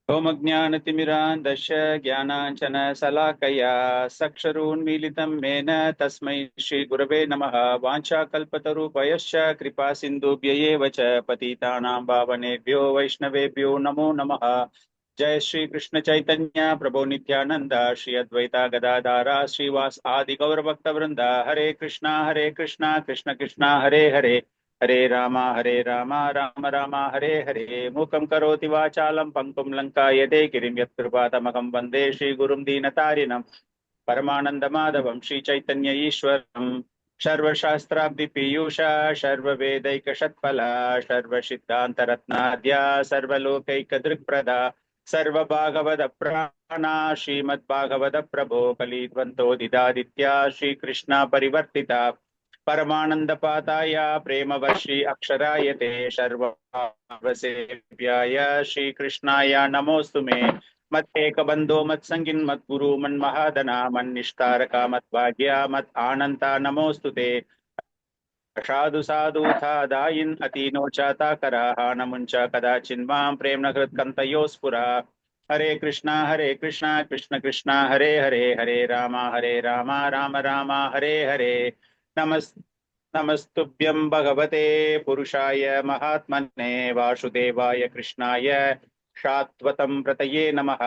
ओमज्ञानतिमिरान्धस्य ज्ञानाञ्जनशलाकया चक्षुरुन्मीलितं येन तस्मै श्रीगुरवे नमः। वाञ्छाकल्पतरुभयश्च कृपासिन्धुभ्य एव च पतितानां पावनेभ्यो वैष्णवेभ्यो नमो नमः। जय श्री कृष्ण चैतन्य प्रभो नित्यानंद श्री अद्वैता गदाधारा श्रीवास आदि गौर भक्त वृंदा। हरे कृष्णा कृष्ण कृष्णा हरे हरे, हरे राम राम राम हरे हरे। मूकं करोति वाचालं पंकुं लङ्कायते गिरिं यत्कृपातमहं वन्दे श्रीगुरुं दीनतारिणं परमानन्दमाधवं श्रीचैतन्य ईश्वरं। सर्वशास्त्राब्धिपीयूषा सर्ववेदैकषत्फला सर्वसिद्धान्तरत्नाद्या सर्वलोकैकदृक्प्रदा सर्वभागवतप्राणा श्रीमद्भागवतप्रभो कलिद्वन्द्वोदितादित्या श्रीकृष्णा परिवर्तिता परमानन्दपाताय प्रेमवर्षि अक्षराय ते सर्वसेव्याय श्रीकृष्णाय नमोऽस्तु मे। मत्तेकबन्धो मत्सङ्गिन् मद्गुरु मन्महादना मन्निष्ठारका मद्भाग्या मत् आनन्ता नमोऽस्तु ते। साधु साधुथा दायिन् अतीनो चाताकराः नमुञ्च कदाचिन्मां प्रेम्ण हृत्कन्तयो स्फुरा। हरे कृष्णा कृष्ण कृष्ण हरे हरे, हरे राम राम राम हरे हरे। नमस्तुभ्यं भगवते पुरुषाय महात्मने वासुदेवाय कृष्णाय சாத்வதம் பிரதயே நமஹ।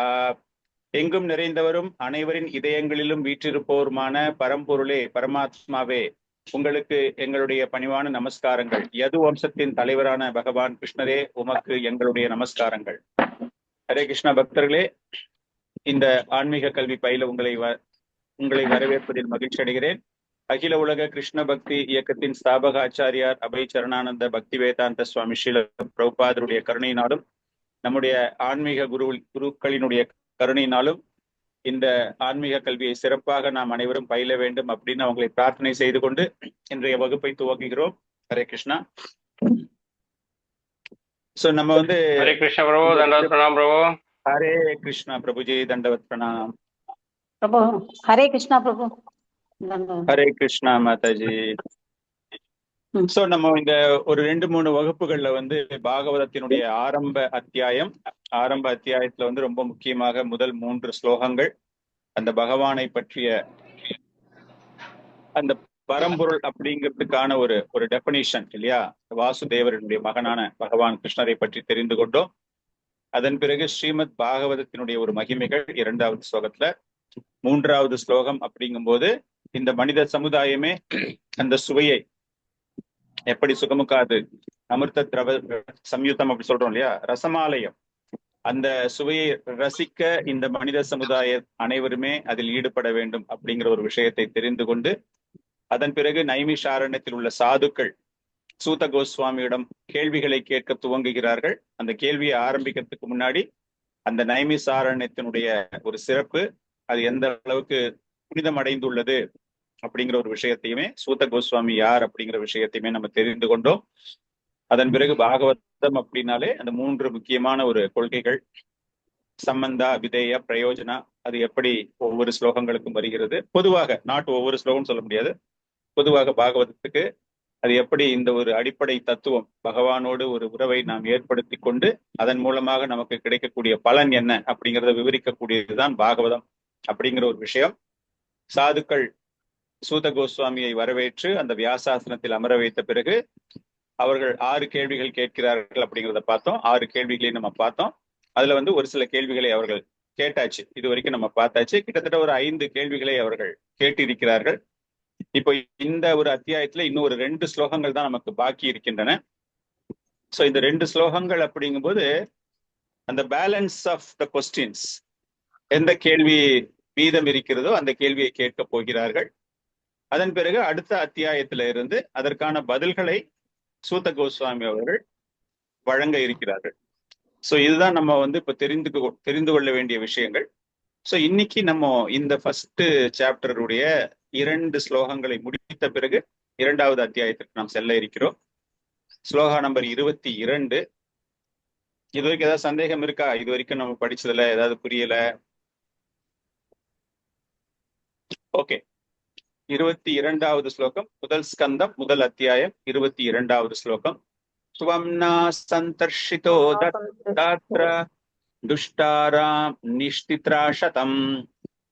எங்கும் நிறைந்தவரும் அனைவரின் இதயங்களிலும் வீற்றிருப்போருமான பரம்பொருளே பரமாத்மாவே, உங்களுக்கு எங்களுடைய பணிவான நமஸ்காரங்கள். யது வம்சத்தின் தலைவரான பகவான் கிருஷ்ணரே, உமக்கு எங்களுடைய நமஸ்காரங்கள். ஹரே கிருஷ்ண பக்தர்களே, இந்த ஆன்மீக கல்வி பயில உங்களை வரவேற்பதில் மகிழ்ச்சி அடைகிறேன். அகில உலக கிருஷ்ண பக்தி இயக்கத்தின் ஸ்தாபக ஆச்சாரியார் அபய் சரணானந்த பக்தி வேதாந்த சுவாமி ஸ்ரீல பிரபுபாதருடைய கருணையினாலும் நம்முடைய ஆன்மீக குருக்களினுடைய கருணையினாலும் இந்த ஆன்மீக கல்வியை சிறப்பாக நாம் அனைவரும் பயில வேண்டும் அப்படின்னு அவங்களை பிரார்த்தனை செய்து கொண்டு இன்றைய வகுப்பை துவங்குகிறோம். ஹரே கிருஷ்ணா. சோ நம்ம ஹரே கிருஷ்ண பிரபு, தண்டவத் பிரணாம் பிரபு. ஹரே கிருஷ்ணா பிரபுஜி, தண்டவத் பிரணாம் பிரபு. ஹரே கிருஷ்ணா பிரபு. ஹரே கிருஷ்ணா மாதாஜி. சோ நம்ம இந்த ஒரு 2-3 வகுப்புகள்ல பாகவதத்தினுடைய ஆரம்ப அத்தியாயத்துல ரொம்ப முக்கியமாக முதல் 3 ஸ்லோகங்கள் அந்த பகவானை பற்றிய அந்த பரம்பொருள் அப்படிங்கிறதுக்கான ஒரு டெபினிஷன் இல்லையா, வாசுதேவரனுடைய மகனான பகவான் கிருஷ்ணரை பற்றி தெரிந்து கொண்டோம். அதன் பிறகு ஸ்ரீமத் பாகவதத்தினுடைய ஒரு மகிமைகள் 2வது ஸ்லோகத்துல, 3வது ஸ்லோகம் அப்படிங்கும் போது இந்த மனித சமுதாயமே அந்த சுவையை எப்படி சுகமுக்காது அமிர்த திரவ சம்யுத்தம் அப்படி சொல்றோம் இல்லையா, ரசமாலயம், அந்த சுவையை ரசிக்க இந்த மனித சமுதாய அனைவருமே அதில் ஈடுபட வேண்டும் அப்படிங்கிற ஒரு விஷயத்தை தெரிந்து கொண்டு அதன் பிறகு நைமிஷாரண்யத்தில் உள்ள சாதுக்கள் சூத கோஸ்வாமியிடம் கேள்விகளை கேட்க துவங்குகிறார்கள். அந்த கேள்வியை ஆரம்பிக்கிறதுக்கு முன்னாடி அந்த நைமிஷாரண்யத்தினுடைய ஒரு சிறப்பு, அது எந்த அளவுக்கு புனிதம் அடைந்துள்ளது அப்படிங்கிற ஒரு விஷயத்தையுமே, சூத கோஸ்வாமி யார் அப்படிங்கிற விஷயத்தையுமே நம்ம தெரிந்து கொண்டோம். அதன் பிறகு பாகவதம் அப்படின்னாலே அந்த 3 முக்கியமான ஒரு கொள்கைகள், சம்பந்தா, விதேய, பிரயோஜனா, அது எப்படி ஒவ்வொரு ஸ்லோகங்களுக்கும் வருகிறது. பொதுவாக ஒவ்வொரு ஸ்லோகம் சொல்ல முடியாது, பொதுவாக பாகவதத்துக்கு அது எப்படி இந்த ஒரு அடிப்படை தத்துவம், பகவானோடு ஒரு உறவை நாம் ஏற்படுத்தி கொண்டு அதன் மூலமாக நமக்கு கிடைக்கக்கூடிய பலன் என்ன அப்படிங்கிறத விவரிக்கக்கூடியதுதான் பாகவதம் அப்படிங்கிற ஒரு விஷயம். சாதுக்கள் சூத கோஸ்வாமியை வரவேற்று அந்த வியாசாசனத்தில் அமர வைத்த பிறகு அவர்கள் 6 கேள்விகள் கேட்கிறார்கள் அப்படிங்கிறத பார்த்தோம். 6 கேள்விகளையும் நம்ம பார்த்தோம். அதுல ஒரு சில கேள்விகளை அவர்கள் கேட்டாச்சு, இது வரைக்கும் நம்ம பார்த்தாச்சு. கிட்டத்தட்ட ஒரு 5 கேள்விகளை அவர்கள் கேட்டிருக்கிறார்கள். இப்போ இந்த ஒரு அத்தியாயத்துல இன்னும் ஒரு 2 ஸ்லோகங்கள் தான் நமக்கு பாக்கி இருக்கின்றன. சோ இந்த 2 ஸ்லோகங்கள் அப்படிங்கும்போது அந்த பேலன்ஸ் ஆஃப் த கொஸ்டின்ஸ், எந்த கேள்வி மீதம் இருக்கிறதோ அந்த கேள்வியை கேட்க போகிறார்கள். அதன் பிறகு அடுத்த அத்தியாயத்தில இருந்து அதற்கான பதில்களை சூத கோஸ்வாமி அவர்கள் வழங்க இருக்கிறார்கள். சோ இதுதான் நம்ம இப்ப தெரிந்து கொள்ள வேண்டிய விஷயங்கள். சோ இன்னைக்கு நம்ம இந்த ஃபர்ஸ்ட் சாப்டருடைய 2 ஸ்லோகங்களை முடித்த பிறகு 2வது அத்தியாயத்திற்கு நாம் செல்ல இருக்கிறோம். ஸ்லோகா நம்பர் 22. இது வரைக்கும் ஏதாவது சந்தேகம் இருக்கா? இது வரைக்கும் நம்ம படிச்சதுல ஏதாவது புரியல? ஓகே, 22வது ஸ்லோகம், முதல் ஸ்கந்தம், முதல் அத்தியாயம், 22வது ஸ்லோகம். ஸ்வம்னா சந்தர்ஷிதோ தத்ர दुष्टारां निष्टित्राशतं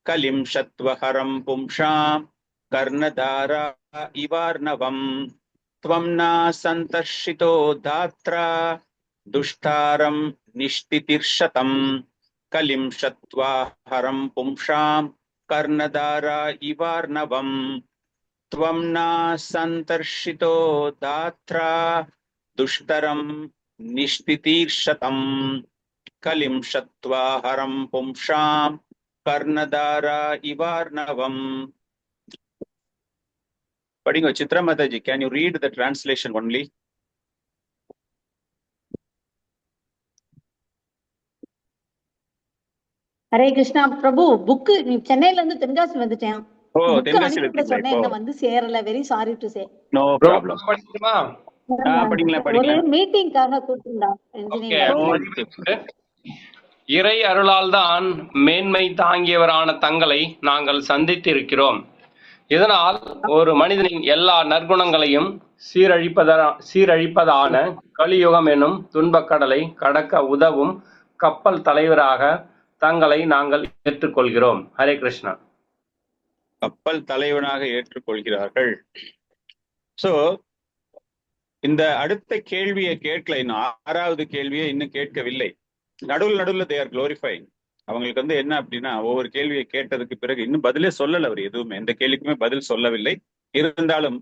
कलिं शत्वहरं पुंसां कर्णधारा इवार्णवम् त्वं न सन्तर्षितो धात्रा दुष्टारं निष्टितिर्शतं कलिं शत्वाहरं पुंसां कर्णधारा इवार्णवम् त्वं न सन्तर्षितो धात्रा दुष्टरं निष्टितिर्शतं कलिं शत्वाहरं पुंसां कर्णधारा इवार्णवम्. படிங்க Chitra Mataji, can you read the translation only? Hare Krishna Prabhu. Book நீ சென்னையில இருந்து தென்காசி வந்துட்டேன். ஓ, புக்கு தென்காசியில அனுப்பிவிட இருக்கீங்களா சொன்னேன், இப்போ? இன்னும் வந்து சேரல. Very sorry to say. No bro problem. படிக்கணுமா? படிங்களா ஒரு படிங்களா. மீட்டிங்காக கூப்பிட்டுருந்தா ஓகே. இன்ஜினியரிங். இறை அருளால் தான் மேன்மை தாங்கியவரான தங்களை நாங்கள் சந்தித்திருக்கிறோம். இதனால் ஒரு மனிதனின் எல்லா நற்குணங்களையும் சீரழிப்பதான கலியுகம் எனும் துன்பக்கடலை கடக்க உதவும் கப்பல் தலைவராக தங்களை நாங்கள் ஏற்றுக்கொள்கிறோம். ஹரே கிருஷ்ணா. கப்பல் தலைவனாக ஏற்றுக்கொள்கிறார்கள். சோ இந்த அடுத்த கேள்வியை கேட்கல, இன்னும் ஆறாவது கேள்வியை இன்னும் கேட்கவில்லை. நடுவில் தே ஆர் குளோரிஃபைங். அவங்களுக்கு வந்து என்ன அப்படின்னா, ஒவ்வொரு கேள்வியை கேட்டதுக்கு பிறகு இன்னும் பதிலே சொல்லல. அவர் எதுவுமே எந்த கேள்விக்குமே பதில் சொல்லவில்லை. இருந்தாலும்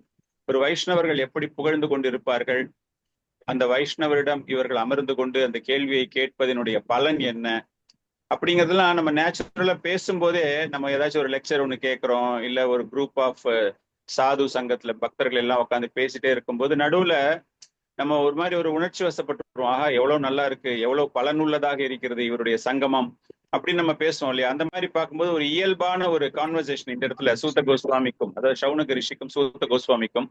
ஒரு வைஷ்ணவர்கள் எப்படி புகழ்ந்து கொண்டிருப்பார்கள், அந்த வைஷ்ணவரிடம் இவர்கள் அமர்ந்து கொண்டு அந்த கேள்வியை கேட்பதனுடைய பலன் என்ன அப்படிங்கிறதுலாம் நம்ம நேச்சுரலா பேசும்போதே, நம்ம ஏதாச்சும் ஒரு லெக்சர் ஒன்று கேட்கிறோம், இல்ல ஒரு குரூப் ஆஃப் சாது சங்கத்துல பக்தர்கள் எல்லாம் உட்காந்து பேசிட்டே இருக்கும்போது நடுவுல நம்ம ஒரு மாதிரி ஒரு உணர்ச்சி வசப்பட்டுருவோம். ஆஹா, எவ்வளவு நல்லா இருக்கு, எவ்வளவு பலனுள்ளதாக இருக்கிறது இவருடைய சங்கமம் அப்படின்னு நம்ம பேசுவோம் இல்லையா. அந்த மாதிரி பார்க்கும்போது ஒரு இயல்பான ஒரு கான்வர்சேஷன் இந்த இடத்துல சூத்த கோஸ்வாமிக்கும், அதாவது சவுனக ரிஷிக்கும் சூத்த கோஸ்வாமிக்கும்.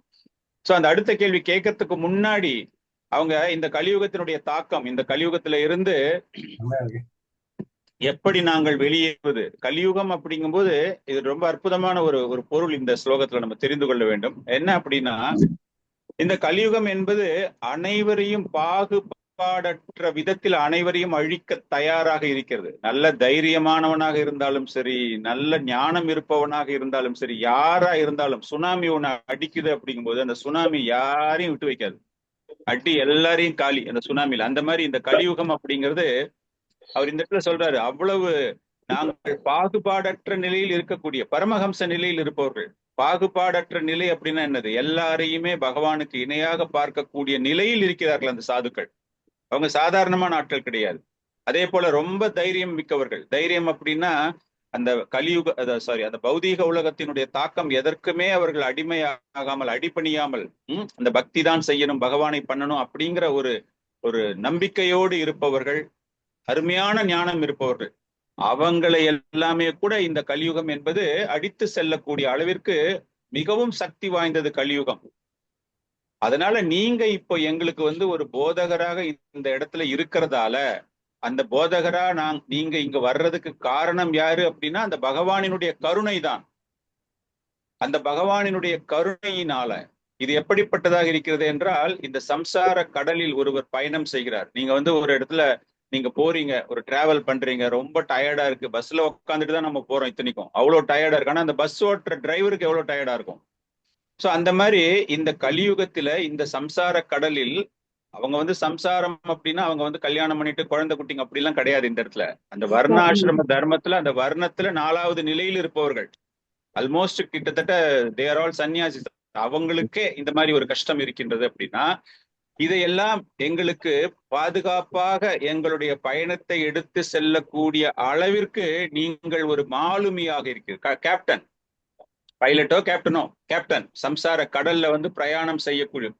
சோ அந்த அடுத்த கேள்வி கேட்கறதுக்கு முன்னாடி அவங்க இந்த கலியுகத்தினுடைய தாக்கம், இந்த கலியுகத்துல இருந்து எப்படி நாங்கள் வெளியேறுவது, கலியுகம் அப்படிங்கும்போது இது ரொம்ப அற்புதமான ஒரு பொருள் இந்த ஸ்லோகத்துல நம்ம தெரிந்து கொள்ள வேண்டும். என்ன அப்படின்னா, இந்த கலியுகம் என்பது அனைவரையும் பாகுபாடற்ற விதத்தில் அனைவரையும் அழிக்க தயாராக இருக்கிறது. நல்ல தைரியமானவனாக இருந்தாலும் சரி, நல்ல ஞானம் இருப்பவனாக இருந்தாலும் சரி, யாரா இருந்தாலும், சுனாமி ஒண்ணு அடிக்குது அப்படிங்கும்போது அந்த சுனாமி யாரையும் விட்டு வைக்காது, அடி எல்லாரையும் காலி அந்த சுனாமில. அந்த மாதிரி இந்த கலியுகம் அப்படிங்கிறது அவர் இந்த இடத்துல சொல்றாரு, அவ்வளவு நாங்கள் பாகுபாடற்ற நிலையில் இருக்கக்கூடிய பரமஹம்ச நிலையில் இருப்பவர்கள். பாகுபாடற்ற நிலை அப்படின்னா என்னது? எல்லாரையுமே பகவானுக்கு இணையாக பார்க்கக்கூடிய நிலையில் இருக்கிறார்கள் அந்த சாதுக்கள். அவங்க சாதாரணமான ஆட்கள் கிடையாது. அதே போல ரொம்ப தைரியம் மிக்கவர்கள். தைரியம் அப்படின்னா அந்த கலியுக அந்த பௌதீக உலகத்தினுடைய தாக்கம் எதற்குமே அவர்கள் அடிமையாகாமல், அடிபணியாமல், அந்த பக்தி தான் செய்யணும், பகவானை பண்ணணும் அப்படிங்கிற ஒரு நம்பிக்கையோடு இருப்பவர்கள், அருமையான ஞானம் இருப்பவர்கள். அவங்களை எல்லாமே கூட இந்த கலியுகம் என்பது அடித்து செல்லக்கூடிய அளவிற்கு மிகவும் சக்தி வாய்ந்தது கலியுகம். அதனால நீங்க இப்போ எங்களுக்கு வந்து ஒரு போதகராக இந்த இடத்துல இருக்கிறதால, அந்த போதகரா நீங்க இங்க வர்றதுக்கு காரணம் யாரு அப்படின்னா அந்த பகவானினுடைய கருணை தான். அந்த பகவானினுடைய கருணையினால இது எப்படிப்பட்டதாக இருக்கிறது என்றால், இந்த சம்சார கடலில் ஒருவர் பயணம் செய்கிறார். நீங்க வந்து ஒரு இடத்துல நீங்க போறீங்க, ஒரு டிராவல் பண்றீங்க, ரொம்ப டயர்டா இருக்கு, பஸ்ல உட்காந்துட்டு தான் நம்ம போறோம், இத்தனைக்கும் அவ்வளவு டயர்டா இருக்கு. ஆனா அந்த பஸ் ஓட்டுற டிரைவருக்கு எவ்வளவு டயர்டா இருக்கும். சோ அந்த மாதிரி இந்த கலியுகத்துல இந்த சம்சார கடலில் அவங்க வந்து சம்சாரம் அப்படின்னா அவங்க வந்து கல்யாணம் பண்ணிட்டு குழந்தை குட்டிங்க அப்படிலாம் கிடையாது. இந்த இடத்துல அந்த வர்ணாசிரம தர்மத்துல அந்த வர்ணத்துல 4வது நிலையில் இருப்பவர்கள், ஆல்மோஸ்ட் கிட்டத்தட்ட தே ஆர் ஆல் சன்னியாசி. அவங்களுக்கே இந்த மாதிரி ஒரு கஷ்டம் இருக்கின்றது அப்படின்னா, இதையெல்லாம் எங்களுக்கு பாதுகாப்பாக எங்களுடைய பயணத்தை எடுத்து செல்லக்கூடிய அளவிற்கு நீங்கள் ஒரு மாலுமியாக இருக்கிற கேப்டன், பைலட்டோ கேப்டன், சம்சார கடல்ல வந்து பிரயாணம் செய்யக்கூடிய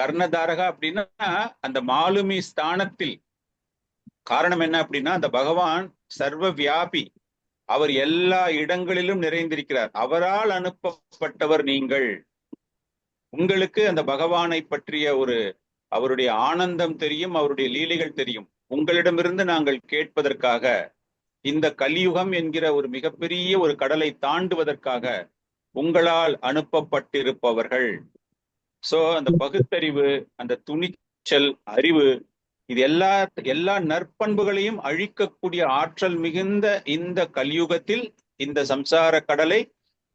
கர்ணதாரகா அப்படின்னா அந்த மாலுமி ஸ்தானத்தில். காரணம் என்ன அப்படின்னா, அந்த பகவான் சர்வ வியாபி, அவர் எல்லா இடங்களிலும் நிறைந்திருக்கிறார். அவரால் அனுப்பப்பட்டவர் நீங்கள். உங்களுக்கு அந்த பகவானை பற்றிய அவருடைய ஆனந்தம் தெரியும், அவருடைய லீலைகள் தெரியும். உங்களிடமிருந்து நாங்கள் கேட்பதற்காக, இந்த கலியுகம் என்கிற ஒரு மிகப்பெரிய ஒரு கடலை தாண்டுவதற்காக உங்களால் அனுப்பப்பட்டிருப்பவர்கள். சோ அந்த பகுத்தறிவு, அந்த துணிச்சல், அறிவு, இது எல்லா நற்பண்புகளையும் அழிக்கக்கூடிய ஆற்றல் மிகுந்த இந்த கலியுகத்தில் இந்த சம்சார கடலை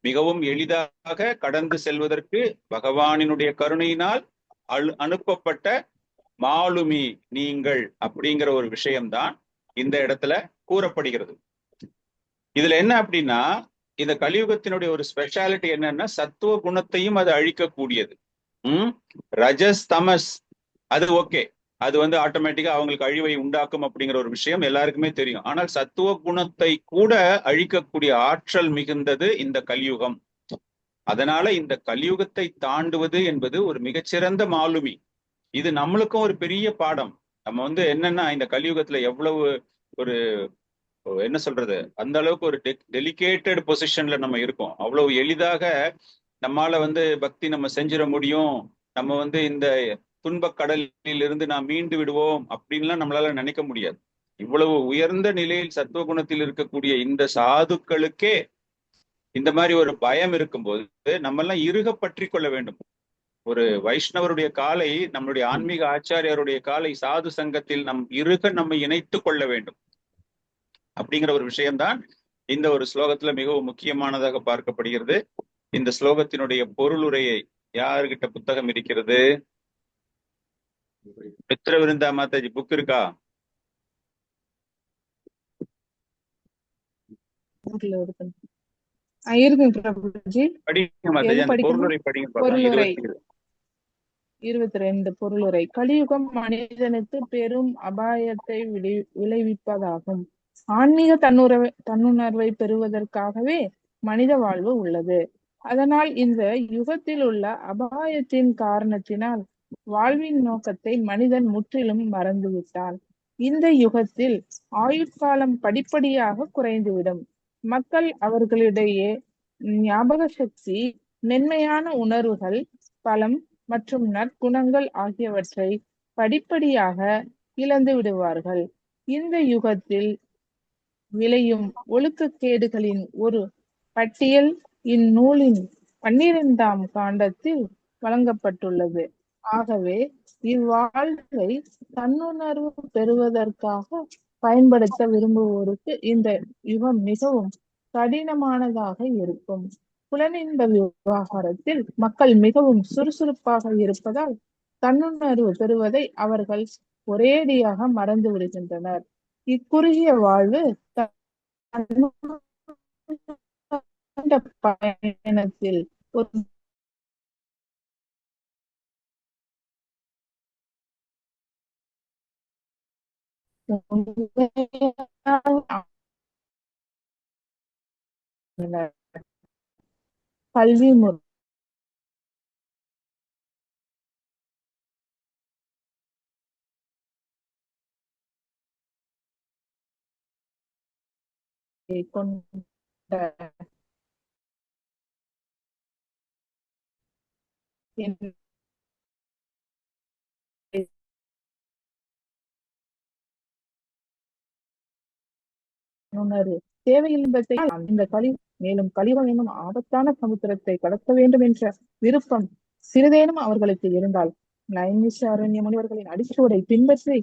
மிகவும் எளிதாக கடந்து செல்வதற்கு பகவானினுடைய கருணையினால் அனுப்பப்பட்ட மாலுமி நீங்கள் அப்படிங்கிற ஒரு விஷயம்தான் இந்த இடத்துல கூறப்படுகிறது. இதுல என்ன அப்படின்னா, இந்த கலியுகத்தினுடைய ஒரு ஸ்பெஷாலிட்டி என்னன்னா, சத்துவ குணத்தையும் அது அழிக்கக்கூடியது. ரஜஸ் தமஸ் அது ஓகே, அது ஆட்டோமேட்டிக்கா அவங்களுக்கு அழிவை உண்டாக்கும் அப்படிங்கிற ஒரு விஷயம் எல்லாருக்குமே தெரியும். ஆனால் சத்துவ குணத்தை கூட அழிக்கக்கூடிய ஆற்றல் மிகுந்தது இந்த கலியுகம். அதனால இந்த கலியுகத்தை தாண்டுவது என்பது ஒரு மிகச்சிறந்த மாலுமி. இது நம்மளுக்கும் ஒரு பெரிய பாடம். நம்ம என்னன்னா, இந்த கலியுகத்துல எவ்வளவு ஒரு என்ன சொல்றது, அந்த அளவுக்கு ஒரு டெலிகேட்டட் பொசிஷன்ல நம்ம இருக்கோம். அவ்வளவு எளிதாக நம்மால பக்தி நம்ம செஞ்சிட முடியும், நம்ம இந்த துன்பக் கடலில் இருந்து நாம் மீண்டு விடுவோம் அப்படின்லாம் நம்மளால நினைக்க முடியாது. இவ்வளவு உயர்ந்த நிலையில் சத்துவ குணத்தில் இருக்கக்கூடிய இந்த சாதுக்களுக்கே இந்த மாதிரி ஒரு பயம் இருக்கும்போது நம்ம எல்லாம் இறுக பற்றி கொள்ள வேண்டும். ஒரு வைஷ்ணவருடைய காலை, நம்மளுடைய ஆன்மீக ஆச்சாரியருடைய காலை சாது சங்கத்தில் நம்மை இணைத்து கொள்ள வேண்டும் அப்படிங்கிற ஒரு விஷயம்தான் இந்த ஒரு ஸ்லோகத்துல மிகவும் முக்கியமானதாக பார்க்கப்படுகிறது. இந்த ஸ்லோகத்தினுடைய பொருளுரையை யாருகிட்ட புத்தகம் இருக்கிறது? மித்ர விருந்தா மாதாஜி புக் இருக்கா? படிங்க மாதாஜி, அந்த பொருளுரை படிங்க. 22 பொருளுரை. கலியுகம் மனிதனுக்கு பெரும் அபாயத்தை விளைவிப்பதாகும். ஆன்மீக தன்னுணர்வை பெறுவதற்காகவே மனித வாழ்வு உள்ளது. அதனால் இந்த யுகத்தில் உள்ள அபாயத்தின் காரணத்தினால் வாழ்வின் நோக்கத்தை மனிதன் முற்றிலும் மறந்துவிட்டான். இந்த யுகத்தில் ஆயுட்காலம் படிப்படியாக குறைந்துவிடும். மக்கள் அவர்களிடையே ஞாபக சக்தி, மென்மையான உணர்வுகள், பலம் மற்றும் நற்குணங்கள் ஆகியவற்றை படிப்படியாக இழந்து விடுவார்கள். இந்த யுகத்தில் விளையும் ஒழுக்கக்கேடுகளின் ஒரு பட்டியல் இந்நூலின் 12ஆம் காண்டத்தில் வழங்கப்பட்டுள்ளது. ஆகவே இவ்வாழ்வை தன்னுணர்வு பெறுவதற்காக பயன்படுத்த விரும்புவோருக்கு இந்த யுகம் மிகவும் கடினமானதாக இருக்கும். புலனின்ப விவகாரத்தில் மக்கள் மிகவும் சுறுசுறுப்பாக இருப்பதால் தன்னுணர்வு பெறுவதை அவர்கள் ஒரேடியாக மறந்து விடுகின்றனர். இக்குறுகிய வாழ்வு பயணத்தில் ஒரு கல்வி முறை கொண்ட தேவையின்பத்தை இந்த மேலும் கலியுகம் என்னும் ஆபத்தான சமுத்திரத்தை கடக்க வேண்டும் என்ற விருப்பம் சிறிதேனும் அவர்களுக்கு இருந்தால் நைமிஷாரண்ய முனிவர்களின் அடிச்சுவடை பின்பற்றி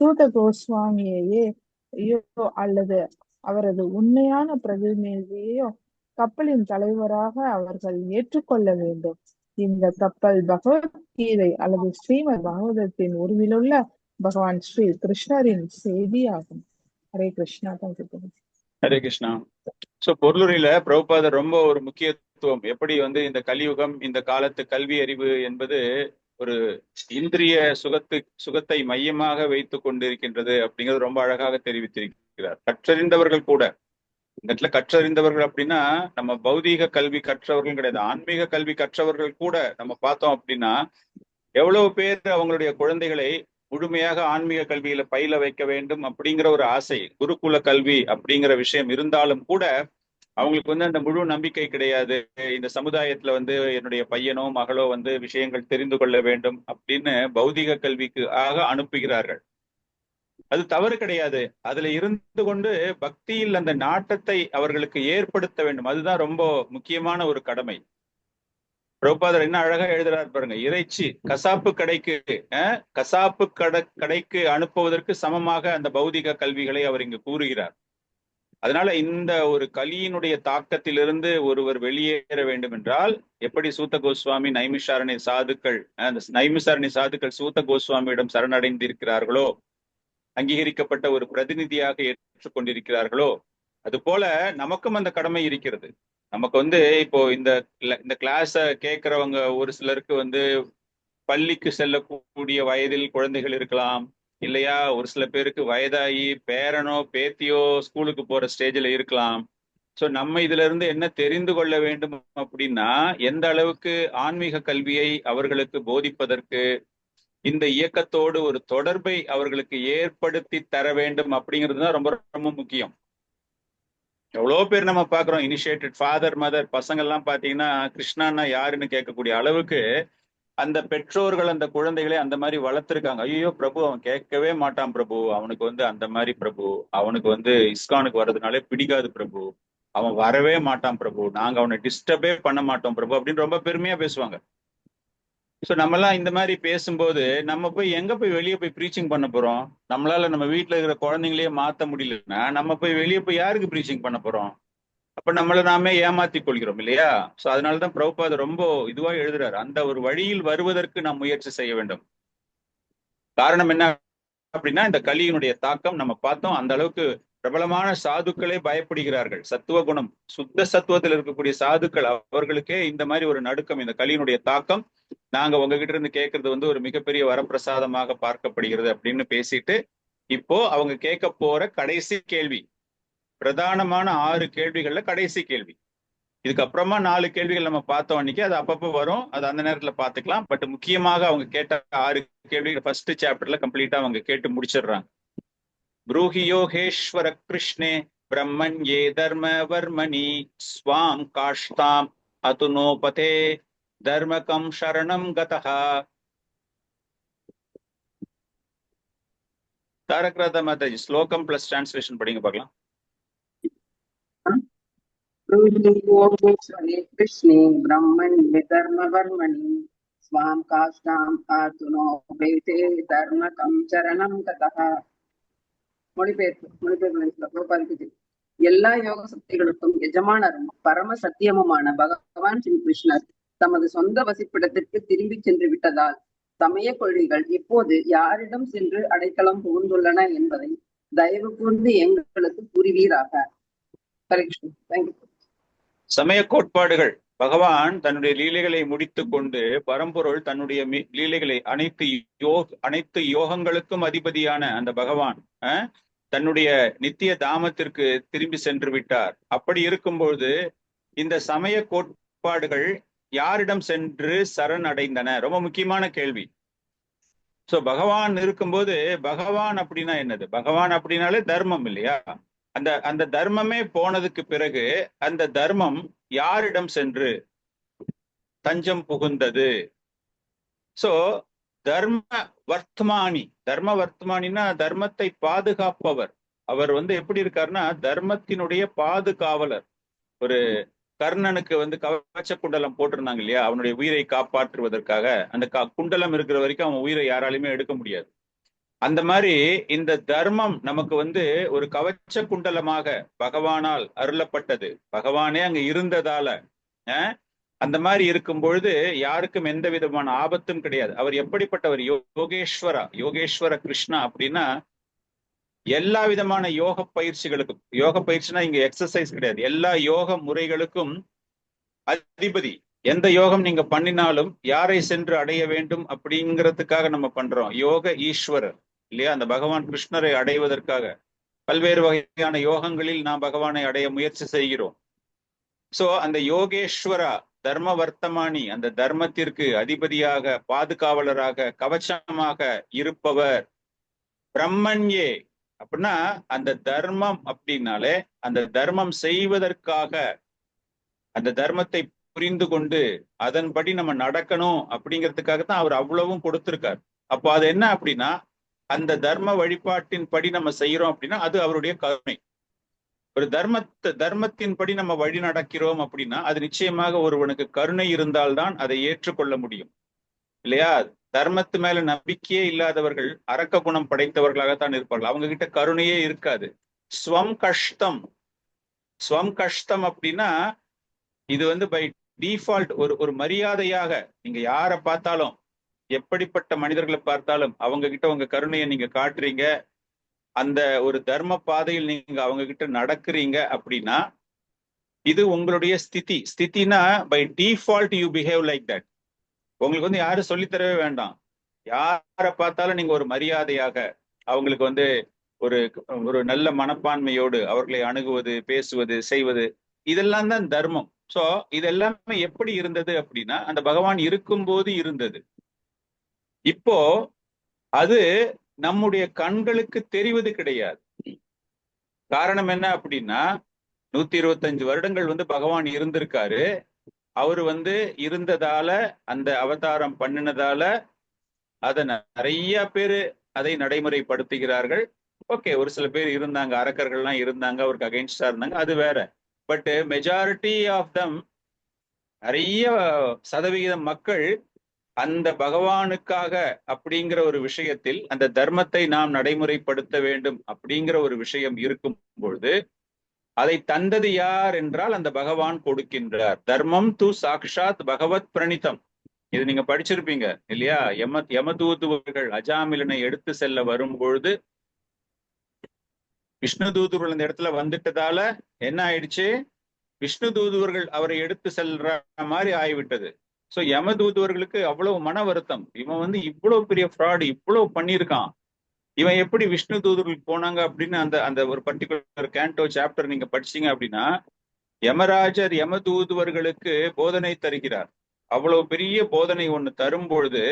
சூத கோஸ்வாமியையே அல்லது அவரது உண்மையான பிரதிநிதியையோ கப்பலின் தலைவராக அவர்கள் ஏற்றுக்கொள்ள வேண்டும். இந்த கப்பல் பகவத்கீதை அல்லது ஸ்ரீமத் பாகவதத்தின் உருவிலுள்ள பகவான் ஸ்ரீ கிருஷ்ணரின் செய்தியாகும். ஹரே கிருஷ்ணா. ஹரே கிருஷ்ணா. சோ பொருளுரையில பிரபுபாதர் ரொம்ப ஒரு முக்கியத்துவம், எப்படி இந்த கலியுகம், இந்த காலத்து கல்வி அறிவு என்பது ஒரு இந்திரிய சுகத்தை மையமாக வைத்துக் கொண்டிருக்கின்றது அப்படிங்கிறது ரொம்ப அழகாக தெரிவித்திருக்கிறார். கற்றறிந்தவர்கள் கூட, இந்த இடத்துல கற்றறிந்தவர்கள் அப்படின்னா நம்ம பௌதீக கல்வி கற்றவர்கள் கிடையாது, ஆன்மீக கல்வி கற்றவர்கள் கூட நம்ம பார்த்தோம் அப்படின்னா எவ்வளவு பேர் அவங்களுடைய குழந்தைகளை முழுமையாக ஆன்மீக கல்வியில பயில வைக்க வேண்டும் அப்படிங்கிற ஒரு ஆசை, குருகுல கல்வி அப்படிங்கிற விஷயம் இருந்தாலும் கூட அவங்களுக்கு அந்த முழு நம்பிக்கை கிடையாது. இந்த சமுதாயத்துல என்னுடைய பையனோ மகளோ விஷயங்கள் தெரிந்து கொள்ள வேண்டும் அப்படின்னு பௌதிக கல்விக்கு அனுப்புகிறார்கள். அது தவறு கிடையாது. அதுல இருந்து கொண்டு பக்தியில் அந்த நாட்டத்தை அவர்களுக்கு ஏற்படுத்த வேண்டும். அதுதான் ரொம்ப முக்கியமான ஒரு கடமை. பிரபுபாதர் என்ன அழகா எழுதுறாரு பாருங்க. இறைச்சி கசாப்பு கடைக்கு அனுப்புவதற்கு சமமாக அந்த பௌதிக கல்விகளை அவர் இங்கு கூறுகிறார். அதனால இந்த ஒரு கலியினுடைய தாக்கத்திலிருந்து ஒருவர் வெளியேற வேண்டும் என்றால், எப்படி சூத்த கோஸ்வாமி நைமிஷாரணி சாதுக்கள் அந்த நைமிஷாரணி சாதுக்கள் சூத்த கோஸ்வாமியிடம் சரணடைந்திருக்கிறார்களோ, அங்கீகரிக்கப்பட்ட ஒரு பிரதிநிதியாக ஏற்றுக்கொண்டிருக்கிறார்களோ, அது போல நமக்கும் அந்த கடமை இருக்கிறது. நமக்கு இப்போ இந்த கிளாஸ கேட்கிறவங்க ஒரு சிலருக்கு பள்ளிக்கு செல்லக்கூடிய வயதில் குழந்தைகள் இருக்கலாம், இல்லையா ஒரு சில பேருக்கு வயதாகி பேரனோ பேத்தியோ ஸ்கூலுக்கு போற ஸ்டேஜில் இருக்கலாம். ஸோ நம்ம இதுல இருந்து என்ன தெரிந்து கொள்ள வேண்டும் அப்படின்னா, எந்த அளவுக்கு ஆன்மீக கல்வியை அவர்களுக்கு போதிப்பதற்கு இந்த இயக்கத்தோடு ஒரு தொடர்பை அவர்களுக்கு ஏற்படுத்தி தர வேண்டும் அப்படிங்கிறது தான் ரொம்ப ரொம்ப முக்கியம். எவ்வளோ பேர் நம்ம பார்க்குறோம், இனிஷியேட்டட் ஃபாதர் மதர் பசங்கள்லாம் பார்த்தீங்கன்னா கிருஷ்ணான்னா யாருன்னு கேட்கக்கூடிய அளவுக்கு அந்த பெற்றோர்கள் அந்த குழந்தைகளை அந்த மாதிரி வளர்த்துருக்காங்க. ஐயோ பிரபு அவன் கேட்கவே மாட்டான் பிரபு, அவனுக்கு அந்த மாதிரி பிரபு, அவனுக்கு இஸ்கானுக்கு வர்றதுனாலே பிடிக்காது பிரபு, அவன் வரவே மாட்டான் பிரபு, நாங்க அவனை டிஸ்டர்பே பண்ண மாட்டோம் பிரபு அப்படின்னு ரொம்ப பெருமையா பேசுவாங்க. ஸோ நம்மலாம் இந்த மாதிரி பேசும்போது நம்ம போய் எங்க போய் வெளியே போய் ப்ரீச்சிங் பண்ண போறோம்? நம்மளால நம்ம வீட்டுல இருக்கிற குழந்தைங்களையே மாத்த முடியலன்னா நம்ம போய் வெளியே போய் யாருக்கு ப்ரீச்சிங் பண்ண போறோம்? அப்ப நம்மளை நாமே ஏமாத்தி கொள்கிறோம் இல்லையா? சோ அதனாலதான் பிரபுபாதர் ரொம்ப இதுவா எழுதுறாரு, அந்த ஒரு வழியில் வருவதற்கு நாம் முயற்சி செய்ய வேண்டும். காரணம் என்ன அப்படின்னா, இந்த கலியினுடைய தாக்கம் நம்ம பார்த்தோம். அந்த அளவுக்கு பிரபலமான சாதுக்களே பயப்படுகிறார்கள். சத்துவ குணம் சுத்த சத்துவத்தில் இருக்கக்கூடிய சாதுக்கள் அவர்களுக்கே இந்த மாதிரி ஒரு நடுக்கம், இந்த கலியினுடைய தாக்கம் நாங்க உங்ககிட்ட இருந்து கேட்கறது ஒரு மிகப்பெரிய வரப்பிரசாதமாக பார்க்கப்படுகிறது அப்படின்னு பேசிட்டு, இப்போ அவங்க கேட்க போற கடைசி கேள்வி, பிரதானமான 6 கேள்விகள்ல கடைசி கேள்வி. இதுக்கப்புறமா 4 கேள்விகள் நம்ம பார்த்தோம் அன்னைக்கு, அது அப்பப்போ வரும், அது அந்த நேரத்துல பாத்துக்கலாம். பட் முக்கியமாக அவங்க கேட்ட 6 கேள்விகள் ஃபர்ஸ்ட் சாப்டர்ல கம்ப்ளீட்டா அவங்க கேட்டு முடிச்சிடுறாங்க. ப்ரூஹி யோகேஸ்வர கிருஷ்ணே பிரம்மண்யே தர்ம வர்மணி ஸ்வாம் காஷ்தாம் அதுனோபதே தர்மகம் சரணம் கதஹ. தாரக் ராதா மாதாஜி ஸ்லோகம் பிளஸ் டிரான்ஸ்லேஷன் படிங்க பார்க்கலாம். कृष्णे ब्रह्मण्ये धर्मवर्मणि स्वां काष्ठाम् आतुनोपेते धर्मकं चरणं गतः. மொழிபெயர்ப்பு. எல்லா யோக சக்திகளுக்கும் எஜமானரும் பரம சத்தியமுமான பகவான் ஸ்ரீ கிருஷ்ணர் தமது சொந்த வசிப்பிடத்திற்கு திரும்பி சென்று விட்டதால் சமய கொள்கைகள் இப்போது யாரிடம் சென்று அடைக்கலம் புகுந்துள்ளன என்பதை தயவு கூர்ந்து எங்களுக்கு கூறுவீராக. சமய கோட்பாடுகள், பகவான் தன்னுடைய லீலைகளை முடித்து கொண்டு பரம்பொருள் தன்னுடைய லீலைகளை அனைத்து யோகங்களுக்கும் அதிபதியான அந்த பகவான் தன்னுடைய நித்திய தாமத்திற்கு திரும்பி சென்று விட்டார். அப்படி இருக்கும்போது இந்த சமய கோட்பாடுகள் யாரிடம் சென்று சரண் அடைந்தன? ரொம்ப முக்கியமான கேள்வி. சோ பகவான் இருக்கும்போது, பகவான் அப்படின்னா என்னது? பகவான் அப்படின்னாலே தர்மம் இல்லையா? அந்த தர்மமே போனதுக்கு பிறகு அந்த தர்மம் யாரிடம் சென்று தஞ்சம் புகுந்தது? சோ தர்ம வர்த்தமானின்னா தர்மத்தை பாதுகாப்பவர். அவர் எப்படி இருக்காருன்னா தர்மத்தினுடைய பாதுகாவலர். ஒரு கர்ணனுக்கு கவச்ச குண்டலம் போட்டிருந்தாங்க இல்லையா, அவனுடைய உயிரை காப்பாற்றுவதற்காக. அந்த குண்டலம் இருக்கிற வரைக்கும் அவன் உயிரை யாராலையுமே எடுக்க முடியாது. அந்த மாதிரி இந்த தர்மம் நமக்கு ஒரு கவச்ச குண்டலமாக பகவானால் அருளப்பட்டது. பகவானே அங்க இருந்ததால அந்த மாதிரி இருக்கும் பொழுது யாருக்கும் எந்த விதமான ஆபத்தும் கிடையாது. அவர் எப்படிப்பட்டவர்? யோகேஸ்வர கிருஷ்ணா அப்படின்னா எல்லா விதமான யோக பயிற்சிகளுக்கும், யோக பயிற்சினா இங்க எக்ஸசைஸ் கிடையாது, எல்லா யோக முறைகளுக்கும் அதிபதி. எந்த யோகம் நீங்க பண்ணினாலும் யாரை சென்று அடைய வேண்டும் அப்படிங்கிறதுக்காக நம்ம பண்றோம். யோக ஈஸ்வரர் இல்லையா? அந்த பகவான் கிருஷ்ணரை அடைவதற்காக பல்வேறு வகையான யோகங்களில் நாம் பகவானை அடைய முயற்சி செய்கிறோம். சோ அந்த யோகேஸ்வரா தர்ம வர்த்தமானி, அந்த தர்மத்திற்கு அதிபதியாக, பாதுகாவலராக, கவச்சமாக இருப்பவர். பிரம்மண்யே அப்படின்னா அந்த தர்மம் அப்படின்னாலே அந்த தர்மம் செய்வதற்காக, அந்த தர்மத்தை புரிந்து கொண்டு அதன்படி நம்ம நடக்கணும் அப்படிங்கிறதுக்காகத்தான் அவர் அவ்வளவும் கொடுத்திருக்கார். அப்போ அது என்ன அப்படின்னா, அந்த தர்ம வழிபாட்டின் படி நம்ம செய்யறோம் அப்படின்னா அது அவருடைய கருணை. ஒரு தர்மத்தின்படி நம்ம வழி நடக்கிறோம் அப்படின்னா அது நிச்சயமாக ஒருவனுக்கு கருணை இருந்தால்தான் அதை ஏற்றுக்கொள்ள முடியும் இல்லையா? தர்மத்து மேல நம்பிக்கையே இல்லாதவர்கள் அரக்க குணம் படைத்தவர்களாகத்தான் இருப்பார்கள். அவங்க கிட்ட கருணையே இருக்காது. ஸ்வம் கஷ்டம் அப்படின்னா இது பை டிஃபால்ட் ஒரு மரியாதையாக நீங்க யாரை பார்த்தாலும், எப்படிப்பட்ட மனிதர்களை பார்த்தாலும் அவங்க கிட்ட உங்க கருணையை நீங்க காட்டுறீங்க, அந்த ஒரு தர்ம பாதையில் நீங்க அவங்க கிட்ட நடக்கிறீங்க அப்படின்னா இது உங்களுடைய ஸ்திதினா by default you behave like that. உங்களுக்கு யாரும் சொல்லித்தரவே வேண்டாம். யாரை பார்த்தாலும் நீங்க ஒரு மரியாதையாக அவங்களுக்கு ஒரு ஒரு நல்ல மனப்பான்மையோடு அவர்களை அணுகுவது, பேசுவது, செய்வது, இதெல்லாம் தான் தர்மம். சோ இதெல்லாமே எப்படி இருந்தது அப்படின்னா அந்த பகவான் இருக்கும்போது இருந்தது. இப்போ அது நம்முடைய கண்களுக்கு தெரிவது கிடையாது. காரணம் என்ன அப்படின்னா 125 வருடங்கள் பகவான் இருந்திருக்காரு. அவரு இருந்ததால, அந்த அவதாரம் பண்ணினதால அதை நிறைய பேரு அதை நடைமுறைப்படுத்துகிறார்கள். ஓகே, ஒரு சில பேர் இருந்தாங்க, அரக்கர்கள்லாம் இருந்தாங்க, அவருக்கு அகைன்ஸ்டா இருந்தாங்க, அது வேற. பட் மெஜாரிட்டி ஆஃப் தம், நிறைய சதவிகிதம் மக்கள் அந்த பகவானுக்காக அப்படிங்கிற ஒரு விஷயத்தில் அந்த தர்மத்தை நாம் நடைமுறைப்படுத்த வேண்டும் அப்படிங்கிற ஒரு விஷயம் இருக்கும் பொழுது அதை தந்தது யார் என்றால் அந்த பகவான் கொடுக்கின்றார். தர்மம் து சாக்ஷாத் பகவத் பிரணிதம். இது நீங்க படிச்சிருப்பீங்க இல்லையா? யமதூதுவர்கள் அஜாமிலனை எடுத்து செல்ல வரும் பொழுது விஷ்ணு தூதுவர்கள் அந்த இடத்துல வந்துட்டதால என்ன ஆயிடுச்சு? விஷ்ணு தூதுவர்கள் அவரை எடுத்து செல்ற மாதிரி ஆகிவிட்டது. சோ யமதூதுவர்களுக்கு அவ்வளவு மன வருத்தம். இவன் இவ்வளவு பெரிய ஃப்ராடு, இவ்வளவு பண்ணியிருக்கான், இவன் எப்படி விஷ்ணு தூதுவர்களுக்கு போனாங்க அப்படின்னு அந்த அந்த ஒரு பர்டிகுலர் கேண்டோ சாப்டர் நீங்க படிச்சீங்க அப்படின்னா யமராஜர் யமதூதுவர்களுக்கு போதனை தருகிறார். அவ்வளவு பெரிய போதனை ஒண்ணு தரும் பொழுது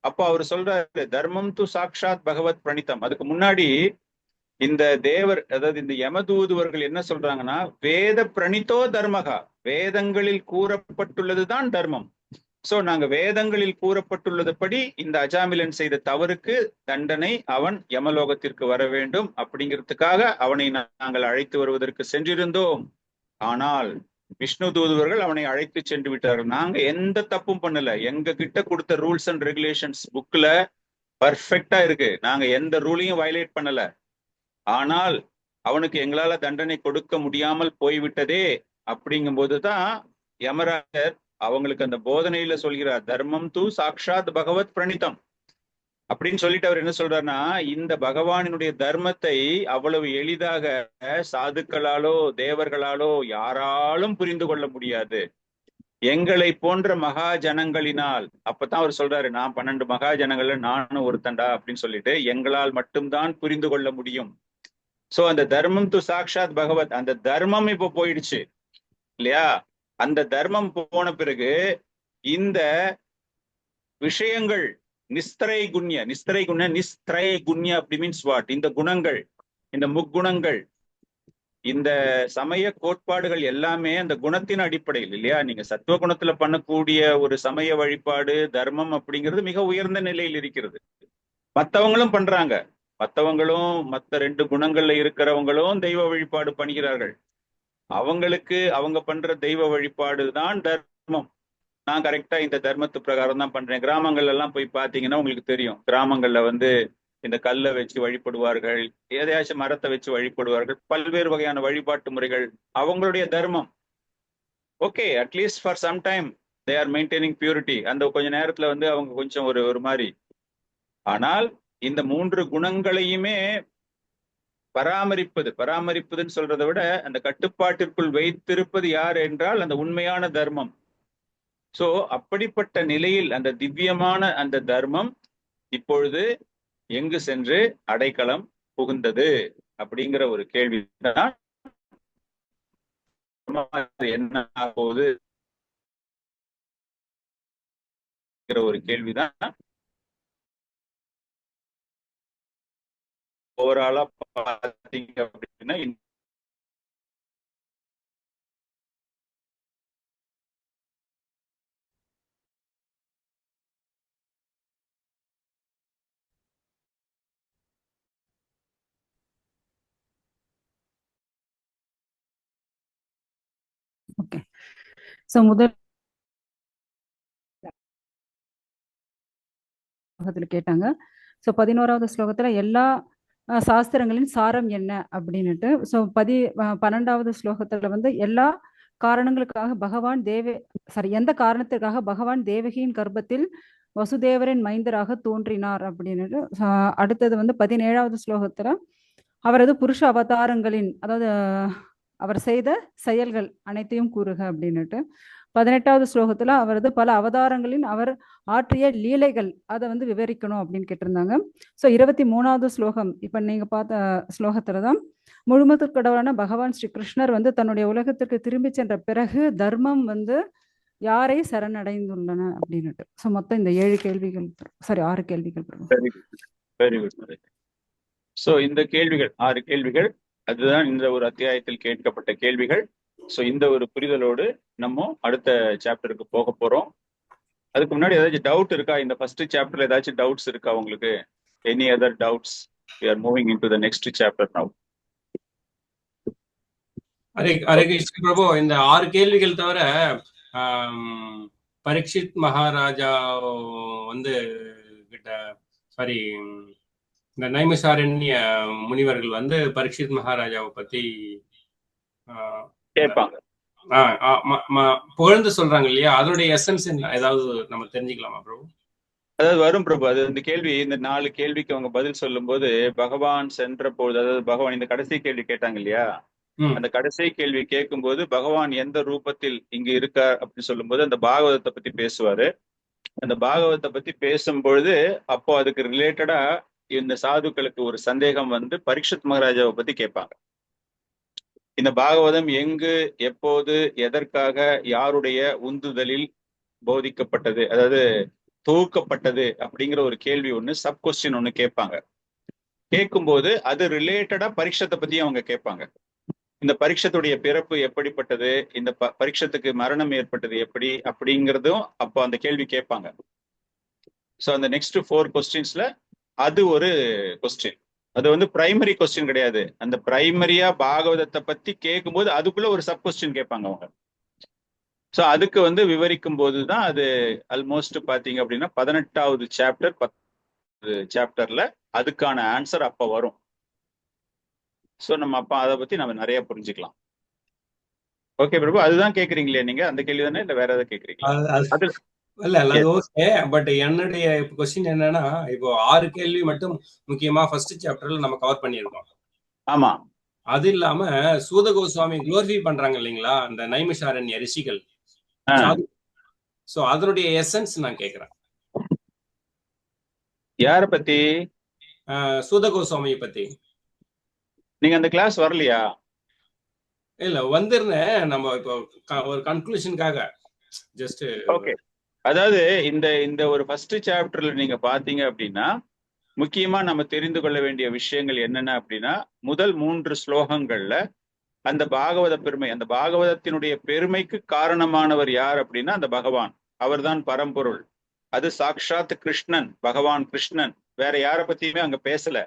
அப்ப அவர் சொல்றாரு தர்மம் து சாக்ஷாத் பகவத் பிரணிதம். அதுக்கு முன்னாடி இந்த தேவர், அதாவது இந்த யமதூதுவர்கள் என்ன சொல்றாங்கன்னா வேத பிரணிதோ தர்மகா, வேதங்களில் கூறப்பட்டுள்ளதுதான் தர்மம். சோ நாங்க வேதங்களில் கூறப்பட்டுள்ளதுபடி இந்த அஜாமிலன் செய்த தவறுக்கு தண்டனை, அவன் யமலோகத்திற்கு வர வேண்டும் அப்படிங்கிறதுக்காக அவனை நாங்கள் அழைத்து வருவதற்கு சென்றிருந்தோம். ஆனால் விஷ்ணு தூதுவர்கள் அவனை அழைத்து சென்று விட்டார்கள். நாங்க எந்த தப்பும் பண்ணல. எங்க கிட்ட கொடுத்த ரூல்ஸ் அண்ட் ரெகுலேஷன்ஸ் புக்ல பர்ஃபெக்டா இருக்கு. நாங்க எந்த ரூலையும் வயலேட் பண்ணல. ஆனால் அவனுக்கு எங்களால தண்டனை கொடுக்க முடியாமல் போய்விட்டதே. அப்படிங்கும் போதுதான் யமராஜர் அவங்களுக்கு அந்த போதனையில சொல்கிறார் தர்மம் து சாக்ஷாத் பகவத் பிரணிதம் அப்படின்னு சொல்லிட்டு அவர் என்ன சொல்றாருன்னா இந்த பகவானினுடைய தர்மத்தை அவ்வளவு எளிதாக சாதுக்களாலோ தேவர்களாலோ யாராலும் புரிந்து கொள்ள முடியாது. எங்களை போன்ற மகா ஜனங்களினால், அப்பதான் அவர் சொல்றாரு நான் 12 மகா ஜனங்கள்ல நானும் ஒருத்தண்டா அப்படின்னு சொல்லிட்டு, எங்களால் மட்டும்தான் புரிந்து கொள்ள முடியும். சோ அந்த தர்மம் து சாக்ஷாத் பகவத், அந்த தர்மம் இப்ப போயிடுச்சு இல்லையா? அந்த தர்மம் போன பிறகு இந்த விஷயங்கள் நிஸ்திரை குண்ய அப்படி மீன்ஸ் வாட்? இந்த குணங்கள், இந்த முக்குணங்கள், இந்த சமய கோட்பாடுகள் எல்லாமே அந்த குணத்தின் அடிப்படையில் இல்லையா? நீங்க சத்துவ குணத்துல பண்ணக்கூடிய ஒரு சமய வழிபாடு தர்மம் அப்படிங்கிறது மிக உயர்ந்த நிலையில் இருக்கிறது. மற்றவங்களும் பண்றாங்க, மற்றவங்களும் மற்ற 2 குணங்கள்ல இருக்கிறவங்களும் தெய்வ வழிபாடு பண்ணுகிறார்கள். அவங்களுக்கு அவங்க பண்ற தெய்வ வழிபாடு தான் தர்மம். நான் கரெக்டா இந்த தர்மத்து பிரகாரம் தான் பண்றேன். கிராமங்கள்ல எல்லாம் போய் பாத்தீங்கன்னா உங்களுக்கு தெரியும், கிராமங்கள்ல இந்த கல்லை வச்சு வழிபடுவார்கள், எதையாச்சும் மரத்தை வச்சு வழிபடுவார்கள், பல்வேறு வகையான வழிபாட்டு முறைகள் அவங்களுடைய தர்மம். Okay, at least for some time they are maintaining purity. அந்த கொஞ்ச நேரத்துல அவங்க கொஞ்சம் ஒரு மாதிரி. ஆனால் இந்த 3 குணங்களையுமே பராமரிப்பதுன்னு சொல்றதை விட அந்த கட்டுப்பாட்டிற்குள் வைத்திருப்பது யார் என்றால் அந்த உண்மையான தர்மம். சோ அப்படிப்பட்ட நிலையில் அந்த திவ்யமான அந்த தர்மம் இப்பொழுது எங்கு சென்று அடைக்கலம் புகுந்தது அப்படிங்கிற ஒரு கேள்விதான் என்ன போகுது ஒரு கேள்விதான் ஓவராலா பாத்தீங்க அப்படின்னா ஓகே. ஸோ முதல் ஸ்லோகத்துல கேட்டாங்க. ஸோ 11வது ஸ்லோகத்துல எல்லா சாஸ்திரங்களின் சாரம் என்ன அப்படின்னுட்டு. ஸோ 12வது ஸ்லோகத்துல வந்து எல்லா காரணங்களுக்காக பகவான் எந்த காரணத்திற்காக பகவான் தேவகியின் கர்ப்பத்தில் வசுதேவரின் மைந்தராக தோன்றினார் அப்படின்னுட்டு. அடுத்தது வந்து 17வது ஸ்லோகத்துல அவரது புருஷ அவதாரங்களின், அதாவது அவர் செய்த செயல்கள் அனைத்தையும் கூறுக அப்படின்னுட்டு. 18வது ஸ்லோகத்துல அவரது பல அவதாரங்களின் அவர் ஆற்றிய லீலைகள் அதை வந்து விவரிக்கணும் அப்படின்னு கேட்டிருந்தாங்க. ஸோ 23வது ஸ்லோகம் இப்ப நீங்க பார்த்த ஸ்லோகத்துலதான் முழுமுதற் கடவுளான பகவான் ஸ்ரீ கிருஷ்ணர் வந்து தன்னுடைய உலகத்திற்கு திரும்பி சென்ற பிறகு தர்மம் வந்து யாரை சரணடைந்துள்ளன அப்படின்னுட்டு. ஸோ மொத்தம் இந்த 6 கேள்விகள். Very good, very good. So இந்த கேள்விகள் 6 கேள்விகள், அதுதான் இந்த ஒரு அத்தியாயத்தில் கேட்கப்பட்ட கேள்விகள். சோ இந்த ஒரு புரிதலோடு நம்ம அடுத்த சாப்டருக்கு போக போறோம். அதுக்கு முன்னாடி ஏதாச்சும் டவுட் இருக்கா? இந்த ஃபர்ஸ்ட் சாப்டர்ல ஏதாச்சும் டவுட்ஸ் இருக்கா உங்களுக்கு? Any other doubts? we are moving into the next chapter now. Hare Krishna Prabhu, இந்த 6 கேள்விகள் தவிர பரீட்சித் மகாராஜா வந்து கிட்ட சாரி இந்த நைமிசாரண்ய முனிவர்கள் வந்து பரீட்சித் மகாராஜாவை பத்தி கேட்பாங்க, புகழ்ந்து சொல்றாங்க இல்லையா? அதனுடைய எசன்ஸ் ஏதாவது நம்ம தெரிஞ்சுக்கலாமா பிரபு? அதாவது வரும் பிரபு. அது இந்த கேள்வி, இந்த 4 கேள்விக்கு அவங்க பதில் சொல்லும் போது பகவான் சென்ற பொழுது, அதாவது பகவான் இந்த கடைசி கேள்வி கேட்டாங்க இல்லையா, அந்த கடைசி கேள்வி கேட்கும் போது பகவான் எந்த ரூபத்தில் இங்க இருக்கார் அப்படின்னு சொல்லும் போது அந்த பாகவதத்தை பத்தி பேசுவாரு. அந்த பாகவதத்தை பத்தி பேசும் பொழுது அப்போ அதுக்கு ரிலேட்டடா இந்த சாதுக்களுக்கு ஒரு சந்தேகம் வந்து பரீட்சித் மகாராஜாவை பத்தி கேட்பாங்க. இந்த பாகவதம் எங்கு, எப்போது, எதற்காக, யாருடைய உந்துதலில் போதிக்கப்பட்டது, அதாவது தொகுக்கப்பட்டது அப்படிங்கிற ஒரு கேள்வி ஒண்ணு, சப் கொஸ்டின் ஒண்ணு கேட்பாங்க. கேட்கும்போது அது ரிலேட்டடா பரீட்சத்தை பத்தி அவங்க கேட்பாங்க. இந்த பரீட்சத்துடைய பிறப்பு எப்படிப்பட்டது, இந்த பரீட்சத்துக்கு மரணம் ஏற்பட்டது எப்படி அப்படிங்கிறதும் அப்போ அந்த கேள்வி கேட்பாங்க. ஸோ அந்த நெக்ஸ்ட் 4 கொஸ்டின்ஸ்ல அது ஒரு கொஸ்டின். அது வந்து பிரைமரி கொஸ்டின் கிடையாது. அந்த பிரைமரியா பாகவதத்தை பத்தி கேட்கும்போது அதுக்குள்ள ஒரு சப் கொஸ்டின் கேட்பாங்க அவங்க. ஸோ அதுக்கு வந்து விவரிக்கும் போதுதான் அது ஆல்மோஸ்ட் பாத்தீங்க அப்படின்னா 18வது சாப்டர் 10வது சாப்டர்ல அதுக்கான ஆன்சர் அப்ப வரும். ஸோ நம்ம அப்ப அதை பத்தி நம்ம நிறைய புரிஞ்சுக்கலாம். ஓகே பிரபு, அதுதான் கேக்குறீங்களே நீங்க? அந்த கேள்வி தானே, இல்ல வேற ஏதாவது கேக்குறீங்களா? இல்ல அது ஓகே. பட் என்னுடைய கொஸ்டின் என்னன்னா, இப்போ 6 கேள்வி மட்டும் முக்கியமா ஃபர்ஸ்ட் சாப்டர்ல நம்ம கவர் பண்ணியிருக்கோம். ஆமா. அது இல்லாம சூத கோஸ்வாமி குளோரிஃபை பண்றாங்க இல்லைங்களா அந்த நைமிஷாரண்ய ரிஷிகள். சோ அதனுடைய எசன்ஸ் நான் கேக்குறேன். யார பத்தி? சூத கோஸ்வாமியை பத்தி. நீங்க அந்த கிளாஸ் வரலையா? இல்ல வந்திருந்தேன். நம்ம இப்போ ஒரு கன்க்ளூஷனுக்காக ஜஸ்ட். ஓகே. அதாவது இந்த ஒரு ஃபர்ஸ்ட் சாப்டர்ல நீங்க பாத்தீங்க அப்படின்னா முக்கியமா நம்ம தெரிந்து கொள்ள வேண்டிய விஷயங்கள் என்னென்ன அப்படின்னா, முதல் 3 ஸ்லோகங்கள்ல அந்த பாகவத பெருமை, அந்த பாகவதத்தினுடைய பெருமைக்கு காரணமானவர் யார் அப்படின்னா அந்த பகவான். அவர்தான் பரம்பொருள். அது சாக்ஷாத் கிருஷ்ணன், பகவான் கிருஷ்ணன். வேற யார பத்தியுமே அங்க பேசல.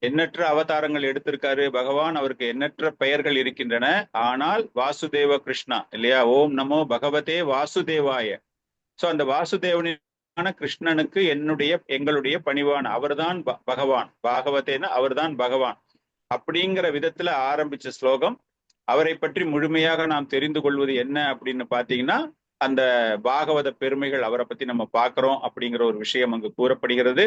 எண்ணற்ற அவதாரங்கள் எடுத்திருக்காரு பகவான், அவருக்கு எண்ணற்ற பெயர்கள் இருக்கின்றன. ஆனால் வாசுதேவ கிருஷ்ணா இல்லையா, ஓம் நமோ பகவதே வாசுதேவாய. சோ அந்த வாசுதேவனான கிருஷ்ணனுக்கு எங்களுடைய பணிவான, அவர்தான் பகவான். பாகவதேன அவர்தான் பகவான் அப்படிங்கிற விதத்துல ஆரம்பிச்ச ஸ்லோகம். அவரை பற்றி முழுமையாக நாம் தெரிந்து கொள்வது என்ன அப்படின்னு பாத்தீங்கன்னா அந்த பாகவத பெருமைகள், அவரை பத்தி நம்ம பார்க்கிறோம் அப்படிங்கிற ஒரு விஷயம் அங்கு கூறப்படுகிறது.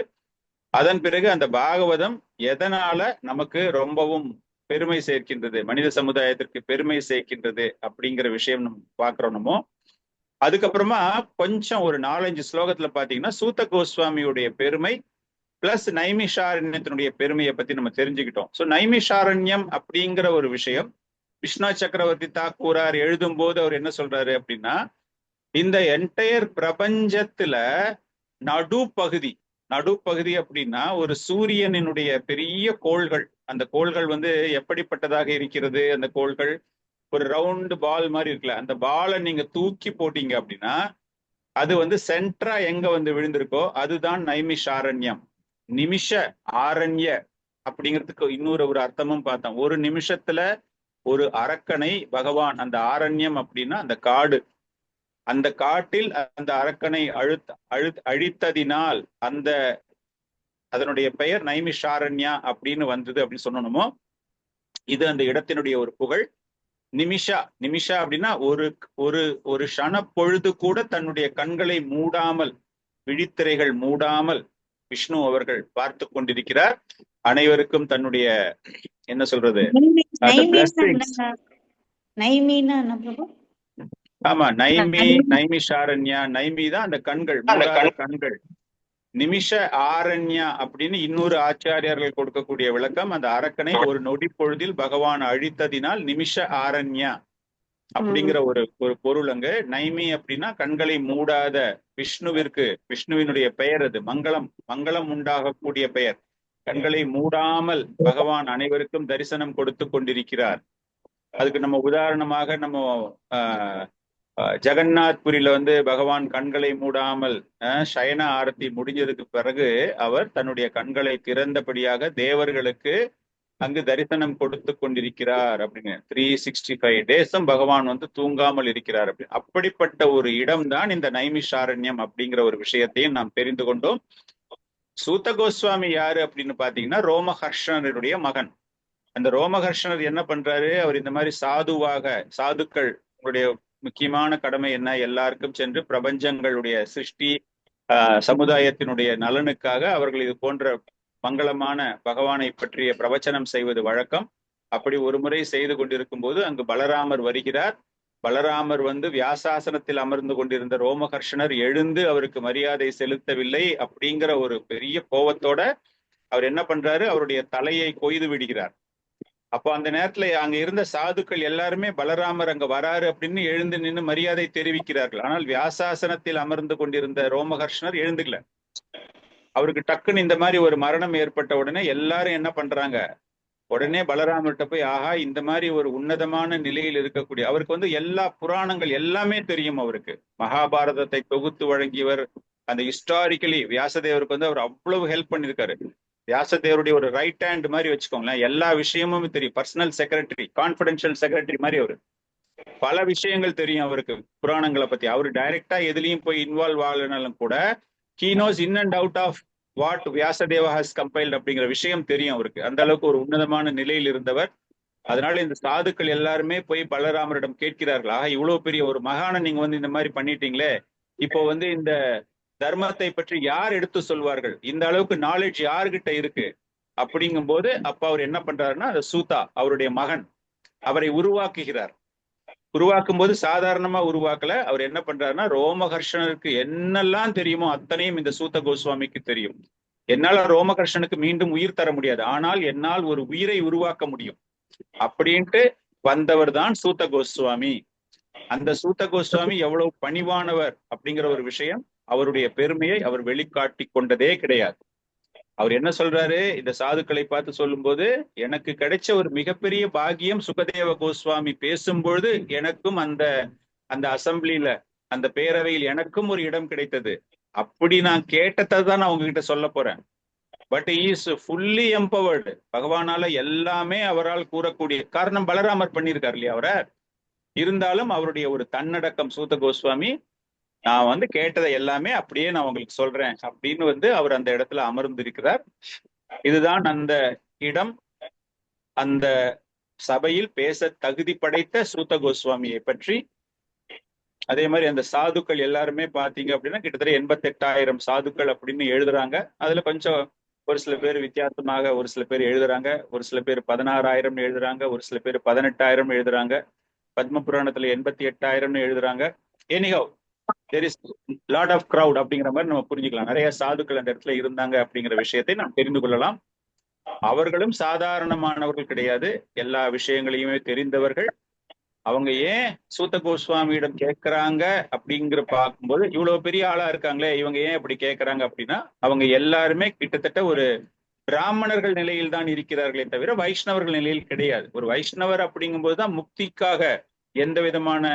அதன் பிறகு அந்த பாகவதம் எதனால நமக்கு ரொம்பவும் பெருமை சேர்க்கின்றது, மனித சமுதாயத்திற்கு பெருமை சேர்க்கின்றது அப்படிங்கிற விஷயம் நம்ம பார்க்கிறோம். நம்ம அதுக்கப்புறமா கொஞ்சம் ஒரு 4-5 ஸ்லோகத்துல பாத்தீங்கன்னா சூத கோஸ்வாமியுடைய பெருமை பிளஸ் நைமிஷாரண்யத்தினுடைய பெருமையை பத்தி நம்ம தெரிஞ்சுக்கிட்டோம். ஸோ நைமிஷாரண்யம் அப்படிங்கிற ஒரு விஷயம் விஷ்ணு சக்கரவர்த்தி தாக்கூரார் எழுதும் போது அவர் என்ன சொல்றாரு அப்படின்னா, இந்த என்டையர் பிரபஞ்சத்துல நடுப்பகுதி அப்படின்னா ஒரு சூரியனினுடைய பெரிய கோள்கள், அந்த கோள்கள் வந்து எப்படிப்பட்டதாக இருக்கிறது, அந்த கோள்கள் ஒரு ரவுண்டு பால் மாதிரி இருக்குல்ல, அந்த பாலை நீங்க தூக்கி போட்டீங்க அப்படின்னா அது வந்து சென்ட்ரா எங்க வந்து விழுந்திருக்கோ அதுதான் நைமிஷாரண்யம். நிமிஷ ஆரண்ய அப்படிங்கிறதுக்கு இன்னொரு அர்த்தமும் பார்த்தோம். ஒரு நிமிஷத்துல ஒரு அரக்கனை பகவான், அந்த ஆரண்யம் அப்படின்னா அந்த காடு, அந்த காட்டில் அந்த அரக்கனை அழித்ததினால் அதனுடைய பெயர் நைமிஷாரண்யா அப்படின்னு வந்தது அப்படின்னு சொன்னோமோ, இது அந்த இடத்தினுடைய ஒரு புகழ். நிமிஷா அப்படின்னா ஒரு ஒரு ஒரு க்ஷண பொழுது கூட தன்னுடைய கண்களை மூடாமல், விழித்திரைகள் மூடாமல் விஷ்ணு அவர்கள் பார்த்து கொண்டிருக்கிறார். அனைவருக்கும் தன்னுடைய என்ன சொல்றது, ஆமா, நைமிஷாரண்யா, நைமி தான் அந்த கண்கள், கண்கள். நிமிஷ ஆரண்யா அப்படின்னு இன்னொரு ஆச்சாரியார்கள் கொடுக்கக்கூடிய விளக்கம், அந்த அரக்கனை ஒரு நொடி பொழுதில் பகவான் அழித்ததினால் நிமிஷ ஆரண்யா அப்படிங்கிற ஒரு பொருள் அங்கு. நைமி அப்படின்னா கண்களை மூடாத விஷ்ணுவினுடைய பெயர், அது மங்களம் உண்டாகக்கூடிய பெயர். கண்களை மூடாமல் பகவான் அனைவருக்கும் தரிசனம் கொடுத்து கொண்டிருக்கிறார். அதுக்கு நம்ம உதாரணமாக நம்ம ஜெகநாத்புரியில பகவான் கண்களை மூடாமல் சயன ஆரத்தி முடிஞ்சதுக்கு பிறகு அவர் தன்னுடைய கண்களை திறந்தபடியாக தேவர்களுக்கு அங்கு தரிசனம் கொடுத்து கொண்டிருக்கிறார் அப்படின்னு. 365 டேஸும் பகவான் தூங்காமல் இருக்கிறார் அப்படின்னு. அப்படிப்பட்ட ஒரு இடம்தான் இந்த நைமிஷாரண்யம் அப்படிங்கிற ஒரு விஷயத்தையும் நாம் தெரிந்து கொண்டோம். சூத கோஸ்வாமி யாரு அப்படின்னு பாத்தீங்கன்னா ரோமஹர்ஷனருடைய மகன். அந்த ரோமஹர்ஷனர் என்ன பண்றாரு, அவர் இந்த மாதிரி சாதுக்கள் உங்களுடைய முக்கியமான கடமை என்ன, எல்லாருக்கும் சென்று பிரபஞ்சங்களுடைய சிருஷ்டி சமுதாயத்தினுடைய நலனுக்காக அவர்கள் இது போன்ற மங்களமான பகவானை பற்றிய பிரவச்சனம் செய்வது வழக்கம். அப்படி ஒரு முறை செய்து கொண்டிருக்கும் போது அங்கு பலராமர் வருகிறார். பலராமர் வியாசாசனத்தில் அமர்ந்து கொண்டிருந்த ரோமஹர்ஷனர் எழுந்து அவருக்கு மரியாதை செலுத்தவில்லை அப்படிங்கிற ஒரு பெரிய கோபத்தோட அவர் என்ன பண்றாரு, அவருடைய தலையை கொய்து விடுகிறார். அப்போ அந்த நேரத்துல அங்க இருந்த சாதுக்கள் எல்லாருமே பலராமர் அங்க வராரு அப்படின்னு எழுந்து நின்று மரியாதை தெரிவிக்கிறார்கள். ஆனால் வியாசாசனத்தில் அமர்ந்து கொண்டிருந்த ரோமஹர்ஷனர் எழுந்துக்கல. அவருக்கு டக்குன்னு இந்த மாதிரி ஒரு மரணம் ஏற்பட்ட உடனே எல்லாரும் என்ன பண்றாங்க, உடனே பலராமர்கிட்ட போய், ஆஹா, இந்த மாதிரி ஒரு உன்னதமான நிலையில் இருக்கக்கூடிய அவருக்கு எல்லா புராணங்கள் எல்லாமே தெரியும். அவருக்கு மகாபாரதத்தை தொகுத்து வழங்கியவர். அந்த ஹிஸ்டாரிக்கலி வியாசதேவருக்கு அவர் அவ்வளவு ஹெல்ப் பண்ணிருக்காரு. வியாசதேவருடைய ஒரு ரைட் ஹேண்ட் மாதிரி வச்சுக்கோங்களேன். எல்லா விஷயமும் தெரியும். பர்சனல் செக்ரட்டரி, கான்பிடென்ஷியல் செக்ரட்டரி மாதிரி அவரு. பல விஷயங்கள் தெரியும் அவருக்கு புராணங்களை பத்தி. அவரு டைரக்டா எதுலையும் போய் இன்வால்வ் ஆகலனாலும் கூட he knows in and out of what Vyasadeva has compiled அப்படிங்கிற விஷயம் தெரியும் அவருக்கு. அந்த அளவுக்கு ஒரு உன்னதமான நிலையில் இருந்தவர். அதனால இந்த சாதுக்கள் எல்லாருமே போய் பலராமரிடம் கேட்கிறார்கள், ஆக இவ்வளவு பெரிய ஒரு மகானை நீங்க இந்த மாதிரி பண்ணிட்டீங்களே, இப்போ இந்த தர்மத்தை பற்றி யார் எடுத்து சொல்வார்கள், இந்த அளவுக்கு நாலேஜ் யாருகிட்ட இருக்கு அப்படிங்கும் போது அப்ப அவர் என்ன பண்றாருன்னா, அந்த சூதா அவருடைய மகன் அவரை உருவாக்குகிறார். உருவாக்கும் போது சாதாரணமா உருவாக்கல. அவர் என்ன பண்றாருன்னா, ரோமஹர்ஷனருக்கு என்னெல்லாம் தெரியுமோ அத்தனையும் இந்த சூத கோஸ்வாமிக்கு தெரியும். என்னால ரோமஹர்ஷனுக்கு மீண்டும் உயிர் தர முடியாது, ஆனால் என்னால் ஒரு உயிரை உருவாக்க முடியும் அப்படின்ட்டு வந்தவர் தான் சூத கோஸ்வாமி. அந்த சூத கோஸ்வாமி எவ்வளவு பணிவானவர் அப்படிங்கிற ஒரு விஷயம், அவருடைய பெருமையை அவர் வெளிக்காட்டி கொண்டதே கிடையாது. அவர் என்ன சொல்றாரு, இந்த சாதுக்களை பார்த்து சொல்லும் போது, எனக்கு கிடைச்ச ஒரு மிகப்பெரிய பாக்கியம் சுகதேவ கோஸ்வாமி பேசும்பொழுது எனக்கும் அந்த அசம்பிளில, அந்த பேரவையில் எனக்கும் ஒரு இடம் கிடைத்தது. அப்படி நான் கேட்டதை தான் நான் உங்ககிட்ட சொல்ல போறேன். But is fully empowered. பகவானால எல்லாமே அவரால் கூறக்கூடிய காரணம் பலராமர் பண்ணியிருக்காரு இல்லையா அவரை. இருந்தாலும் அவருடைய ஒரு தன்னடக்கம் சூத கோஸ்வாமி, நான் கேட்டதை எல்லாமே அப்படியே நான் உங்களுக்கு சொல்றேன் அப்படின்னு அவர் அந்த இடத்துல அமர்ந்திருக்கிறார். இதுதான் அந்த இடம். அந்த சபையில் பேச தகுதி படைத்த சூத கோஸ்வாமியை பற்றி. அதே மாதிரி அந்த சாதுக்கள் எல்லாருமே பாத்தீங்க அப்படின்னா கிட்டத்தட்ட 88,000 சாதுக்கள் அப்படின்னு எழுதுறாங்க. அதுல கொஞ்சம் ஒரு சில பேர் வித்தியாசமாக ஒரு சில பேர் எழுதுறாங்க. ஒரு சில பேர் 16,000 எழுதுறாங்க, ஒரு சில பேர் 18,000 எழுதுறாங்க. பத்ம புராணத்துல 88,000 எழுதுறாங்க. Anyhow there is lot of crowd அப்படிங்கிற மாதிரி நம்ம புரிஞ்சுக்கலாம். நிறைய சாதுக்கள் அந்த இடத்துல இருந்தாங்க அப்படிங்கிற விஷயத்தை நாம் தெரிந்து கொள்ளலாம். அவர்களும் சாதாரணமானவர்கள் கிடையாது, எல்லா விஷயங்களையுமே தெரிந்தவர்கள். அவங்க ஏன் சூத கோஸ்வாமியிடம் கேட்கிறாங்க அப்படிங்கிற பார்க்கும்போது, இவ்வளவு பெரிய ஆளா இருக்காங்களே இவங்க ஏன் அப்படி கேட்கறாங்க அப்படின்னா, அவங்க எல்லாருமே கிட்டத்தட்ட ஒரு பிராமணர்கள் நிலையில் தான் இருக்கிறார்களே தவிர வைஷ்ணவர்கள் நிலையில் கிடையாது. ஒரு வைஷ்ணவர் அப்படிங்கும் போதுதான் முக்திக்காக எந்த விதமான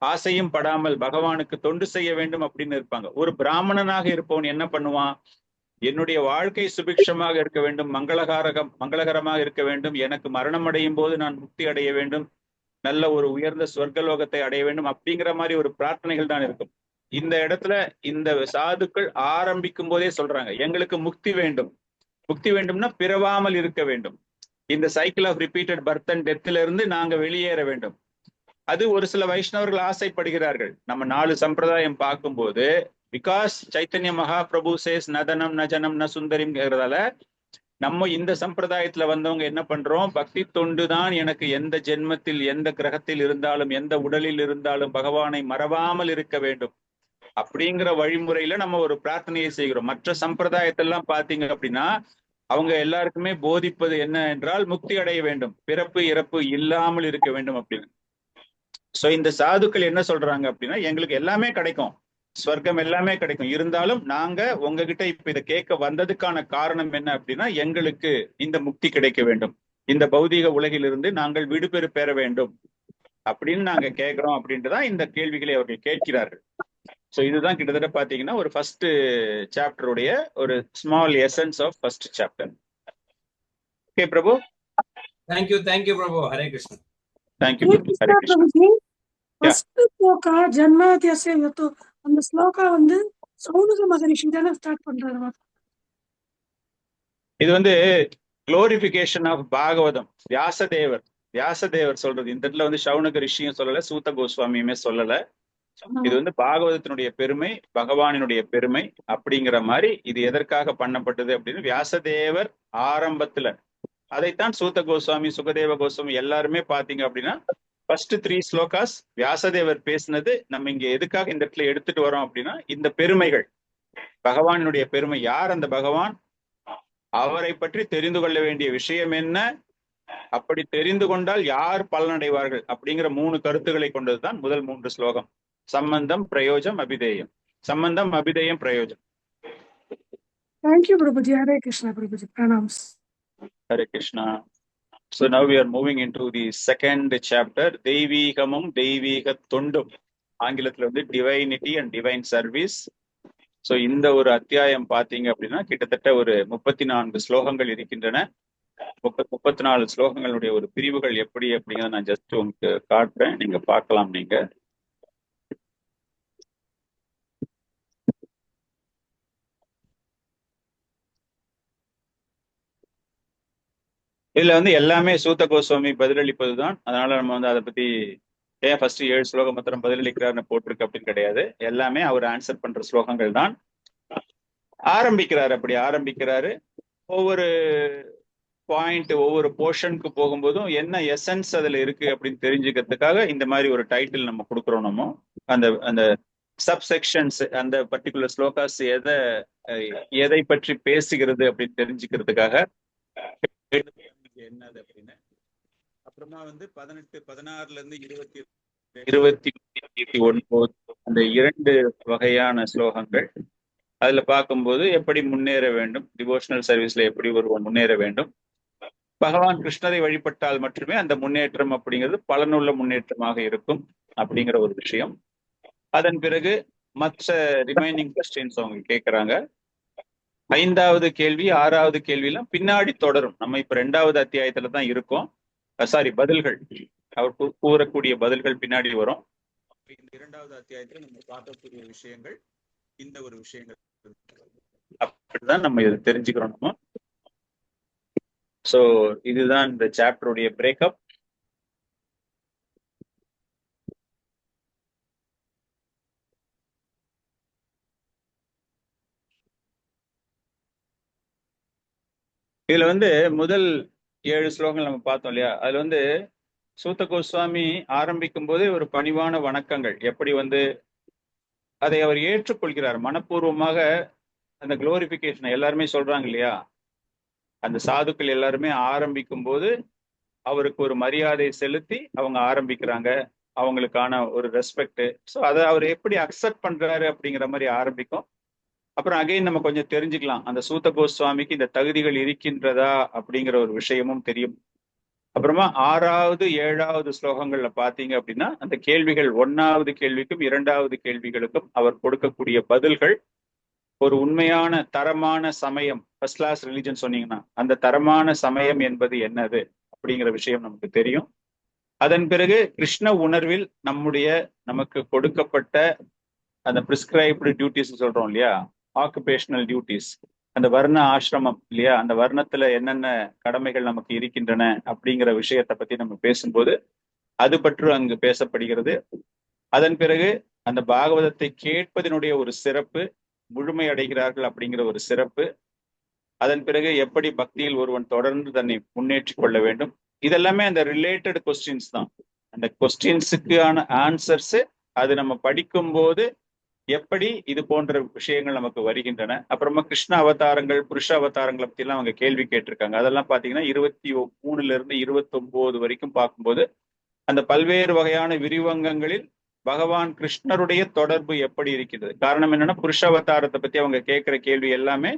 ஆசையும் படாமல் பகவானுக்கு தொண்டு செய்ய வேண்டும் அப்படின்னு இருப்பாங்க. ஒரு பிராமணனாக இருப்பவன் என்ன பண்ணுவான், என்னுடைய வாழ்க்கை சுபிக்ஷமாக இருக்க வேண்டும், மங்களகரமாக இருக்க வேண்டும், எனக்கு மரணம் அடையும் போது நான் முக்தி அடைய வேண்டும், நல்ல ஒரு உயர்ந்த சொர்க்கலோகத்தை அடைய வேண்டும் அப்படிங்கிற மாதிரி ஒரு பிரார்த்தனைகள் தான் இருக்கும். இந்த இடத்துல இந்த சாதுக்கள் ஆரம்பிக்கும் போதே சொல்றாங்க, எங்களுக்கு முக்தி வேண்டும். முக்தி வேண்டும்னா பிறவாமல் இருக்க வேண்டும், இந்த cycle of repeated birth and டெத்ல இருந்து நாங்க வெளியேற வேண்டும். அது ஒரு சில வைஷ்ணவர்கள் ஆசைப்படுகிறார்கள். நம்ம 4 சம்பிரதாயம் பார்க்கும்போது, பிகாஸ் சைத்தன்ய மகாபிரபு சேஸ் நதனம் நஜனம் ந சுந்தரிங்கிறதால நம்ம இந்த சம்பிரதாயத்துல வந்தவங்க என்ன பண்றோம், பக்தி தொண்டு தான் எனக்கு எந்த ஜென்மத்தில் எந்த கிரகத்தில் இருந்தாலும் எந்த உடலில் இருந்தாலும் பகவானை மறவாமல் இருக்க வேண்டும் அப்படிங்கிற வழிமுறையில நம்ம ஒரு பிரார்த்தனையை செய்கிறோம். மற்ற சம்பிரதாயத்தெல்லாம் பாத்தீங்க அப்படின்னா அவங்க எல்லாருக்குமே போதிப்பது என்ன என்றால் முக்தி அடைய வேண்டும், பிறப்பு இறப்பு இல்லாமல் இருக்க வேண்டும் அப்படின்னு. சோ இந்த சாதுக்கள் என்ன சொல்றாங்க அப்படின்னா, எங்களுக்கு எல்லாமே கிடைக்கும், ஸ்வர்க்கம் எல்லாமே கிடைக்கும், இருந்தாலும் நாங்க உங்ககிட்ட இப்ப இதை கேட்க வந்ததுக்கான காரணம் என்ன அப்படின்னா, எங்களுக்கு இந்த முக்தி கிடைக்க வேண்டும், இந்த பௌதீக உலகிலிருந்து நாங்கள் விடுபெறு பெற வேண்டும் அப்படின்னு நாங்க கேட்கிறோம் அப்படின்ட்டுதான் இந்த கேள்விகளை அவர்கள் கேட்கிறார்கள். சோ இதுதான் கிட்டத்தட்ட பாத்தீங்கன்னா ஒரு ஃபர்ஸ்ட் சாப்டருடைய ஒரு small essence of first chapter. Okay Prabhu, thank you Prabhu. Hare Krishna. Thank you Hare Prabhu. Hare Krishna Krishna. Prabhu ji first श्लोका जन्माद्यस्य यतो அந்த ஸ்லோகா வந்து சௌனக மகரிஷி தான ஸ்டார்ட் பண்றாரு. இது வந்து குளோரிபிகேஷன் ஆஃப் பாகவதம். வியாசதேவர் சொல்றது. இந்த இடத்துல வந்து சௌனக ரிஷியும் சொல்லல, சூத கோஸ்வாமியுமே சொல்லல. இது வந்து பாகவதத்தினுடைய பெருமை, பகவானினுடைய பெருமை அப்படிங்கிற மாதிரி இது எதற்காக பண்ணப்பட்டது அப்படின்னு வியாசதேவர் ஆரம்பத்துல, அதைத்தான் சூத கோஸ்வாமி, சுகதேவ கோஸ்வாமி எல்லாருமே பாத்தீங்க அப்படின்னா ஃபர்ஸ்ட் 3 ஸ்லோகாஸ் வியாசதேவர் பேசினது நம்ம இங்க எதுக்காக இந்த இடத்துல எடுத்துட்டு வரோம் அப்படின்னா, இந்த பெருமைகள், பகவானுடைய பெருமை, யார் அந்த பகவான், அவரை பற்றி தெரிந்து கொள்ள வேண்டிய விஷயம் என்ன, அப்படி தெரிந்து கொண்டால் யார் பலனடைவார்கள் அப்படிங்கிற 3 கருத்துக்களை கொண்டதுதான் முதல் 3 ஸ்லோகம். சம்பந்தம், பிரயோஜம், அபிதேயம். சம்பந்தம், அபிதேயம், பிரயோஜம். Thank you Prabhu ji. Hare Krishna Prabhu ji. Pranams. Hare Krishna. So now we are moving into the second chapter, தெய்வீகமும் தெய்வீக தொண்டும். ஆங்கிலத்துல வந்து divinity and divine service. So இந்த ஒரு அத்தியாயம் பார்த்தீங்க அப்படின்னா கிட்டத்தட்ட ஒரு 34 ஸ்லோகங்கள் இருக்கின்றன. 34 ஸ்லோகங்களுடைய ஒரு பிரிவுகள் எப்படி அப்படிங்கிறத நான் ஜஸ்ட் உங்களுக்கு காட்டுறேன், நீங்க பார்க்கலாம். நீங்க இதுல வந்து எல்லாமே சூத கோஸ்வாமி பதிலளிப்பதுதான். அதனால நம்ம வந்து அதை பத்தி ஏன் ஃபர்ஸ்ட் 7 ஸ்லோகம் மாத்திரம் பதிலளிக்கிறாருன்னு போட்டிருக்கு அப்படின்னு கிடையாது. எல்லாமே அவர் ஆன்சர் பண்ற ஸ்லோகங்கள் தான். அப்படி ஆரம்பிக்கிறாரு. ஒவ்வொரு பாயிண்ட், ஒவ்வொரு போர்ஷனுக்கு போகும்போதும் என்ன எசன்ஸ் அதுல இருக்கு அப்படின்னு தெரிஞ்சுக்கிறதுக்காக இந்த மாதிரி ஒரு டைட்டில் நம்ம கொடுக்குறோம். நம்ம அந்த சப்செக்ஷன்ஸ், அந்த பர்டிகுலர் ஸ்லோகாஸ் எதை பற்றி பேசுகிறது அப்படின்னு தெரிஞ்சுக்கிறதுக்காக என்னது அப்படின்னு. அப்புறமா வந்து 18, 16ல இருந்து 20, 21 அந்த 2 வகையான ஸ்லோகங்கள். அதுல பார்க்கும்போது எப்படி முன்னேற வேண்டும், டிவோஷனல் சர்வீஸ்ல எப்படி ஒருவன் முன்னேற வேண்டும், பகவான் கிருஷ்ணரை வழிபட்டால் மட்டுமே அந்த முன்னேற்றம் அப்படிங்கிறது பலனுள்ள முன்னேற்றமாக இருக்கும் அப்படிங்கிற ஒரு விஷயம். அதன் பிறகு மற்ற ரிமைனிங் கொஸ்டின்ஸ் அவங்க கேட்கிறாங்க. 5வது கேள்வி, 6வது கேள்வியெல்லாம் பின்னாடி தொடரும். நம்ம இப்ப 2வது அத்தியாயத்துல தான் இருக்கோம். பதில்கள், அவர் கூறக்கூடிய பதில்கள் பின்னாடி வரும். இந்த 2வது அத்தியாயத்துல நம்ம பார்க்கக்கூடிய விஷயங்கள் இந்த ஒரு விஷயங்கள் அப்படிதான் நம்ம இதை தெரிஞ்சுக்கிறோம் நம்ம. சோ இதுதான் இந்த சாப்டருடைய பிரேக்கப். இதுல வந்து முதல் 7 ஸ்லோகங்கள் நம்ம பார்த்தோம் இல்லையா, அதுல வந்து சூத கோஸ்வாமி ஆரம்பிக்கும் போதே ஒரு பணிவான வணக்கங்கள், எப்படி வந்து அதை அவர் ஏற்றுக்கொள்கிறார் மனப்பூர்வமாக. அந்த குளோரிபிகேஷன் எல்லாருமே சொல்றாங்க இல்லையா, அந்த சாதுக்கள் எல்லாருமே ஆரம்பிக்கும் போது அவருக்கு ஒரு மரியாதை செலுத்தி அவங்க ஆரம்பிக்கிறாங்க, அவங்களுக்கான ஒரு ரெஸ்பெக்ட். ஸோ அதை அவர் எப்படி அக்செப்ட் பண்றாரு அப்படிங்கிற மாதிரி ஆரம்பிக்கும். அப்புறம் அகைன் நம்ம கொஞ்சம் தெரிஞ்சுக்கலாம், அந்த சூத கோஸ்வாமிக்கு இந்த தகுதிகள் இருக்கின்றதா அப்படிங்கிற ஒரு விஷயமும் தெரியும். அப்புறமா 6வது 7வது ஸ்லோகங்கள்ல பாத்தீங்க அப்படின்னா அந்த கேள்விகள், 1வது கேள்விக்கும் 2வது கேள்விகளுக்கும் அவர் கொடுக்கக்கூடிய பதில்கள் ஒரு உண்மையான தரமான சமயம், ஃபர்ஸ்ட் கிளாஸ் ரிலிஜன் சொன்னீங்கன்னா அந்த தரமான சமயம் என்பது என்னது அப்படிங்கிற விஷயம் நமக்கு தெரியும். அதன் பிறகு கிருஷ்ண உணர்வில் நமக்கு கொடுக்கப்பட்ட அந்த பிரிஸ்கிரைப்டு டியூட்டிஸ் சொல்றோம் இல்லையா, ஆக்குபேஷனல் டியூட்டிஸ், அந்த வர்ண ஆசிரமம் இல்லையா, அந்த வர்ணத்துல என்னென்ன கடமைகள் நமக்கு இருக்கின்றன அப்படிங்கிற விஷயத்தை பத்தி நம்ம பேசும்போது அது பற்றி அங்கு பேசப்படுகிறது. அதன் பிறகு அந்த பாகவதத்தை கேட்பதனுடைய ஒரு சிறப்பு, முழுமை அடைகிறார்கள் அப்படிங்கிற ஒரு சிறப்பு, அதன் பிறகு எப்படி பக்தியில் ஒருவன் தொடர்ந்து தன்னை முன்னேற்றி கொள்ள வேண்டும், இதெல்லாமே அந்த ரிலேட்டட் கொஸ்டின்ஸ் தான். அந்த கொஸ்டின்ஸுக்கான ஆன்சர்ஸ் அது நம்ம படிக்கும் போது எப்படி இது போன்ற விஷயங்கள் நமக்கு வருகின்றன. அப்புறமா கிருஷ்ண அவதாரங்கள், புருஷ அவதாரங்களை பத்தி எல்லாம் அவங்க கேள்வி கேட்டிருக்காங்க. அதெல்லாம் பாத்தீங்கன்னா 23 இருந்து 29 வரைக்கும் பார்க்கும்போது அந்த பல்வேறு வகையான விரிவங்கங்களில் பகவான் கிருஷ்ணருடைய தொடர்பு எப்படி இருக்கிறது. காரணம் என்னன்னா, புருஷ அவதாரத்தை பத்தி அவங்க கேட்கிற கேள்வி எல்லாமே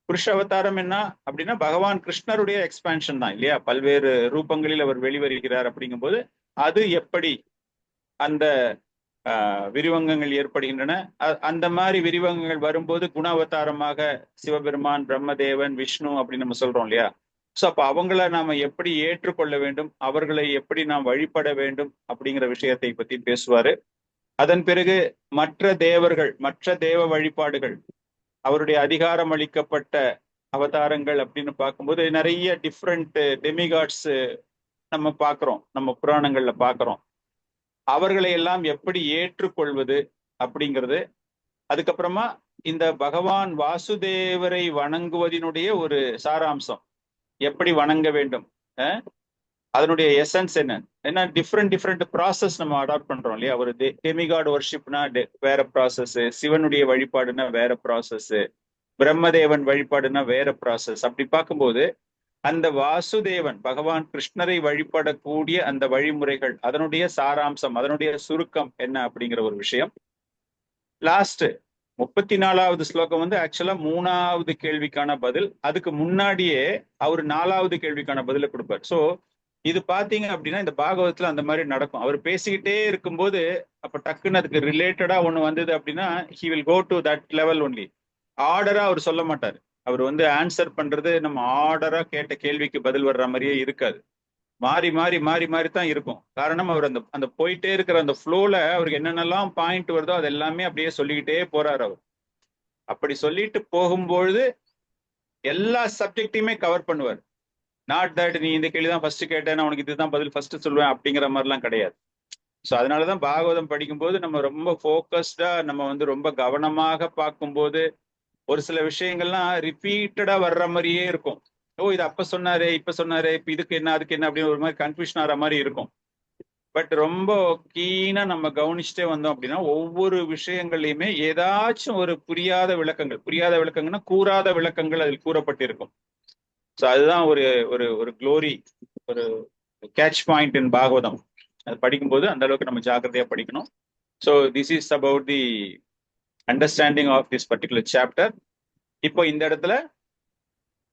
புருஷ அவதாரம் என்ன அப்படின்னா பகவான் கிருஷ்ணருடைய எக்ஸ்பான்ஷன் தான் இல்லையா, பல்வேறு ரூபங்களில் அவர் வெளிவருகிறார். அப்படிங்கும்போது அது எப்படி அந்த விரிவங்கங்கள் ஏற்படுகின்றன. அந்த மாதிரி விரிவங்கங்கள் வரும்போது குண அவதாரமாக சிவபெருமான், பிரம்மதேவன், விஷ்ணு அப்படின்னு நம்ம சொல்றோம் இல்லையா. ஸோ அப்போ அவங்கள நாம எப்படி ஏற்றுக்கொள்ள வேண்டும், அவர்களை எப்படி நாம் வழிபட வேண்டும் அப்படிங்கிற விஷயத்தை பத்தி பேசுவாரு. அதன் பிறகு மற்ற தேவர்கள், மற்ற தேவ வழிபாடுகள், அவருடைய அதிகாரம் அளிக்கப்பட்ட அவதாரங்கள் அப்படின்னு பார்க்கும்போது நிறைய டிஃப்ரெண்ட் டெமிகாட்ஸ் நம்ம பார்க்கிறோம், நம்ம புராணங்கள்ல பார்க்கிறோம். அவர்களை எல்லாம் எப்படி ஏற்றுக்கொள்வது அப்படிங்கிறது. அதுக்கப்புறமா இந்த பகவான் வாசுதேவரை வணங்குவதனுடைய ஒரு சாராம்சம், எப்படி வணங்க வேண்டும், அதனுடைய எசன்ஸ் என்ன டிஃப்ரெண்ட் ப்ராசஸ் நம்ம அடாப்ட் பண்றோம் இல்லையா. ஒரு டெமிகாட் வர்ஷிப்னா வேற ப்ராசஸ், சிவனுடைய வழிபாடுனா வேற ப்ராசஸ், பிரம்மதேவன் வழிபாடுனா வேற ப்ராசஸ். அப்படி பார்க்கும்போது அந்த வாசுதேவன் பகவான் கிருஷ்ணரை வழிபடக்கூடிய அந்த வழிமுறைகள், அதனுடைய சாராம்சம், அதனுடைய சுருக்கம் என்ன அப்படிங்கிற ஒரு விஷயம். லாஸ்ட் 34வது ஸ்லோகம் ஆக்சுவலா 3வது கேள்விக்கான பதில். அதுக்கு முன்னாடியே அவர் 4வது கேள்விக்கான பதில கொடுப்பார். சோ இது பாத்தீங்க அப்படின்னா இந்த பாகவதத்துல அந்த மாதிரி நடக்கும். அவர் பேசிக்கிட்டே இருக்கும்போது அப்ப டக்குன்னு அதுக்கு ரிலேட்டடா ஒண்ணு வந்தது அப்படின்னா he will go to that level only. ஆர்டரா அவர் சொல்ல மாட்டார். அவர் ஆன்சர் பண்றது நம்ம ஆர்டரா கேட்ட கேள்விக்கு பதில் வர்ற மாதிரியே இருக்காது. மாறி மாறி மாறி மாறி தான் இருக்கும். காரணம் அவர் அந்த போயிட்டே இருக்கிற அந்த ஃப்ளோல அவருக்கு என்னென்னலாம் பாயிண்ட் வருதோ அது எல்லாமே அப்படியே சொல்லிக்கிட்டே போறாரு. அவர் அப்படி சொல்லிட்டு போகும்பொழுது எல்லா சப்ஜெக்டையுமே கவர் பண்ணுவார். நாட் தட் நீ இந்த கேள்விதான் ஃபர்ஸ்ட் கேட்டேன்னா உனக்கு இதுதான் பதில் ஃபர்ஸ்ட் சொல்லுவேன் அப்படிங்கிற மாதிரிலாம் கிடையாது. ஸோ அதனாலதான் பாகவதம் படிக்கும்போது நம்ம ரொம்ப ஃபோக்கஸ்டா, நம்ம ரொம்ப கவனமாக பார்க்கும்போது ஒரு சில விஷயங்கள்லாம் ரிப்பீட்டடா வர்ற மாதிரியே இருக்கும். ஓ இது அப்ப சொன்னாரு, இப்ப சொன்னாரு, இப்ப இதுக்கு என்ன அதுக்கு என்ன அப்படின்னு ஒரு மாதிரி கன்ஃபியூஷன் ஆகிற மாதிரி இருக்கும். பட் ரொம்ப கீனா நம்ம கவனிச்சுட்டே வந்தோம் அப்படின்னா ஒவ்வொரு விஷயங்கள்லையுமே ஏதாச்சும் ஒரு புரியாத விளக்கங்கள்னா கூறாத விளக்கங்கள் அதில் கூறப்பட்டிருக்கும். ஸோ அதுதான் ஒரு ஒரு ஒரு க்ளோரி, ஒரு கேட்ச் பாயிண்ட் இன் பாகவதம். அது படிக்கும்போது அந்த அளவுக்கு நம்ம ஜாக்கிரதையா படிக்கணும். So this is about the understanding of this particular chapter. இப்போ இந்த இடத்துல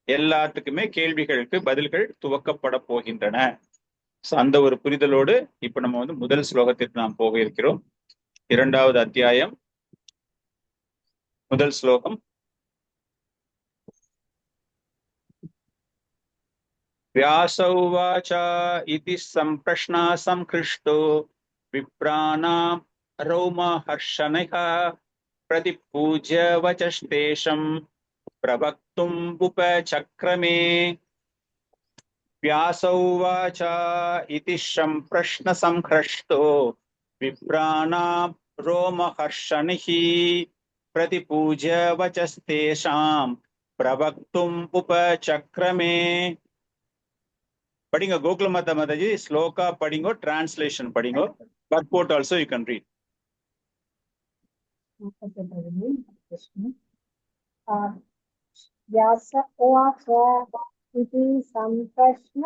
எல்லாத்துக்குமே கேள்விகளுக்கு பதில்கள் துவக்கப்பட போகின்றன. அந்த ஒரு புரிதலோடு இப்ப நம்ம முதல் ஸ்லோகத்திற்கு நாம் போக இருக்கிறோம். 2வது அத்தியாயம், முதல் ஸ்லோகம். व्यासौवाच इति सम्प्रश्ना संकृष्टो विप्राणां रोमहर्षणः प्रतिपूज्य वचस्तेषं प्रवक्तुम् उपचक्रमे. व्यासौवाच इति सम्प्रश्न संकृष्टो विप्राणां रोमहर्षणैः प्रतिपूज्य वचस्तेषां प्रवक्तुम् उपचक्रमे. படிங்க கோகுல மாதாஜி, ஸ்லோகா படிங்கோ, டிரான்ஸ்லேஷன் படிங்கோ, purport also you can read. Vyasa उवाच इति सम्प्रश्न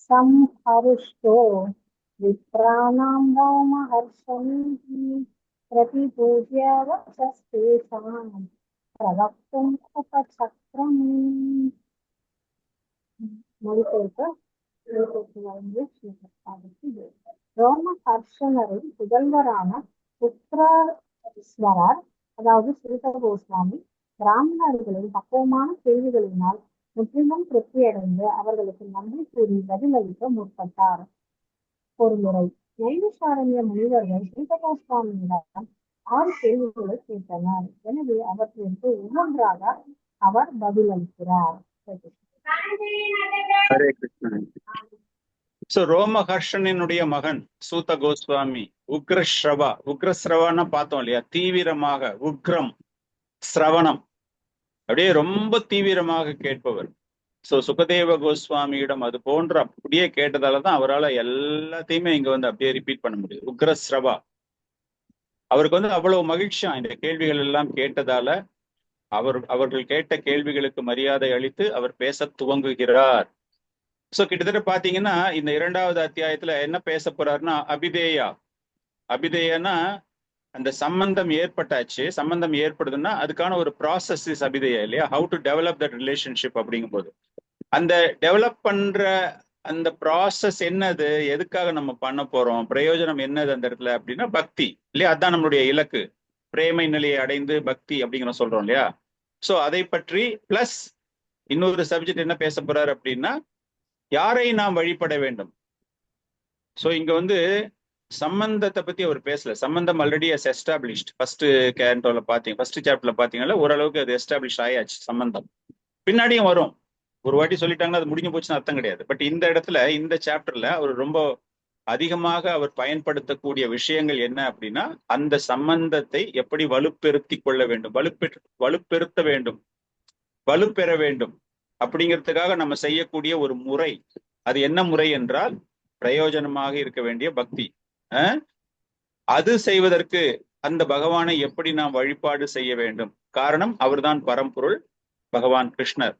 संहर्षो विप्राणां रोमहर्षणैः प्रतिपूज्य वचस्तेषां प्रवक्तुम् उपचक्रमे. ரோமஹர்ஷனரின் புதல்வரான ஈஸ்வரர் அதாவது சூத கோஸ்வாமி பிராமணர்களின் பக்குவமான கேள்விகளினால் முற்றிலும் திருப்தியடைந்து அவர்களுக்கு நன்றி கூறி பதிலளிக்க முற்பட்டார். பொருளுரை. நைமிஷாரண்ய முனிவர்கள் சூத கோஸ்வாமியிடம் 6 கேள்விகளை கேட்டனர். எனவே அவற்றிற்கு ஒவ்வொன்றாக அவர் பதிலளிக்கிறார். ஹரே கிருஷ்ணன். சோ ரோமஹர்ஷனினுடைய மகன் சூத கோஸ்வாமி உக்ரஸ்ரவான்னு பார்த்தோம் இல்லையா? தீவிரமாக, உக்ரம், சிரவணம், அப்படியே ரொம்ப தீவிரமாக கேட்பவர். சோ சுகதேவ கோஸ்வாமியிடம் அது போன்ற அப்படியே கேட்டதாலதான் அவரால் எல்லாத்தையுமே இங்க வந்து அப்படியே ரிப்பீட் பண்ண முடியுது. உக்ரஸ்ரவா. அவருக்கு வந்து அவ்வளவு மகிழ்ச்சியா இந்த கேள்விகள் எல்லாம் கேட்டதால அவர்கள் கேட்ட கேள்விகளுக்கு மரியாதை அளித்து அவர் பேச துவங்குகிறார். சோ கிட்டத்தட்ட பாத்தீங்கன்னா இந்த 2வது அத்தியாயத்துல என்ன பேச போறாருன்னா அபிதேயனா அந்த சம்பந்தம் ஏற்பட்டாச்சு. சம்பந்தம் ஏற்படுதுன்னா அதுக்கான ஒரு ப்ராசஸ் இஸ் அபிதேயா இல்லையா? How to develop that relationship அப்படிங்கும்போது அந்த டெவலப் பண்ற அந்த ப்ராசஸ் என்னது, எதுக்காக நம்ம பண்ண போறோம், பிரயோஜனம் என்னது அந்த இடத்துல அப்படின்னா பக்தி இல்லையா? அதுதான் நம்மளுடைய இலக்கு. பிரேமை நிலையை அடைந்து பக்தி அப்படிங்கிற சொல்றோம் இல்லையா? சோ அதை பற்றி பிளஸ் இன்னொரு சப்ஜெக்ட் என்ன பேச போறாரு அப்படின்னா யாரை நாம் வழிபட வேண்டும். சோ இங்க வந்து சம்பந்தத்தை பத்தி அவர் பேசல. சம்பந்தம் ஆல்ரெடி எஸ்டாப்ளிஷ்ட். ஃபர்ஸ்ட் சாப்டர்ல பாத்தீங்கன்னா ஓரளவுக்கு அது எஸ்டாப்ளிஷ் ஆயாச்சு சம்பந்தம். பின்னாடியும் வரும். ஒரு வாட்டி சொல்லிட்டாங்கன்னா அது முடிஞ்சு போச்சுன்னு அர்த்தம் கிடையாது. பட் இந்த இடத்துல இந்த சாப்டர்ல அவர் ரொம்ப அதிகமாக அவர் பயன்படுத்தக்கூடிய விஷயங்கள் என்ன அப்படின்னா அந்த சம்பந்தத்தை எப்படி வலுப்பெருத்தி கொள்ள வேண்டும், வலுப்பெருத்த வேண்டும், வலுப்பெற வேண்டும் அப்படிங்கிறதுக்காக நம்ம செய்யக்கூடிய ஒரு முறை. அது என்ன முறை என்றால் பிரயோஜனமாக இருக்க வேண்டிய பக்தி. அது செய்வதற்கு அந்த பகவானை எப்படி நாம் வழிபாடு செய்ய வேண்டும். காரணம் அவர்தான் பரம்பொருள் பகவான் கிருஷ்ணர்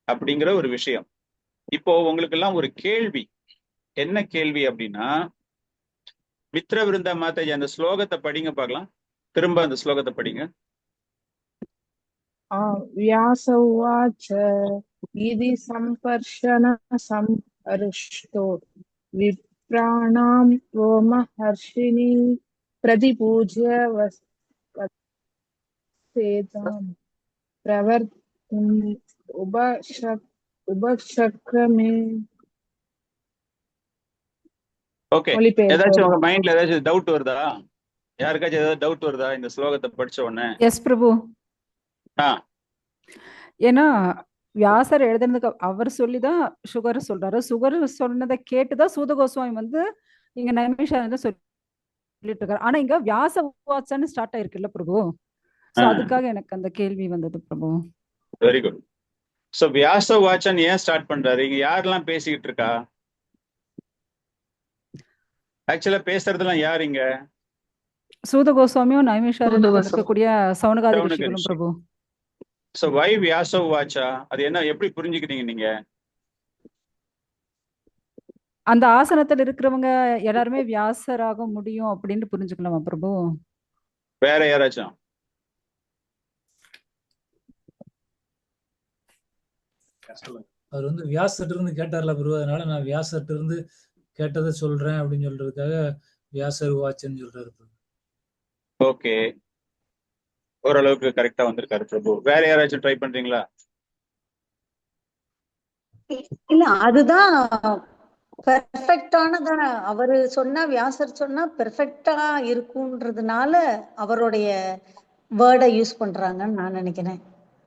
அப்படிங்கிற ஒரு விஷயம். இப்போ உங்களுக்கு எல்லாம் ஒரு கேள்வி. என்ன கேள்வி அப்படின்னா மித்ர விருந்தா மாதாஜி அந்த ஸ்லோகத்தை படிங்க பார்க்கலாம். திரும்ப அந்த ஸ்லோகத்தை படிங்க. व्यास उवाच इति सम्पर्षण संहर्षतो विप्राणां रोमहर्षिणी प्रतिपूज्य वसेतां प्रवर्तुम् உபசக்ரமே. ஓகே, ஏதாச்சும் உங்க மைண்ட்ல ஏதாச்சும் டவுட் வருதா? யாருக்காச்சும் ஏதாவது டவுட் வருதா இந்த ஸ்லோகத்தை படிச்ச உடனே? எஸ் பிரபு. ஏன்னா வியாசர் எழுதுனதுக்கு அவர் சொல்லிதான் சுகர் சொல்றாரு. சுகர் சொன்னதை கேட்டுதான் சூத கோஸ்வாமி வந்து இங்க நைமிஷாரண்யர் சொல்லிட்டு இருக்காரு. ஆனா இங்க வியாச உவாச்சன்னு ஸ்டார்ட் ஆயிருக்குல்ல பிரபு. சோ அதுக்காக எனக்கு அந்த கேள்வி வந்தது prabhu. Very good. So Vyasa வாச்சன் ஏன் ஸ்டார்ட் பண்றாரு? இங்க யாரெல்லாம் பேசிக்கிட்டு இருக்கா? ஆக்சுவலா பேசுறதுலாம் யார் இங்க? சூத கோஸ்வாமியும் நைமிஷாரண்யர் இருக்கக்கூடிய சௌனகாதி ரிஷிகளும் பிரபு. சோ வை வியாச வாச்சா? அது என்ன, எப்படி புரிஞ்சுக்கிட்டீங்க நீங்க? அந்த ஆசனத்துல இருக்கிறவங்க எல்லாருமே வியாசராக முடியும் அப்படின்னு புரிஞ்சுக்கலாமா பிரபு? வேற யாராச்சும்? அவர் வந்து வியாசர்ட்ட இருந்து கேட்டார்ல பிரபு, அதனால நான் வியாசர்ட்ட இருந்து கேட்டதை சொல்றேன் அப்படின்னு சொல்றதுக்காக வியாசர் வாச்சன்னு சொல்றாரு பிரபு. ஓகே, ஓரளவுக்கு கரெக்டா வந்திருக்காரு பிரபு. வேற யாராச்சும் ட்ரை பண்றீங்களா? இல்ல, அதுதான் பெர்ஃபெக்டானதா அவரு சொன்னா, வியாசர் சொன்னா பெர்ஃபெக்டா இருக்குன்றதுனால அவருடைய வேர்டை யூஸ் பண்றாங்கன்னு நான் நினைக்கிறேன்.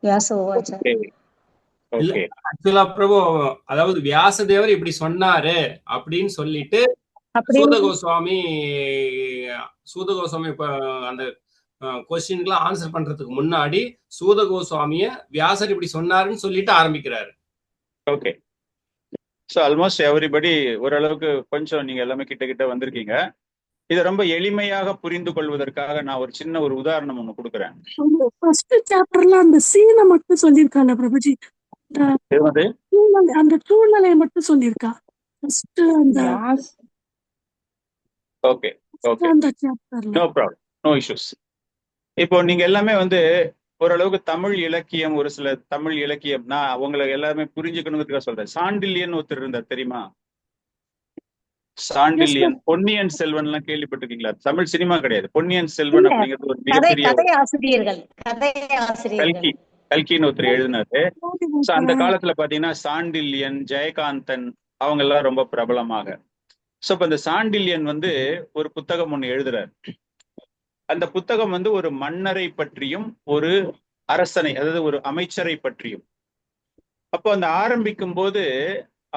வியாச உவாச்ச. ஆக்சுவலா பிரபு, அதாவது வியாசதேவர் இப்படி சொன்னாரு அப்படின்னு சொல்லிட்டு சூத கோஸ்வாமி இப்ப அந்த கொஸ்டின்லாம் ஆன்சர் பண்றதுக்கு முன்னாடி சூத கோஸ்வாமிய வியாசர் இப்படி சொன்னாருன்னு சொல்லிட்டு ஆரம்பிக்கிறாரு. ஓகே, ஸோ ஆல்மோஸ்ட் எவ்ரிபடி ஓரளவுக்கு கொஞ்சம் நீங்க எல்லாமே கிட்ட வந்திருக்கீங்க. இதை ரொம்ப எளிமையாக புரிந்து கொள்வதற்காக நான் ஒரு சின்ன ஒரு உதாரணம் ஒண்ணு கொடுக்குறேன். ஃபர்ஸ்ட் சாப்டர்ல அந்த சீனை மட்டும் சொல்லியிருக்காங்க பிரபுஜி. அந்த சூழ்நிலையை மட்டும் சொல்லியிருக்கா. Okay, no problem, no issues. இப்போ நீங்க எல்லாமே வந்து ஓரளவுக்கு தமிழ் இலக்கியம், ஒரு சில தமிழ் இலக்கியம் நான் உங்களை எல்லாருமே புரிஞ்சுக்கணுங்கிறதுக்காக சொல்றேன். சாண்டில்யன் ஒருத்தர் இருந்தார், தெரியுமா? சாண்டில்யன், பொன்னியின் செல்வன் எல்லாம் கேள்விப்பட்டிருக்கீங்களா? தமிழ் சினிமா கிடையாது. பொன்னியின் செல்வன் இல்ல அப்படிங்கிறது ஒரு கதை மிகப்பெரிய கதை ஆசிரியர்கள் கல்கி கல்கின்னு ஒருத்தர் எழுதினாரு. So, அந்த காலத்துல பாத்தீங்கன்னா சாண்டில்யன், ஜெயகாந்தன் அவங்க எல்லாம் ரொம்ப பிரபலமாக. சோ இப்ப இந்த சாண்டில்யன் வந்து ஒரு புத்தகம் ஒண்ணு எழுதுறாரு. அந்த புத்தகம் வந்து ஒரு மன்னரை பற்றியும் ஒரு அரசனை, அதாவது ஒரு அமைச்சரை பற்றியும். அப்போ அந்த ஆரம்பிக்கும் போது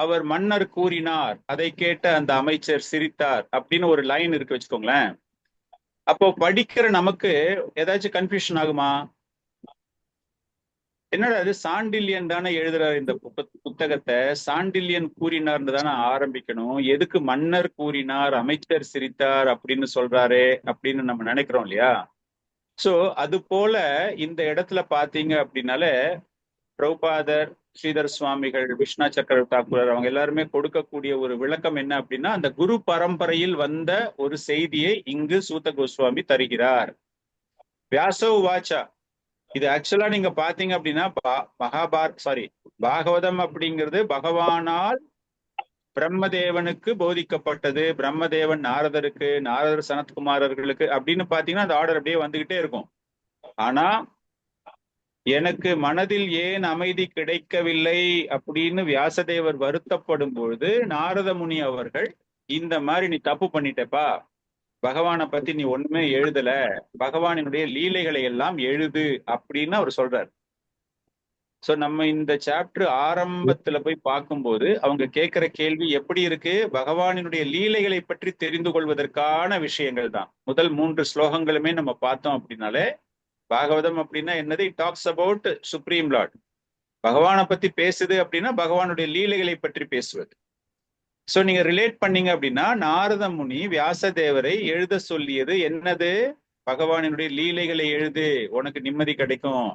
அவர் மன்னர் கூறினார், அதை கேட்ட அந்த அமைச்சர் சிரித்தார் அப்படின்னு ஒரு லைன் இருக்கு வச்சுக்கோங்களேன். அப்போ படிக்கிற நமக்கு ஏதாச்சும் கன்ஃபியூஷன் ஆகுமா? என்னடா அது சாண்டில்யன் தானே எழுதுறாரு இந்த புத்தகத்தை, சாண்டில்யன் கூறினார்னு தானே ஆரம்பிக்கணும், எதுக்கு மன்னர் கூறினார் அமைச்சர் சிரித்தார் அப்படின்னு சொல்றாரு அப்படின்னு நம்ம நினைக்கிறோம் இல்லையா? சோ அது போல இந்த இடத்துல பாத்தீங்க அப்படின்னாலே பிரபுபாதர், ஸ்ரீதர் சுவாமிகள், விஷ்ணா சக்கர தாக்கூரர் அவங்க எல்லாருமே கொடுக்கக்கூடிய ஒரு விளக்கம் என்ன அப்படின்னா, அந்த குரு பரம்பரையில் வந்த ஒரு செய்தியை இங்கு சூத கோஸ்வாமி தருகிறார். வியாசோ வாச்சா, இது ஆக்சுவலா நீங்க பாத்தீங்க அப்படின்னா பாகவதம் அப்படிங்கிறது பகவானால் பிரம்மதேவனுக்கு போதிக்கப்பட்டது, பிரம்மதேவன் நாரதருக்கு, நாரதர் சனத்குமாரர்களுக்கு அப்படின்னு பாத்தீங்கன்னா அந்த ஆர்டர் அப்படியே வந்துகிட்டே இருக்கும். ஆனா எனக்கு மனதில் ஏன் அமைதி கிடைக்கவில்லை அப்படின்னு வியாசதேவர் வருத்தப்படும் பொழுது நாரத முனி அவர்கள், இந்த மாதிரி நீ தப்பு பண்ணிட்டப்பா, பகவானை பத்தி நீ ஒண்ணுமே எழுதல, பகவானினுடைய லீலைகளை எல்லாம் எழுது அப்படின்னு அவர் சொல்றாரு. சோ நம்ம இந்த சாப்டர் ஆரம்பத்துல போய் பார்க்கும்போது அவங்க கேட்கிற கேள்வி எப்படி இருக்கு? பகவானினுடைய லீலைகளை பற்றி தெரிந்து கொள்வதற்கான விஷயங்கள் தான். முதல் 3 ஸ்லோகங்களுமே நம்ம பார்த்தோம் அப்படின்னாலே, பாகவதம் அப்படின்னா என்னது? It talks about supreme Lord. பகவானை பத்தி பேசுது அப்படின்னா பகவானுடைய லீலைகளை பற்றி பேசுவது. சோ நீங்க ரிலேட் பண்ணீங்க அப்படின்னா நாரத முனி வியாசதேவரை எழுத சொல்லியது என்னது? பகவானினுடைய லீலைகளை எழுது, உனக்கு நிம்மதி கிடைக்கும்,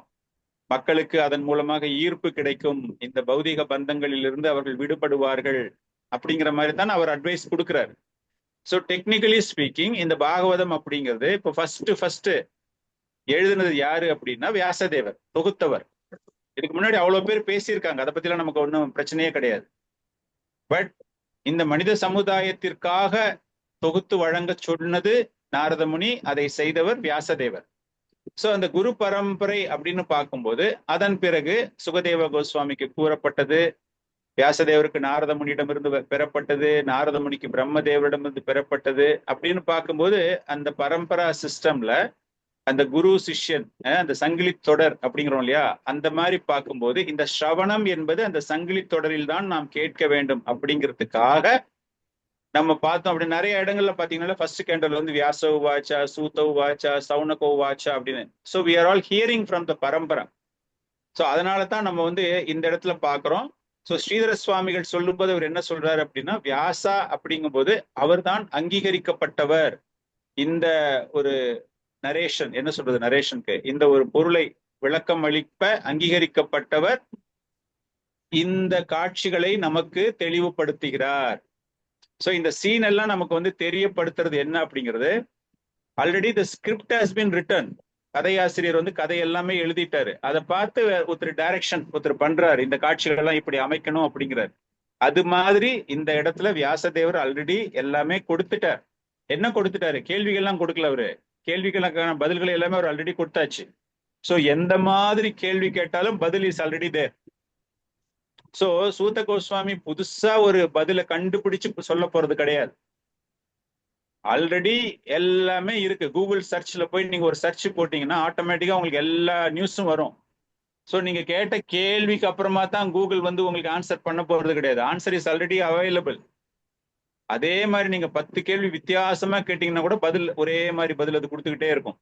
மக்களுக்கு அதன் மூலமாக ஈர்ப்பு கிடைக்கும், இந்த பௌதிக பந்தங்களிலிருந்து அவர்கள் விடுபடுவார்கள் அப்படிங்கிற மாதிரி தான் அவர் அட்வைஸ் கொடுக்கிறாரு. சோ டெக்னிக்கலி ஸ்பீக்கிங் இந்த பாகவதம் அப்படிங்கிறது இப்போ ஃபர்ஸ்ட் எழுதுனது யாரு அப்படின்னா வியாசதேவர், தொகுத்தவர். இதுக்கு முன்னாடி அவ்வளவு பேர் பேசியிருக்காங்க, அதை பத்தி எல்லாம் நமக்கு ஒன்றும் பிரச்சனையே கிடையாது. பட் இந்த மனித சமுதாயத்திற்காக தொகுத்து வழங்க சொன்னது நாரத முனி, அதை செய்தவர் வியாசதேவர். சோ அந்த குரு பரம்பரை அப்படின்னு பார்க்கும்போது அதன் பிறகு சுகதேவ கோஸ்வாமிக்கு கூறப்பட்டது, வியாசதேவருக்கு நாரத முனியிடமிருந்து பெறப்பட்டது, நாரத முனிக்கு பிரம்மதேவரிடமிருந்து பெறப்பட்டது அப்படின்னு பார்க்கும்போது அந்த பரம்பரா சிஸ்டம்ல அந்த குரு சிஷ்யன், அந்த சங்கிலி தொடர் அப்படிங்கிறோம் இல்லையா, அந்த மாதிரி பார்க்கும்போது இந்த ஸ்ரவணம் என்பது அந்த சங்கிலி தொடரில் தான் நாம் கேட்க வேண்டும் அப்படிங்கிறதுக்காக நம்ம பார்த்தோம். அப்படி நிறைய இடங்கள்ல பாத்தீங்கன்னா ஃபர்ஸ்ட் கேண்டல் வந்து வியாசோ வாச்சா, சூதோ வாச்சா, சவுனகோ வாச்சா அப்படின்னு. So we are all hearing from the parampara. So அதனால தான் நம்ம வந்து இந்த இடத்துல பாக்குறோம். ஸோ ஸ்ரீதர சுவாமிகள் சொல்லும்போது அவர் என்ன சொல்றாரு அப்படின்னா, வியாசா அப்படிங்கும்போது அவர் தான் அங்கீகரிக்கப்பட்டவர். இந்த ஒரு நரேஷன் என்ன சொல்றது, நரேஷனுக்கு இந்த ஒரு பொருளை விளக்கம் அளிப்ப அங்கீகரிக்கப்பட்டவர், இந்த காட்சிகளை நமக்கு தெளிவுபடுத்துகிறார். சோ இந்த சீன் எல்லாம் நமக்கு வந்து தெரியப்படுத்துறது என்ன அப்படிங்கிறது, already the script has been written. கதையாசிரியர் வந்து கதை எல்லாமே எழுதிட்டாரு, அதை பார்த்து ஒருத்தர் டைரக்ஷன் ஒருத்தர் பண்றாரு, இந்த காட்சிகள் எல்லாம் இப்படி அமைக்கணும் அப்படிங்கிறார். அது மாதிரி இந்த இடத்துல வியாசதேவர் ஆல்ரெடி எல்லாமே கொடுத்துட்டார். என்ன கொடுத்துட்டாரு? கேள்விகள்லாம் கொடுக்கல அவரு, கேள்விகளுக்கான பதில்களை எல்லாமே அவர் ஆல்ரெடி கொடுத்தாச்சு. சோ எந்த மாதிரி கேள்வி கேட்டாலும் பதில் இஸ் ஆல்ரெடி தேர். சோ சூத கோஸ்வாமி புதுசா ஒரு பதிலை கண்டுபிடிச்சு சொல்ல போறது கிடையாது, ஆல்ரெடி எல்லாமே இருக்கு. கூகுள் சர்ச்ல போய் நீங்க ஒரு சர்ச் போட்டீங்கன்னா ஆட்டோமேட்டிக்கா உங்களுக்கு எல்லா நியூஸும் வரும். சோ நீங்க கேட்ட கேள்விக்கு அப்புறமா தான் கூகுள் வந்து உங்களுக்கு ஆன்சர் பண்ண போறது கிடையாது, ஆன்சர் இஸ் ஆல்ரெடி அவைலபிள். அதே மாதிரி நீங்க 10 கேள்வி வித்தியாசமா கேட்டீங்கன்னா கூட பதில் ஒரே மாதிரி பதில் அது கொடுத்துக்கிட்டே இருக்கும்.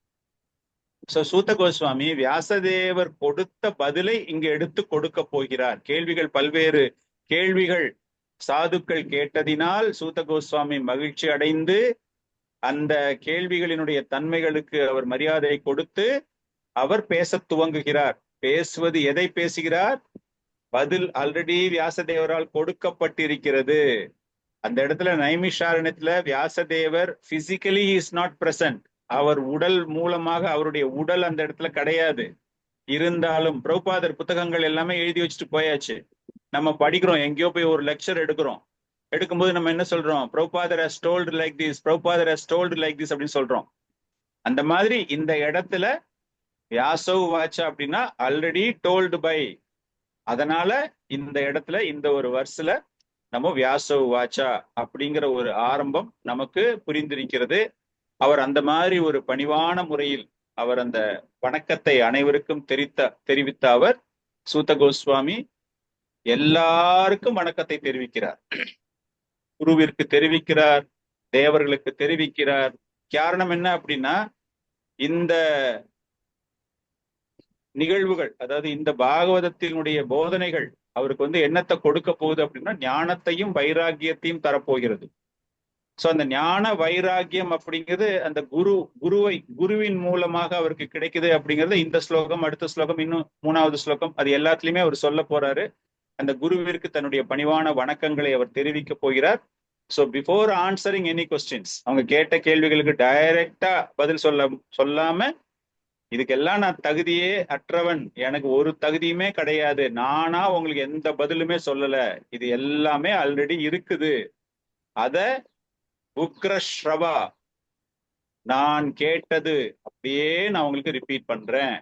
சோ சூத கோஸ்வாமி வியாசதேவர் கொடுத்த பதிலை இங்க எடுத்து கொடுக்க போகிறார். கேள்விகள், பல்வேறு கேள்விகள் சாதுக்கள் கேட்டதினால் சூத கோஸ்வாமி மகிழ்ச்சி அடைந்து அந்த கேள்விகளினுடைய தன்மைகளுக்கு அவர் மரியாதை கொடுத்து அவர் பேச துவங்குகிறார். பேசுவது எதை பேசுகிறார்? பதில் ஆல்ரெடி வியாசதேவரால் கொடுக்கப்பட்டிருக்கிறது. அந்த இடத்துல நைமிஷாரண்யத்துல வியாசதேவர் பிசிக்கலி இஸ் நாட் பிரசன்ட், அவர் உடல் மூலமாக அவருடைய உடல் அந்த இடத்துல கிடையாது. இருந்தாலும் பிரபுபாதர் புத்தகங்கள் எல்லாமே எழுதி வச்சுட்டு போயாச்சு, நம்ம படிக்கிறோம், எங்கேயோ போய் ஒரு லெக்சர் எடுக்கிறோம். எடுக்கும்போது நம்ம என்ன சொல்றோம்? பிரபுபாதர் has told like this, பிரபுபாதர் has told like this அப்படின்னு சொல்றோம். அந்த மாதிரி இந்த இடத்துல வியாசவ் வாச்சா அப்படின்னா ஆல்ரெடி டோல்டு பை. அதனால இந்த இடத்துல இந்த ஒரு வர்ஸ்ல நம்ம வியாசவ் வாச்சா அப்படிங்கிற ஒரு ஆரம்பம் நமக்கு புரிந்திருக்கிறது. அவர் அந்த மாதிரி ஒரு பணிவான முறையில் அவர் அந்த வணக்கத்தை அனைவருக்கும் தெரிவித்த அவர் சூத கோஸ்வாமி எல்லாருக்கும் வணக்கத்தை தெரிவிக்கிறார். குருவிற்கு தெரிவிக்கிறார், தேவர்களுக்கு தெரிவிக்கிறார். காரணம் என்ன அப்படின்னா, இந்த நிகழ்வுகள், அதாவது இந்த பாகவதத்தினுடைய போதனைகள் அவருக்கு வந்து என்னத்தை கொடுக்க போகுது அப்படின்னா ஞானத்தையும் வைராகியத்தையும் தரப்போகிறது. சோ அந்த ஞான வைராகியம் அப்படிங்கிறது அந்த குருவின் மூலமாக அவருக்கு கிடைக்குது அப்படிங்கிறது இந்த ஸ்லோகம், அடுத்த ஸ்லோகம், இன்னும் 3வது ஸ்லோகம், அது எல்லாத்துலயுமே அவர் சொல்ல போறாரு. அந்த குருவிற்கு தன்னுடைய பணிவான வணக்கங்களை அவர் தெரிவிக்க போகிறார். So before answering any questions, அவங்க கேட்ட கேள்விகளுக்கு டைரக்டா பதில் சொல்லாம இதுக்கெல்லாம் நான் தகுதியே அற்றவன், எனக்கு ஒரு தகுதியுமே கிடையாது, நானா உங்களுக்கு எந்த பதிலுமே சொல்லல, இது எல்லாமே ஆல்ரெடி இருக்குது, அத உக்ரஸ்ரவா நான் கேட்டது அப்படியே நான் உங்களுக்கு ரிப்பீட் பண்றேன்.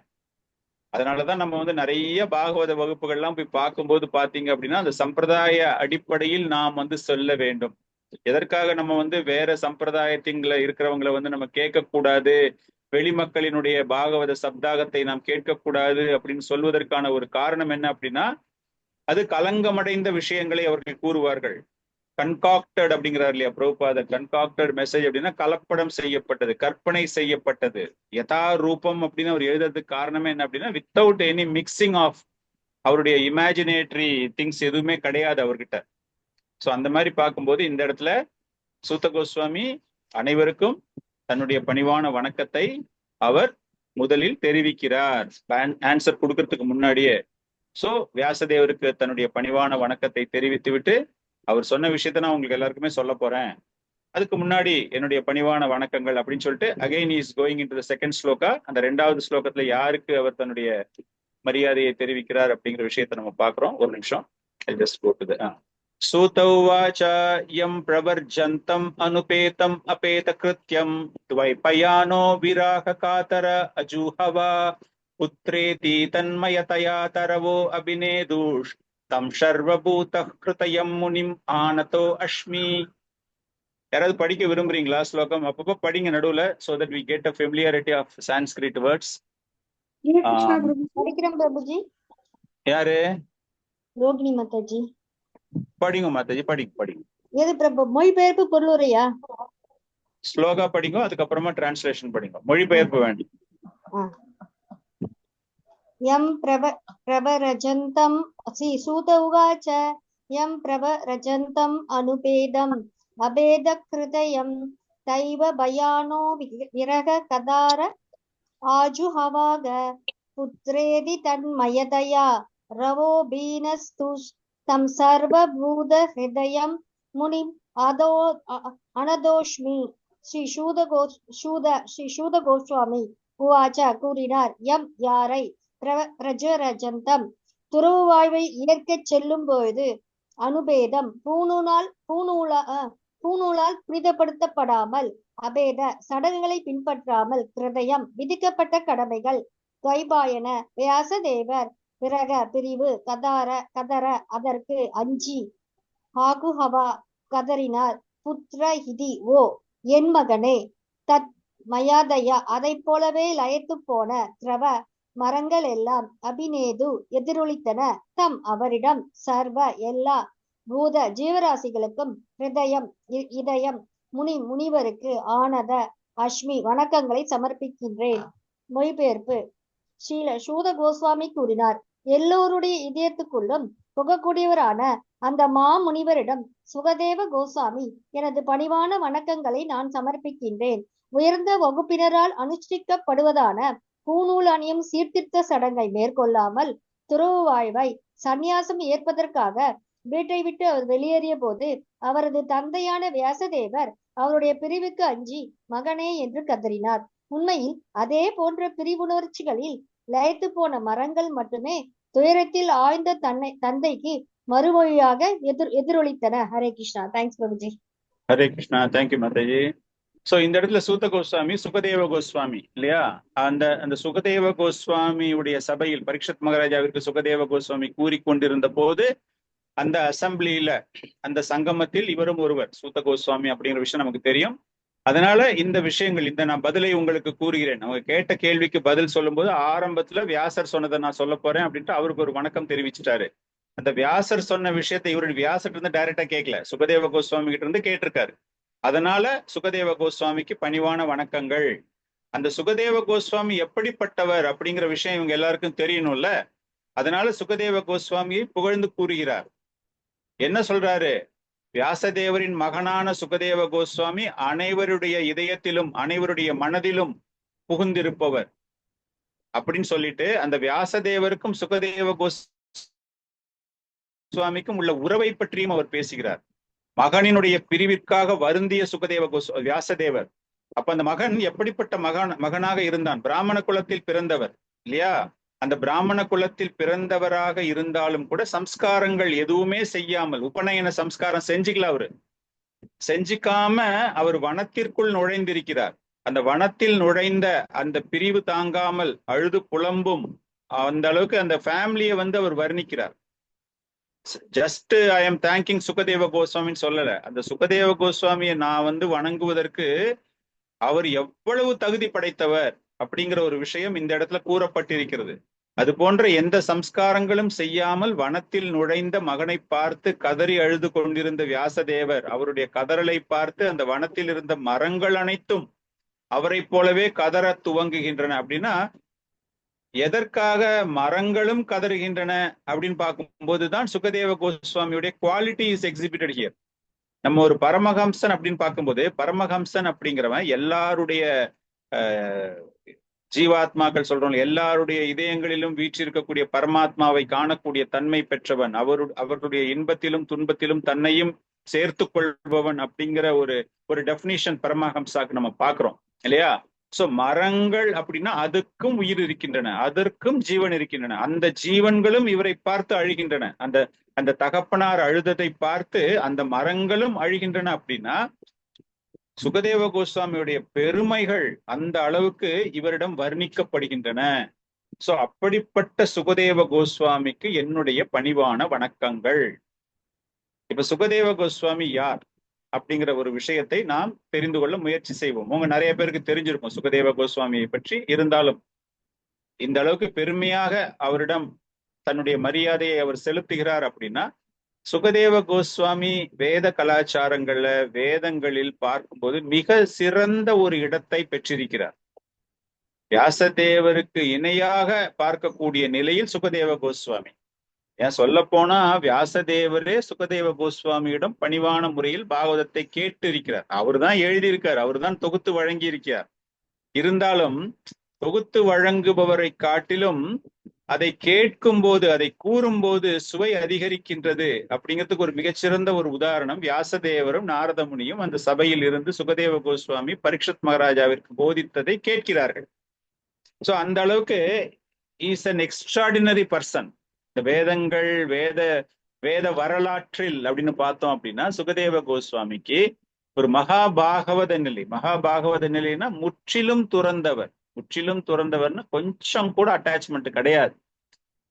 அதனாலதான் நம்ம வந்து நிறைய பாகவத வகுப்புகள்லாம் போய் பார்க்கும்போது பாத்தீங்க அப்படின்னா அந்த சம்பிரதாய அடிப்படையில் நாம் வந்து சொல்ல வேண்டும். எதற்காக நம்ம வந்து வேற சம்பிரதாயத்திங்கள இருக்கிறவங்களை வந்து நம்ம கேட்கக்கூடாது, வெளிமக்களினுடைய பாகவத சப்தாகத்தை நாம் கேட்கக்கூடாது அப்படின்னு சொல்வதற்கான ஒரு காரணம் என்ன அப்படின்னா, அது கலங்கமடைந்த விஷயங்களை அவர்கள் கூறுவார்கள். கன்காக்டட் அப்படிங்கிறார் இல்லையா பிரபுபாதர், கன்காக்டட் மெசேஜ் அப்படின்னா கலப்படம் செய்யப்பட்டது, கற்பனை செய்யப்பட்டது. யதா ரூபம் அப்படின்னு அவர் எழுதுறதுக்கு காரணமே என்ன அப்படின்னா வித்தவுட் எனி மிக்சிங் ஆஃப் அவருடைய இமேஜினேட்டரி திங்ஸ் எதுவுமே கிடையாது அவர்கிட்ட. ஸோ அந்த மாதிரி பார்க்கும்போது இந்த இடத்துல சூத கோஸ்வாமி அனைவருக்கும் தன்னுடைய பணிவான வணக்கத்தை அவர் முதலில் தெரிவிக்கிறார் ஆன்சர் கொடுக்கறதுக்கு முன்னாடியே. ஸோ வியாசதேவருக்கு தன்னுடைய பணிவான வணக்கத்தை தெரிவித்து விட்டு அவர் சொன்ன விஷயத்த நான் உங்களுக்கு எல்லாருக்குமே சொல்ல போறேன், அதுக்கு முன்னாடி என்னுடைய பணிவான வணக்கங்கள் அப்படின்னு சொல்லிட்டு again is going in to the second shloka. அந்த 2வது ஸ்லோகத்துல யாருக்கு அவர் தன்னுடைய மரியாதையை தெரிவிக்கிறார் அப்படிங்கிற விஷயத்த நம்ம பார்க்கிறோம். ஒரு நிமிஷம், ஜஸ்ட் கோ டு தி சூத உவாச யம் பிரவர்ஜந்தம் அனுபேதம் அபேத கிருத்யம் த்வைபயானோ விராக காதர அஜூஹவா புத்ரேதி தன்மயதயா தரவோ அபிநேதுஷ் தம் சர்வபூத கிருதயம் முனிம் ஆனதோ அஸ்மி. யாராவது படிக்க விரும்புறீங்களா ஸ்லோகம்? அப்பப்போ படிங்க நடுவுல, so that we get a familiarity of Sanskrit words. படிக்கிறேன் பிரபுஜி. யாரு? ரோகிணி மாதாஜி. படிங்க மாதாஜி, படிங்க. எது பிரபு? மொழிபெயர்ப்பு பொருளுரையா? ஸ்லோகா படிங்க, அதுக்கப்புறமா டிரான்ஸ்லேஷன் படிங்க, மொழிபெயர்ப்பு வேண்டாம். யம் பிரவரஜந்தம் ஸ்ரீ சூத உவாச யம் பிரவரஜந்தம் அனுபேதம் அபேத கிருதயம் தைவ பயானோ விரக கதார ஆஜுஹவாக புத்ரேதி தன்மயதயா ரவோ பீனஸ்துஷ் தம் சர்வபூத ஹிருதயம் முனிம் அனதோஷ்மி. ஸ்ரீ சூத கோஸ்வாமி உவாச்ச கூறினார், எம் யாரை பிரஜரஜந்தம் துறவு வாழ்வை ஏற்கச் செல்லும் பொழுது அனுபேதம் பூநூலால் புனிதப்படுத்தப்படாமல் அபேத சடங்குகளை பின்பற்றாமல் கிருதயம் விதிக்கப்பட்ட கடமைகள் துவைபாயன வியாசதேவர் பிறக பிரிவு கதர அதற்கு அஞ்சி ஆகுஹவா கதறினார், புத்திர ஹிதி ஓ என் மகனே, தத் மயாதயா அதை போலவே லயத்து போன திரவ மரங்கள் எல்லாம் அபிநேது எதிரொலித்தன தம் அவரிடம் சர்வ எல்லா பூத ஜீவராசிகளுக்கும் இதயம் முனிவருக்கு ஆனத அஸ்மி வணக்கங்களை சமர்ப்பிக்கின்றேன். மொழிபெயர்ப்பு. ஸ்ரீல சூத கோஸ்வாமி கூறினார், எல்லோருடைய இதயத்துக்குள்ளும் புகக்கூடியவரான அந்த மாமுனிவரிடம் சுகதேவ கோஸ்வாமி எனது பணிவான வணக்கங்களை நான் சமர்ப்பிக்கின்றேன். உயர்ந்த வகுப்பினரால் அனுஷ்டிக்கப்படுவதான பூநூல் அணியும் சீர்திருத்த சடங்கை மேற்கொள்ளாமல் துறவு வாழ்வை சந்நியாசம் ஏற்பதற்காக வீட்டை விட்டு அவர் வெளியேறிய போது அவரது தந்தையான வியாசதேவர் அவருடைய பிரிவுக்கு அஞ்சி மகனே என்று கதறினார். உண்மையில் அதே போன்ற பிரிவுணர்ச்சிகளில் லயத்து போன மரங்கள் மட்டுமே துயரத்தில் ஆழ்ந்த தந்தைக்கு மறுமொழியாக எதிரொலித்தன. Hare Krishna. Thanks Prabhuji. Hare Krishna. Thank you mataji. So இந்த இடத்துல சூத கோஸ்வாமி சுகதேவ கோஸ்வாமி இல்லையா, அந்த சுகதேவ கோஸ்வாமியுடைய சபையில் பரீட்சித் மகாராஜாவிற்கு சுகதேவ கோஸ்வாமி கூறிக்கொண்டிருந்த போது அந்த அசம்பிளியில அந்த சங்கமத்தில் இவரும் ஒருவர் சூத கோஸ்வாமி அப்படிங்கிற விஷயம் நமக்கு தெரியும். அதனால இந்த விஷயங்கள் நான் பதிலை உங்களுக்கு கூறுகிறேன். அவங்க கேட்ட கேள்விக்கு பதில் சொல்லும் போது ஆரம்பத்துல வியாசர் சொன்னதை நான் சொல்ல போறேன் அப்படின்ட்டு அவருக்கு ஒரு வணக்கம் தெரிவிச்சுட்டாரு. அந்த வியாசர் சொன்ன விஷயத்தை இவருடைய வியாசர் இருந்து டைரக்டா கேட்கல, சுகதேவ கோஸ்வாமி கிட்ட இருந்து கேட்டிருக்காரு. அதனால சுகதேவ கோஸ்வாமிக்கு பணிவான வணக்கங்கள். அந்த சுகதேவ கோஸ்வாமி எப்படிப்பட்டவர் அப்படிங்கிற விஷயம் இவங்க எல்லாருக்கும் தெரியணும்ல. அதனால சுகதேவ கோஸ்வாமியை புகழ்ந்து கூறுகிறார். என்ன சொல்றாரு? வியாசதேவரின் மகனான சுகதேவ கோஸ்வாமி அனைவருடைய இதயத்திலும் அனைவருடைய மனதிலும் புகுந்திருப்பவர் அப்படின்னு சொல்லிட்டு அந்த வியாசதேவருக்கும் சுகதேவ கோஸ்வாமிக்கும் உள்ள உறவை பற்றியும் அவர் பேசுகிறார். மகனினுடைய பிரிவிற்காக வருந்திய சுகதேவ வியாசதேவர். அப்ப அந்த மகன் எப்படிப்பட்ட மகனாக இருந்தான்? பிராமண குலத்தில் பிறந்தவர் இல்லையா? அந்த பிராமண குலத்தில் பிறந்தவராக இருந்தாலும் கூட சம்ஸ்காரங்கள் எதுவுமே செய்யாமல், உபநயன சம்ஸ்காரம் செஞ்சுக்கல, அவரு செஞ்சுக்காம அவர் வனத்திற்குள் நுழைந்திருக்கிறார். அந்த வனத்தில் நுழைந்த அந்த பிரிவு தாங்காமல் அழுது புலம்பும் அந்த அளவுக்கு அந்த ஃபேமிலியை அவர் வர்ணிக்கிறார். Just I am thinking Sukadeva கோஸ்வாமின்னு சொல்லல. அந்த சுகதேவ கோஸ்வாமியை நான் வணங்குவதற்கு அவர் எவ்வளவு தகுதி படைத்தவர் அப்படிங்கிற ஒரு விஷயம் இந்த இடத்துல கூறப்பட்டிருக்கிறது. அது போன்ற எந்த சம்ஸ்காரங்களும் செய்யாமல் வனத்தில் நுழைந்த மகனை பார்த்து கதறி அழுது கொண்டிருந்த வியாசதேவர் அவருடைய கதறலை பார்த்து அந்த வனத்தில் இருந்த மரங்கள் அனைத்தும் அவரை போலவே கதற துவங்குகின்றன. அப்படின்னா எதற்காக மரங்களும் கதறுகின்றன அப்படின்னு பார்க்கும்போதுதான் சுகதேவ கோஸ்வாமியுடைய குவாலிட்டி இஸ் எக்ஸிபிட்டட் ஹியர். நம்ம ஒரு பரமஹம்சன் அப்படின்னு பார்க்கும்போது, பரமஹம்சன் அப்படிங்கிறவன் எல்லாருடைய ஜீவாத்மாக்கள் சொல்றோம், எல்லாருடைய இதயங்களிலும் வீற்றிருக்கக்கூடிய பரமாத்மாவை காணக்கூடிய தன்மை பெற்றவன், அவருடைய இன்பத்திலும் துன்பத்திலும் தன்னையும் சேர்த்து கொள்பவன் அப்படிங்கிற ஒரு டெஃபினிஷன் பரமஹம்சாக்கு நம்ம பார்க்கிறோம் இல்லையா? சோ மரங்கள் அப்படின்னா அதுக்கும் உயிர் இருக்கின்றன, அதற்கும் ஜீவன் இருக்கின்றன. அந்த ஜீவன்களும் இவரை பார்த்து அழுகின்றன. அந்த தகப்பனார் அழுததை பார்த்து அந்த மரங்களும் அழுகின்றன. அப்படின்னா சுகதேவ கோஸ்வாமியுடைய பெருமைகள் அந்த அளவுக்கு இவரிடம் வர்ணிக்கப்படுகின்றன. சோ அப்படிப்பட்ட சுகதேவ கோஸ்வாமிக்கு என்னுடைய பணிவான வணக்கங்கள். இப்ப சுகதேவ கோஸ்வாமி யார் அப்படிங்கிற ஒரு விஷயத்தை நாம் தெரிந்து கொள்ள முயற்சி செய்வோம். உங்க நிறைய பேருக்கு தெரிஞ்சிருக்கும் சுகதேவ கோஸ்வாமியை பற்றி. இருந்தாலும் இந்த அளவுக்கு பெருமையாக அவரிடம் தன்னுடைய மரியாதையை அவர் செலுத்துகிறார் அப்படின்னா, சுகதேவ கோஸ்வாமி வேத கலாச்சாரங்கள்ல வேதங்களில் பார்க்கும்போது மிக சிறந்த ஒரு இடத்தை பெற்றிருக்கிறார். வியாசதேவருக்கு இணையாக பார்க்கக்கூடிய நிலையில் சுகதேவ கோஸ்வாமி. ஏன் சொல்ல போனா வியாசதேவரே சுகதேவ கோஸ்வாமியிடம் பணிவான முறையில் பாகவதத்தை கேட்டு இருக்கிறார். அவர் தான் எழுதியிருக்கார், அவர் தான் தொகுத்து வழங்கி இருக்கிறார். இருந்தாலும் தொகுத்து வழங்குபவரை காட்டிலும் அதை கேட்கும் போது, அதை கூறும்போது சுவை அதிகரிக்கின்றது அப்படிங்கிறதுக்கு ஒரு மிகச்சிறந்த ஒரு உதாரணம் வியாசதேவரும் நாரத முனியும் அந்த சபையில் இருந்து சுகதேவ கோஸ்வாமி பரீட்சித் மகாராஜாவிற்கு போதித்ததை கேட்கிறார்கள். சோ அந்த அளவுக்கு இஸ் அன் எக்ஸ்ட்ராடினரி பர்சன். இந்த வேதங்கள் வேத வரலாற்றில் அப்படின்னு பார்த்தோம் அப்படின்னா சுகதேவ கோஸ்வாமிக்கு ஒரு மகாபாகவத நிலை. மகாபாகவத நிலைன்னா முற்றிலும் துறந்தவர்னு கொஞ்சம் கூட அட்டாச்மெண்ட் கிடையாது.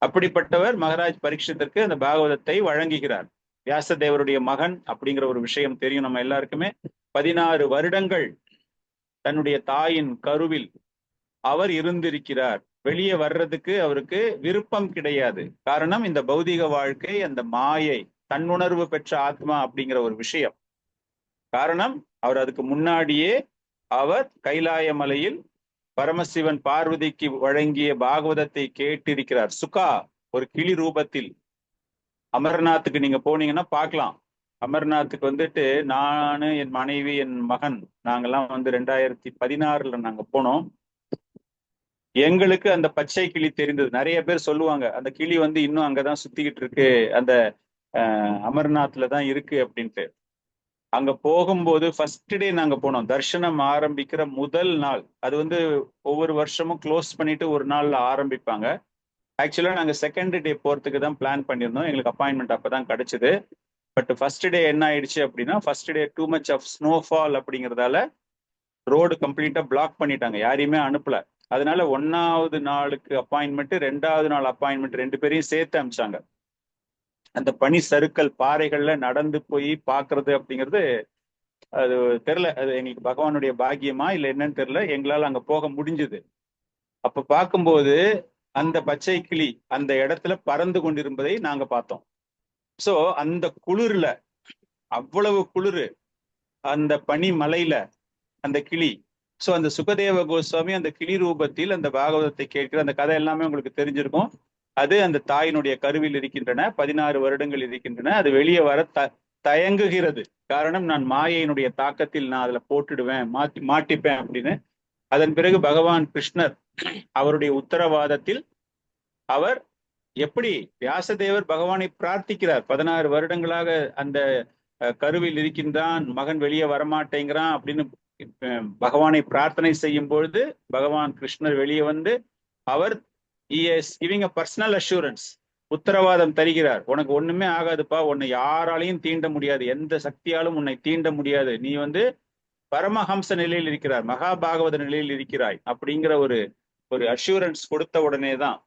அப்படிப்பட்டவர் மகாராஜ் பரீட்சித்திற்கு அந்த பாகவதத்தை வழங்குகிறார். வியாசதேவருடைய மகன் அப்படிங்கிற ஒரு விஷயம் தெரியும் நம்ம எல்லாருக்குமே. 16 வருடங்கள் தன்னுடைய தாயின் கருவில் அவர் இருந்திருக்கிறார். வெளியே வர்றதுக்கு அவருக்கு விருப்பம் கிடையாது. காரணம் இந்த பௌதிக வாழ்க்கை, அந்த மாயை, தன்னுணர்வு பெற்ற ஆத்மா அப்படிங்கிற ஒரு விஷயம். காரணம் அவர் அதுக்கு முன்னாடியே அவர் கைலாய மலையில் பரமசிவன் பார்வதிக்கு வழங்கிய பாகவதத்தை கேட்டிருக்கிறார். சுகா ஒரு கிளி ரூபத்தில். அமர்நாத்துக்கு நீங்க போனீங்கன்னா பார்க்கலாம். அமர்நாத்துக்கு நானு, என் மனைவி, என் மகன், நாங்கெல்லாம் 2016 நாங்க போனோம். எங்களுக்கு அந்த பச்சை கிளி தெரிந்தது. நிறைய பேர் சொல்லுவாங்க அந்த கிளி இன்னும் அங்கதான் சுத்திக்கிட்டு இருக்கு, அந்த அமர்நாத்ல தான் இருக்கு அப்படின்ட்டு. அங்க போகும்போது ஃபர்ஸ்ட் டே நாங்க போனோம். தர்சனம் ஆரம்பிக்கிற முதல் நாள். அது ஒவ்வொரு வருஷமும் க்ளோஸ் பண்ணிட்டு ஒரு நாள்ல ஆரம்பிப்பாங்க. ஆக்சுவலா நாங்க செகண்ட் டே போறதுக்கு தான் பிளான் பண்ணியிருந்தோம். எங்களுக்கு அப்பாயின்மெண்ட் அப்பதான் கிடைச்சது. பட் ஃபர்ஸ்ட் டே என்ன ஆயிடுச்சு அப்படின்னா, first day too much of snowfall அப்படிங்கறதால ரோடு கம்ப்ளீட்டா பிளாக் பண்ணிட்டாங்க, யாரையுமே அனுப்பல. அதனால 1வது நாளுக்கு அப்பாயின்மெண்ட், 2வது நாள் அப்பாயின்மெண்ட் 2 பேரையும் சேர்த்து அனுப்பிச்சாங்க. அந்த பனி சறுக்கல் பாறைகள்ல நடந்து போய் பாக்குறது அப்படிங்கிறது அது தெரியல, அது எங்களுக்கு பகவானுடைய பாக்கியமா இல்ல என்னன்னு தெரியல, எங்களால அங்க போக முடிஞ்சது. அப்ப பார்க்கும்போது அந்த பச்சை கிளி அந்த இடத்துல பறந்து கொண்டிருப்பதை நாங்க பார்த்தோம். சோ அந்த குளிர்ல, அவ்வளவு குளிர் அந்த பனி மலையில அந்த கிளி. சோ அந்த சுகதேவ கோஸ்வாமி அந்த கிளி ரூபத்தில் அந்த பாகவதத்தை கேட்கிற அந்த கதை எல்லாமே உங்களுக்கு தெரிஞ்சிருக்கும். அது அந்த தாயினுடைய கருவில் இருக்கின்றன, 16 வருடங்கள் இருக்கின்றன. அது வெளியே வர தயங்குகிறது. காரணம், நான் மாயையினுடைய தாக்கத்தில் நான் அதுல போட்டுடுவேன், மாட்டிப்பேன் அப்படின்னு. அதன் பிறகு பகவான் கிருஷ்ணர் அவருடைய உத்தரவாதத்தில் அவர் எப்படி வியாசதேவர் பகவானை பிரார்த்திக்கிறார், 16 வருடங்களாக அந்த கருவில் இருக்கின்றான், மகன் வெளியே வரமாட்டேங்கிறான் அப்படின்னு பகவானை பிரார்த்தனை செய்யும் பொழுது பகவான் கிருஷ்ணர் வெளியே வந்து அவர் கிவிங் அ பர்சனல் அஷூரன்ஸ், உத்தரவாதம் தருகிறார். உனக்கு ஒண்ணுமே ஆகாதுப்பா, உன்னை யாராலையும் தீண்ட முடியாது, எந்த சக்தியாலும் உன்னை தீண்ட முடியாது, நீ வந்து பரமஹம்ச நிலையில் இருக்கிறார், மகாபாகவத நிலையில் இருக்கிறாய் அப்படிங்கிற ஒரு அஷூரன்ஸ் கொடுத்த உடனே தான்,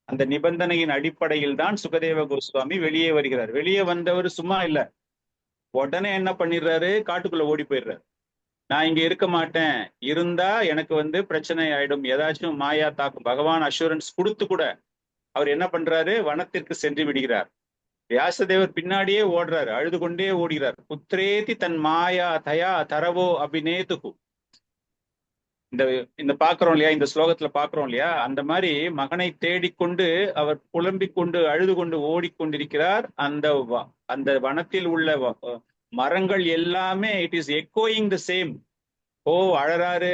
அந்த நிபந்தனையின் அடிப்படையில் தான் சுகதேவ கோஸ்வாமி வெளியே வருகிறார். வெளியே வந்தவர் சும்மா இல்ல, உடனே என்ன பண்ணிடுறாரு, காட்டுக்குள்ள ஓடி போயிடுறாரு. நான் இங்க இருக்க மாட்டேன், இருந்தா எனக்கு வந்து பிரச்சனை ஆயிடும், ஏதாச்சும் மாயா தாக்கும். பகவான் அஷூரன்ஸ் கொடுத்து கூட அவர் என்ன பண்றாரு, வனத்திற்கு சென்று விடுகிறார். வியாசதேவர் பின்னாடியே ஓடுறாரு, அழுது கொண்டே ஓடுகிறார். புத்திரேதி தன் மாயா தயா தரவோ அபிநேதுகு. இந்த பாக்குறோம் இல்லையா, இந்த ஸ்லோகத்துல பாக்குறோம் இல்லையா, அந்த மாதிரி மகனை தேடிக்கொண்டு அவர் புலம்பிக் கொண்டு அழுது கொண்டு ஓடிக்கொண்டிருக்கிறார். அந்த வனத்தில் உள்ள மரங்கள் எல்லாமே இட் இஸ் எக்கோயிங் த சேம். ஓ அழறாரு,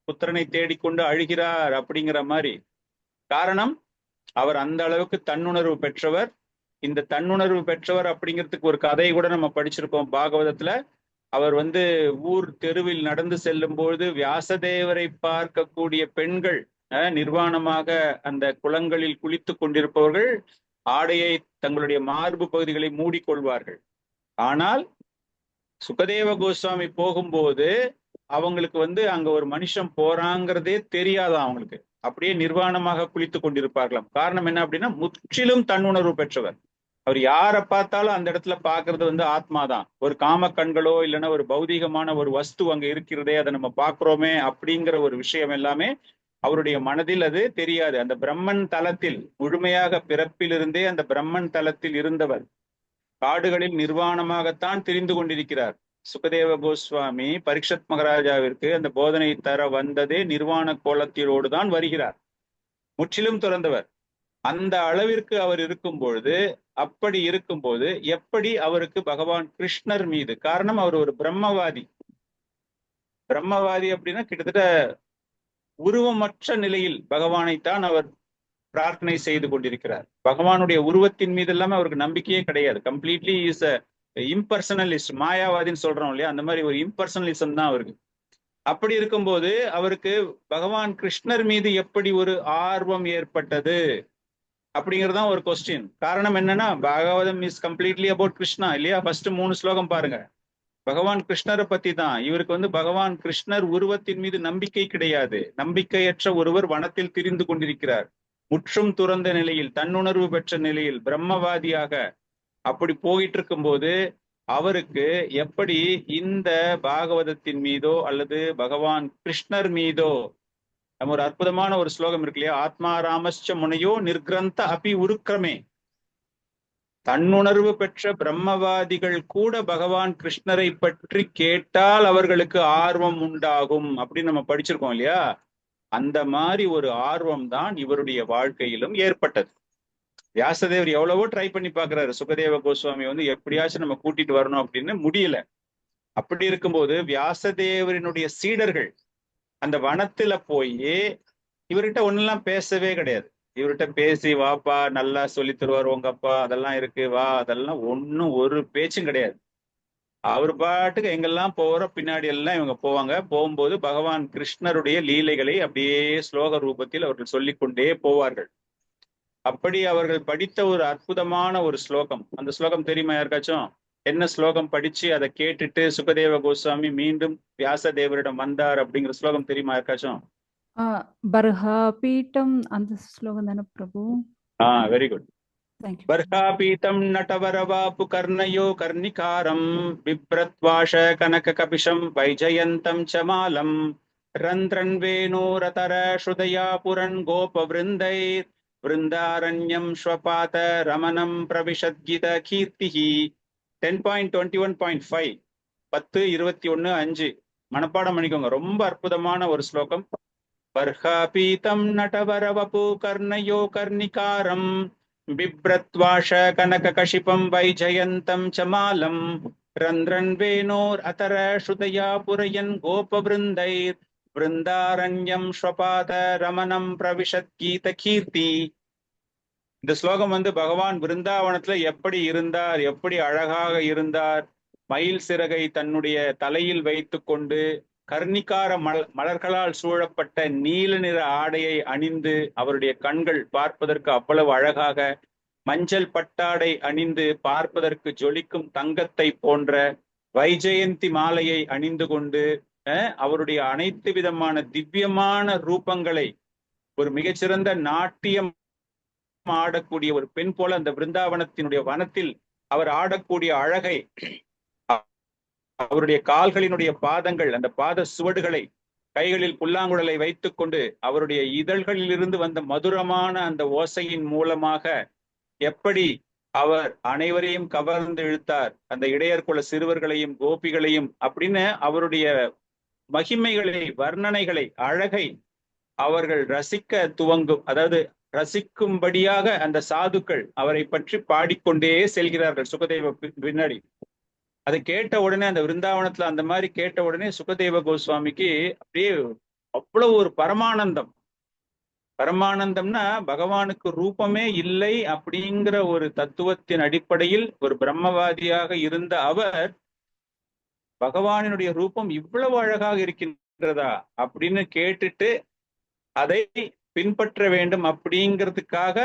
புத்திரனை தேடிக்கொண்டு அழுகிறார் அப்படிங்கிற மாதிரி. காரணம், அவர் அந்த அளவுக்கு தன்னுணர்வு பெற்றவர். இந்த தன்னுணர்வு பெற்றவர் அப்படிங்கிறதுக்கு ஒரு கதையை கூட நம்ம படிச்சிருக்கோம் பாகவதத்துல. அவர் வந்து ஊர் தெருவில் நடந்து செல்லும் பொழுது வியாசதேவரை பார்க்கக்கூடிய பெண்கள் நிர்வாணமாக அந்த குளங்களில் குளித்து கொண்டிருப்பவர்கள் ஆடையை, தங்களுடைய மார்பு பகுதிகளை மூடிக்கொள்வார்கள். ஆனால் சுகதேவ கோஸ்வாமி போகும்போது அவங்களுக்கு வந்து அங்க ஒரு மனுஷன் போறாங்கிறதே தெரியாதான் அவங்களுக்கு, அப்படியே நிர்வாணமாக குளித்து கொண்டிருப்பார்களாம். காரணம் என்ன அப்படின்னா, முற்றிலும் தன்னுணர்வு பெற்றவர். அவர் யாரை பார்த்தாலும் அந்த இடத்துல பாக்குறது வந்து ஆத்மாதான். ஒரு காம கண்களோ இல்லைன்னா ஒரு பௌதீகமான ஒரு வஸ்து அங்க இருக்கிறதே, அதை நம்ம பாக்குறோமே அப்படிங்கிற ஒரு விஷயம் எல்லாமே அவருடைய மனதில் அது தெரியாது. அந்த பிரம்மன் தலத்தில் முழுமையாக பிறப்பிலிருந்தே அந்த பிரம்மன் தலத்தில் இருந்தவர் காடுகளில் நிர்வாணமாகத்தான் தெரிந்து கொண்டிருக்கிறார். சுகதேவ கோஸ்வாமி பரீட்சத் மகாராஜாவிற்கு அந்த போதனை தர வந்ததே நிர்வாண கோலத்திலோடு தான் வருகிறார், முற்றிலும் துறந்தவர். அந்த அளவிற்கு அவர் இருக்கும் பொழுது, அப்படி இருக்கும்போது எப்படி அவருக்கு பகவான் கிருஷ்ணர் மீது, காரணம் அவர் ஒரு பிரம்மவாதி. பிரம்மவாதி அப்படின்னா கிட்டத்தட்ட உருவமற்ற நிலையில் பகவானைத்தான் அவர் பிரார்த்தனை செய்து கொண்டிருக்கிறார். பகவானுடைய உருவத்தின் மீது எல்லாமே அவருக்கு நம்பிக்கையே கிடையாது. கம்ப்ளீட்லி இஸ் அ இம்பர்சனலிஸ்ட், மாயாவாதின்னு சொல்றோம் இல்லையா, அந்த மாதிரி ஒரு இம்பர்சனலிசம் தான் அவருக்கு. அப்படி இருக்கும்போது அவருக்கு பகவான் கிருஷ்ணர் மீது எப்படி ஒரு ஆர்வம் ஏற்பட்டது அப்படிங்கறதுதான் ஒரு கொஸ்டின். காரணம் என்னன்னா, Bhagavatam is completely about Krishna இல்லையா. ஃபர்ஸ்ட் 3 ஸ்லோகம் பாருங்க, பகவான் கிருஷ்ணரை பத்தி தான். இவருக்கு வந்து பகவான் கிருஷ்ணர் உருவத்தின் மீது நம்பிக்கை கிடையாது. நம்பிக்கையற்ற ஒருவர் வனத்தில் திரிந்து கொண்டிருக்கிறார், முற்றும் துறந்த நிலையில், தன்னுணர்வு பெற்ற நிலையில், பிரம்மவாதியாக அப்படி போயிட்டு இருக்கும்போது அவருக்கு எப்படி இந்த பாகவதத்தின் மீதோ அல்லது பகவான் கிருஷ்ணர் மீதோ, நம்ம ஒரு அற்புதமான ஒரு ஸ்லோகம் இருக்கு இல்லையா, ஆத்மா ராமஸ்ச முனையோ நிர்கிரந்த அபி உருக்கிரமே. தன்னுணர்வு பெற்ற பிரம்மவாதிகள் கூட பகவான் கிருஷ்ணரை பற்றி கேட்டால் அவர்களுக்கு ஆர்வம் உண்டாகும் அப்படின்னு நம்ம படிச்சிருக்கோம் இல்லையா. அந்த மாதிரி ஒரு ஆர்வம் தான் இவருடைய வாழ்க்கையிலும் ஏற்பட்டது. வியாசதேவர் எவ்வளவோ ட்ரை பண்ணி பாக்குறாரு, சுகதேவ கோஸ்வாமி வந்து எப்படியாச்சும் நம்ம கூட்டிட்டு வரணும் அப்படின்னு, முடியல. அப்படி இருக்கும்போது வியாசதேவரினுடைய சீடர்கள் அந்த வனத்துல போய் இவர்கிட்ட ஒன்னெல்லாம் பேசவே கிடையாது. இவர்கிட்ட பேசி வாப்பா நல்லா சொல்லி தருவார் உங்க அப்பா, அதெல்லாம் இருக்கு வா, அதெல்லாம் ஒன்னும் ஒரு பேச்சும் கிடையாது. அவர் பாட்டுக்கு எங்கெல்லாம் போற பின்னாடி எல்லாம் இவங்க போவாங்க. போகும்போது பகவான் கிருஷ்ணருடைய லீலைகளை அப்படியே ஸ்லோக ரூபத்தில் அவர்கள் சொல்லிக்கொண்டே போவார்கள். அப்படி அவர்கள் படித்த ஒரு அற்புதமான ஒரு ஸ்லோகம். அந்த ஸ்லோகம் தெரியுமா யாருக்காச்சும்? என்ன ஸ்லோகம் படிச்சு அதை கேட்டுட்டு சுகதேவ கோஸ்வாமி மீண்டும் வியாசதேவரிடம் வந்தார் அப்படிங்கிற ஸ்லோகம் தெரியுமா யாருக்காச்சும்? பர்ஹா பீட்டம் அந்த ஸ்லோகம் தானே பிரபு? Very good. தேங்க்யூ. பர்ஹாபீதம் நட்டவரவாபு கர்ணயோ கர்ணிகாரம் பிப்ரத்வாஷ கனக கபிஷம் வைஜயந்தம் சமாலம் ரந்திரன் வேணூரதர ஸ்ருதயா புரன் கோபவிருந்தை விருந்தாரண்யம் ஸ்வபாத ரமணம் பிரவிஷத்கித கீர்த்திஹி. 10.21.5 10:21-5 மனப்பாடம் பண்ணிக்கோங்க. ரொம்ப அற்புதமான ஒரு ஸ்லோகம். பர்ஹாபீதம் நட்டவரவபு கர்ணயோ கர்ணிகாரம் பிப்ரத்வாஷ கனக கஷிபம் வைஜயந்தம் சமாலம் ரந்திரன் வேணோர் அதர ஸ்ருதயா புரயன் கோபவிருந்தை விருந்தாரண்யம் ஸ்வபாத ரமணம் பிரவிஷத் கீத கீர்த்தி. இந்த ஸ்லோகம் பகவான் விருந்தாவனத்துல எப்படி இருந்தார், எப்படி அழகாக இருந்தார், மயில் சிறகை தன்னுடைய தலையில் வைத்து கொண்டு கர்ணிகார மலர்களால் சூழப்பட்ட நீல நிற ஆடையை அணிந்து அவருடைய கண்கள் பார்ப்பதற்கு அவ்வளவு அழகாக, மஞ்சள் பட்டாடை அணிந்து பார்ப்பதற்கு ஜொலிக்கும் தங்கத்தை போன்ற வைஜெயந்தி மாலையை அணிந்து கொண்டு அவருடைய அனைத்து விதமான திவ்யமான ரூபங்களை ஒரு மிகச்சிறந்த நாட்டியம் ஆடக்கூடிய ஒரு பெண் போல அந்த விருந்தாவனத்தினுடைய வனத்தில் அவர் ஆடக்கூடிய அழகை, அவருடைய கால்களினுடைய பாதங்கள், அந்த பாத சுவடுகளை, கைகளில் புல்லாங்குழலை வைத்துக் கொண்டு அவருடைய இதழ்களிலிருந்து வந்த மதுரமான அந்த ஓசையின் மூலமாக எப்படி அவர் அனைவரையும் கவர்ந்து இழுத்தார், அந்த இடையர்குல சிறுவர்களையும் கோபிகளையும் அப்படின்னு அவருடைய மகிமைகளை, வர்ணனைகளை, அழகை அவர்கள் ரசிக்க துவங்கும். அதாவது ரசிக்கும்படியாக அந்த சாதுக்கள் அவரை பற்றி பாடிக்கொண்டே செல்கிறார்கள் சுகதேவ பின்னாடி. அதை கேட்ட உடனே அந்த விருந்தாவனத்துல அந்த மாதிரி கேட்ட உடனே சுகதேவ கோஸ்வாமிக்கு அப்படியே அவ்வளவு ஒரு பரமானந்தம். பரமானந்தம்னா பகவானுக்கு ரூபமே இல்லை அப்படிங்கிற ஒரு தத்துவத்தின் அடிப்படையில் ஒரு பிரம்மவாதியாக இருந்த அவர் பகவானினுடைய ரூபம் இவ்வளவு அழகாக இருக்கின்றதா அப்படின்னு கேட்டுட்டு அதை பின்பற்ற வேண்டும் அப்படிங்கிறதுக்காக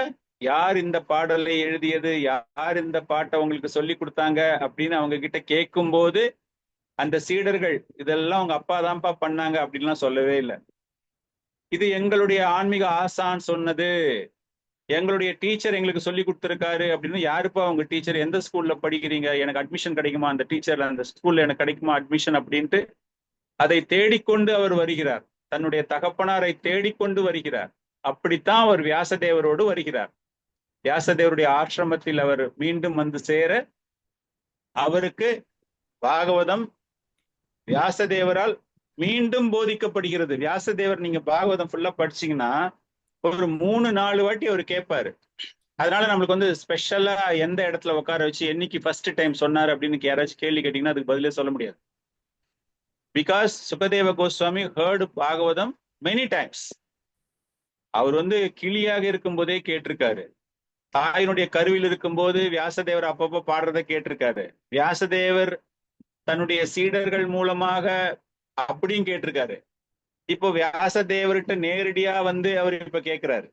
யார் இந்த பாடலை எழுதியது, யார் இந்த பாட்டை உங்களுக்கு சொல்லி கொடுத்தாங்க அப்படின்னு அவங்க கிட்ட கேட்கும் போது அந்த சீடர்கள் இதெல்லாம் அவங்க அப்பா தான்ப்பா பண்ணாங்க அப்படின்லாம் சொல்லவே இல்லை. இது எங்களுடைய ஆன்மீக ஆசான் சொன்னது, எங்களுடைய டீச்சர் எங்களுக்கு சொல்லி கொடுத்துருக்காரு அப்படின்னு. யாருப்பா உங்க டீச்சர், எந்த ஸ்கூல்ல படிக்கிறீங்க, எனக்கு அட்மிஷன் கிடைக்குமா அந்த டீச்சர்ல, அந்த ஸ்கூல்ல எனக்கு கிடைக்குமா அட்மிஷன் அப்படின்ட்டு அதை தேடிக்கொண்டு அவர் வருகிறார். தன்னுடைய தகப்பனாரை தேடிக்கொண்டு வருகிறார். அப்படித்தான் அவர் வியாசதேவரோடு வருகிறார். வியாசதேவருடைய ஆசிரமத்தில் அவர் மீண்டும் வந்து சேர அவருக்கு பாகவதம் வியாசதேவரால் மீண்டும் போதிக்கப்படுகிறது. வியாசதேவர் நீங்க பாகவதம் ஃபுல்லா படிச்சீங்கன்னா ஒரு 3-4 வாட்டி அவர் கேட்பாரு. அதனால நம்மளுக்கு ஸ்பெஷலா எந்த இடத்துல உட்கார வச்சு என்னைக்கு ஃபர்ஸ்ட் டைம் சொன்னாரு அப்படின்னு யாராச்சும் கேள்வி கேட்டீங்கன்னா அதுக்கு பதிலே சொல்ல முடியாது. Because Sukadeva Goswami heard Bhagavatam many times. அவர் கிளியாக இருக்கும் போதே கேட்டிருக்காரு. தாயினுடைய கருவில் இருக்கும்போது வியாசதேவர் அப்பப்போ பாடுறதை கேட்டிருக்காரு. வியாசதேவர் தன்னுடைய சீடர்கள் மூலமாக அப்படியும் கேட்டிருக்காரு. இப்போ வியாசதேவர்கிட்ட நேரடியா அவர் இப்ப கேட்கிறாரு.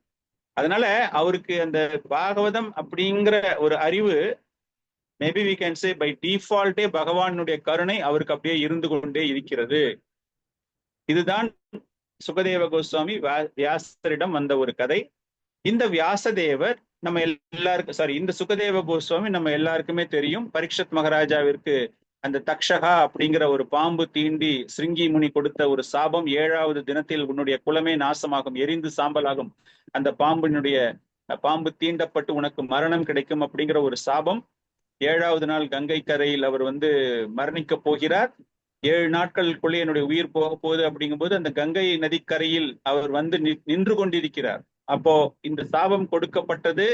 அதனால அவருக்கு அந்த பாகவதம் அப்படிங்கிற ஒரு அறிவு maybe we can say by டிஃபால்ட்டே பகவானுடைய கருணை அவருக்கு அப்படியே இருந்து கொண்டே இருக்கிறது. இதுதான் சுகதேவ கோஸ்வாமி வியாசரிடம் வந்த ஒரு கதை. இந்த வியாசதேவர் நம்ம எல்லாருக்கும் இந்த சுகதேவ கோஸ்வாமி நம்ம எல்லாருக்குமே தெரியும். பரீட்சத் மகாராஜாவிற்கு அந்த தக்ஷகா அப்படிங்கிற ஒரு பாம்பு தீண்டி சிருங்கி முனி கொடுத்த ஒரு சாபம், 7வது தினத்தில் உன்னுடைய குலமே நாசமாகும், எரிந்து சாம்பலாகும், அந்த பாம்பு தீண்டப்பட்டு உனக்கு மரணம் கிடைக்கும் அப்படிங்கிற ஒரு சாபம். 7வது நாள் கங்கை கரையில் அவர் மரணிக்க போகிறார். 7 நாட்களுக்குள்ளே என்னுடைய உயிர் போக போகுது அப்படிங்கும்போது அந்த கங்கை நதிக்கரையில் அவர் நின்று கொண்டிருக்கிறார். அப்போ இந்த சாபம் கொடுக்கப்பட்டது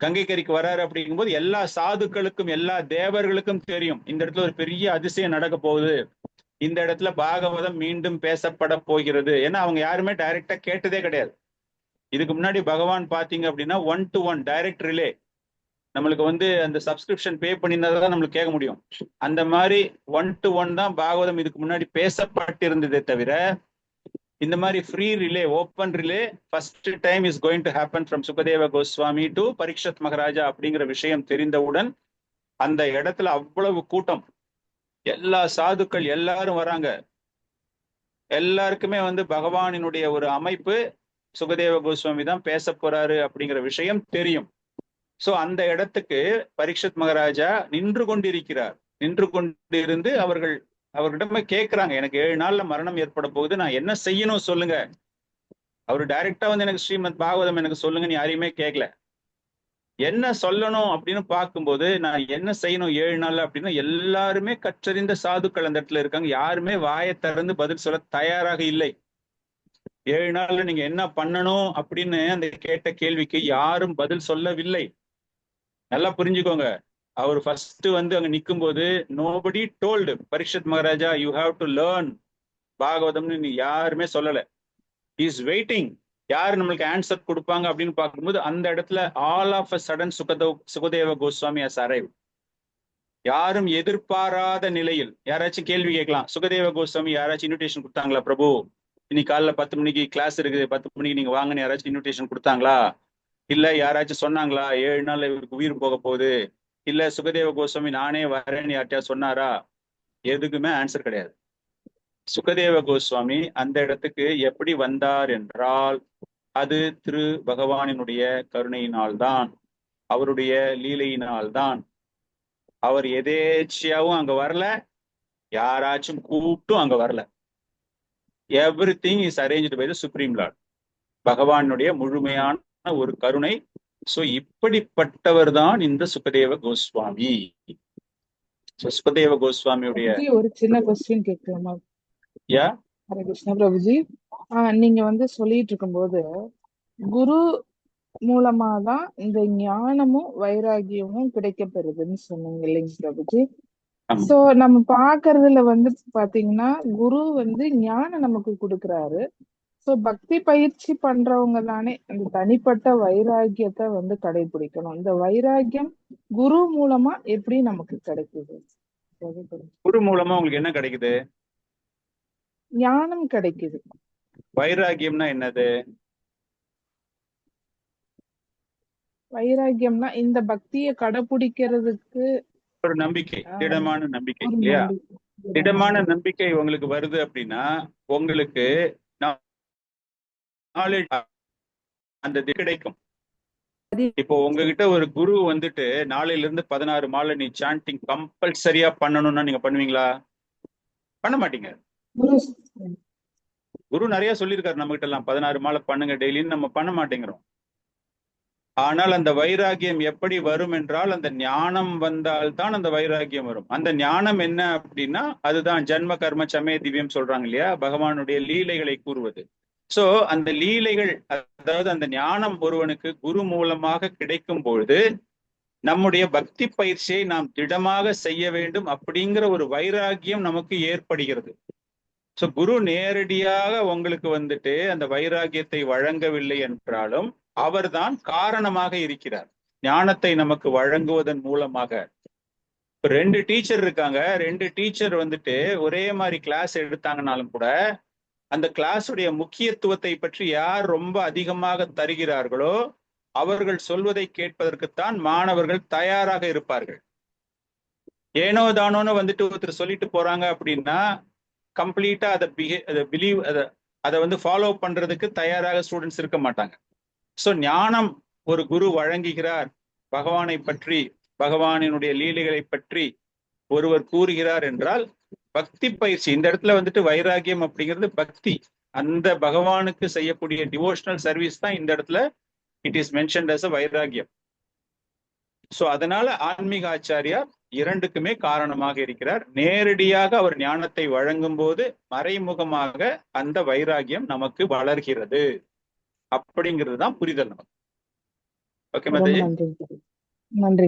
கங்கை கரைக்கு வராரு அப்படிங்கும்போது எல்லா சாதுக்களுக்கும் எல்லா தேவர்களுக்கும் தெரியும் இந்த இடத்துல ஒரு பெரிய அதிசயம் நடக்க போகுது, இந்த இடத்துல பாகவதம் மீண்டும் பேசப்பட போகிறது. ஏன்னா அவங்க யாருமே டைரக்டா கேட்டதே கிடையாது. இதுக்கு முன்னாடி பகவான் பாத்தீங்க அப்படின்னா 1-to-1 டைரக்ட் ரிலே, நம்மளுக்கு அந்த சப்ஸ்கிரிப்ஷன் பே பண்ணியிருந்தாதான் நம்மளுக்கு கேட்க முடியும். அந்த மாதிரி 1-to-1 தான் பாகவதம் இதுக்கு முன்னாடி பேசப்பட்டிருந்ததே தவிர இந்த மாதிரி free relay, open relay first time is going to happen from Sukadeva Goswami to Parikshit Maharaja அப்படிங்கிற விஷயம் தெரிந்தவுடன் அந்த இடத்துல அவ்வளவு கூட்டம், எல்லா சாதுக்கள் எல்லாரும் வராங்க. எல்லாருக்குமே பகவானினுடைய ஒரு அமைப்பு, சுகதேவ கோஸ்வாமி தான் பேச போறாரு அப்படிங்கிற விஷயம் தெரியும். சோ அந்த இடத்துக்கு பரீட்சத் மகாராஜா நின்று கொண்டிருக்கிறார். நின்று கொண்டிருந்து அவர்களிடமே கேட்கிறாங்க, எனக்கு 7 நாள்ல மரணம் ஏற்பட போகுது, நான் என்ன செய்யணும் சொல்லுங்க. அவரு டைரக்டா எனக்கு ஸ்ரீமத் பாகவதம் எனக்கு சொல்லுங்கன்னு யாரையுமே கேட்கல. என்ன சொல்லணும் அப்படின்னு பார்க்கும்போது, நான் என்ன செய்யணும் 7 நாள்ல அப்படின்னா, எல்லாருமே கற்றறிந்த சாதுக்கள் அந்த இடத்துல இருக்காங்க. யாருமே வாயை திறந்து பதில் சொல்ல தயாராக இல்லை. 7 நாள்ல நீங்க என்ன பண்ணணும் அப்படின்னு அந்த கேட்ட கேள்விக்கு யாரும் பதில் சொல்லவில்லை. நல்லா புரிஞ்சுக்கோங்க. அவர் ஃபர்ஸ்ட் அங்க நிற்கும் போது nobody told Parikshit Maharaja you have to learn பாகவதம்னு யாருமே சொல்லல. இஸ் வெயிட்டிங், யாரு நம்மளுக்கு ஆன்சர் கொடுப்பாங்க அப்படின்னு பார்க்கும்போது அந்த இடத்துல all of a sudden Sukadeva Goswami has arrive. யாரும் எதிர்பாராத நிலையில் யாராச்சும் கேள்வி கேட்கலாம், சுகதேவ கோஸ்வாமி யாராச்சும் இன்விடேஷன் கொடுத்தாங்களா பிரபு, இன்னைக்கு காலைல 10 மணிக்கு கிளாஸ் இருக்குது, 10 மணிக்கு நீங்க வாங்கன்னு யாராச்சும் இன்விடேஷன் கொடுத்தாங்களா? இல்ல யாராச்சும் சொன்னாங்களா 7 நாள்ல இவருக்கு உயிர் போக போகுது, இல்ல சுகதேவ கோஸ்வாமி நானே வரேன்னு யார்ட்டையா சொன்னாரா? எதுக்குமே ஆன்சர் கிடையாது. சுகதேவ கோஸ்வாமி அந்த இடத்துக்கு எப்படி வந்தார் என்றால், அது திரு பகவானினுடைய கருணையினால்தான், அவருடைய லீலையினால்தான். அவர் எதேச்சியாவும் அங்க வரல, யாராச்சும் கூப்பிட்டும் அங்க வரல. Everything is arranged by the supreme lord. பகவானுடைய முழுமையான ஒரு கருணை. சோ இப்படிப்பட்டவர் தான் இந்த சுகதேவ கோஸ்வாமி. சுகதேவ கோஸ்வாமியுடைய ஒரு சின்ன கொஸ்டின் கேட்கலாமா? யா ஹரே கிருஷ்ணா பிரபுஜி. நீங்க சொல்லிட்டு இருக்கும்போது குரு மூலமா தான் இந்த ஞானமும் வைராகியமும் கிடைக்கப்பெறுதுன்னு சொன்னீங்க இல்லைங்க பிரபுஜி? சோ நம்ம பாக்குறதுல பாத்தீங்கன்னா குரு ஞானம் நமக்கு கொடுக்குறாரு. சோ பக்தி பயிற்சி பண்றவங்க தானே அந்த தனிப்பட்ட வைராகியத்தை கடைபிடிக்கணும். இந்த வைராகியம் குரு மூலமா எப்படி நமக்கு கிடைக்குது? குரு மூலமா உங்களுக்கு என்ன கிடைக்குது? ஞானம் கிடைக்குது. வைராகியம்னா என்னது? வைராகியம்னா இந்த பக்தியை கடைபிடிக்கிறதுக்கு ஒரு நம்பிக்கை, திடமான நம்பிக்கை இல்லையா? திடமான நம்பிக்கை உங்களுக்கு வருது அப்படின்னா உங்களுக்கு நாலேஜ் அந்த கிடைக்கும். இப்போ உங்ககிட்ட ஒரு குரு நாளையில இருந்து 16 மாலை நீ சாண்டிங் கம்பல்சரியா பண்ணணும்னா நீங்க பண்ணுவீங்களா? பண்ண மாட்டீங்க. குரு நிறைய சொல்லியிருக்காரு நம்ம கிட்ட எல்லாம், 16 மாலை பண்ணுங்க டெய்லின்னு. நம்ம பண்ண மாட்டேங்கிறோம். ஆனால் அந்த வைராகியம் எப்படி வரும் என்றால், அந்த ஞானம் வந்தால்தான் அந்த வைராகியம் வரும். அந்த ஞானம் என்ன அப்படின்னா, அதுதான் ஜன்ம கர்ம சமய திவ்யம் சொல்றாங்க இல்லையா, பகவானுடைய லீலைகளை கூறுவது. சோ அந்த லீலைகள், அதாவது அந்த ஞானம் ஒருவனுக்கு குரு மூலமாக கிடைக்கும் பொழுது நம்முடைய பக்தி பயிற்சியை நாம் திடமாக செய்ய வேண்டும் அப்படிங்கிற ஒரு வைராகியம் நமக்கு ஏற்படுகிறது. சோ குரு நேரடியாக உங்களுக்கு அந்த வைராகியத்தை வழங்கவில்லை என்றாலும் அவர்தான் காரணமாக இருக்கிறார், ஞானத்தை நமக்கு வழங்குவதன் மூலமாக. 2 டீச்சர் இருக்காங்க, 2 டீச்சர் ஒரே மாதிரி கிளாஸ் எடுத்தாங்கனாலும் கூட அந்த கிளாஸுடைய முக்கியத்துவத்தை பற்றி யார் ரொம்ப அதிகமாக தருகிறார்களோ அவர்கள் சொல்வதை கேட்பதற்குத்தான் மாணவர்கள் தயாராக இருப்பார்கள். ஏனோ தானோன்னு ஒருத்தர் சொல்லிட்டு போறாங்க அப்படின்னா கம்ப்ளீட்டா அதை பிலீவ் அதை ஃபாலோ பண்றதுக்கு தயாராக ஸ்டூடெண்ட்ஸ் இருக்க மாட்டாங்க. சோ ஞானம் ஒரு குரு வழங்குகிறார், பகவானை பற்றி, பகவானினுடைய லீலைகளை பற்றி ஒருவர் கூறுகிறார் என்றால் பக்தி பயிற்சி. இந்த இடத்துல வைராகியம் அப்படிங்கிறது பக்தி, அந்த பகவானுக்கு செய்யக்கூடிய டிவோஷனல் சர்வீஸ் தான் இந்த இடத்துல it is mentioned as a வைராகியம். சோ அதனால ஆன்மீக ஆச்சாரியார் 2க்குமே காரணமாக இருக்கிறார். நேரடியாக அவர் ஞானத்தை வழங்கும் போது மறைமுகமாக அந்த வைராகியம் நமக்கு வளர்கிறது அப்படிங்கிறது தான் புரிதல் நமக்கு. ஓகே மாதாஜி? நன்றி.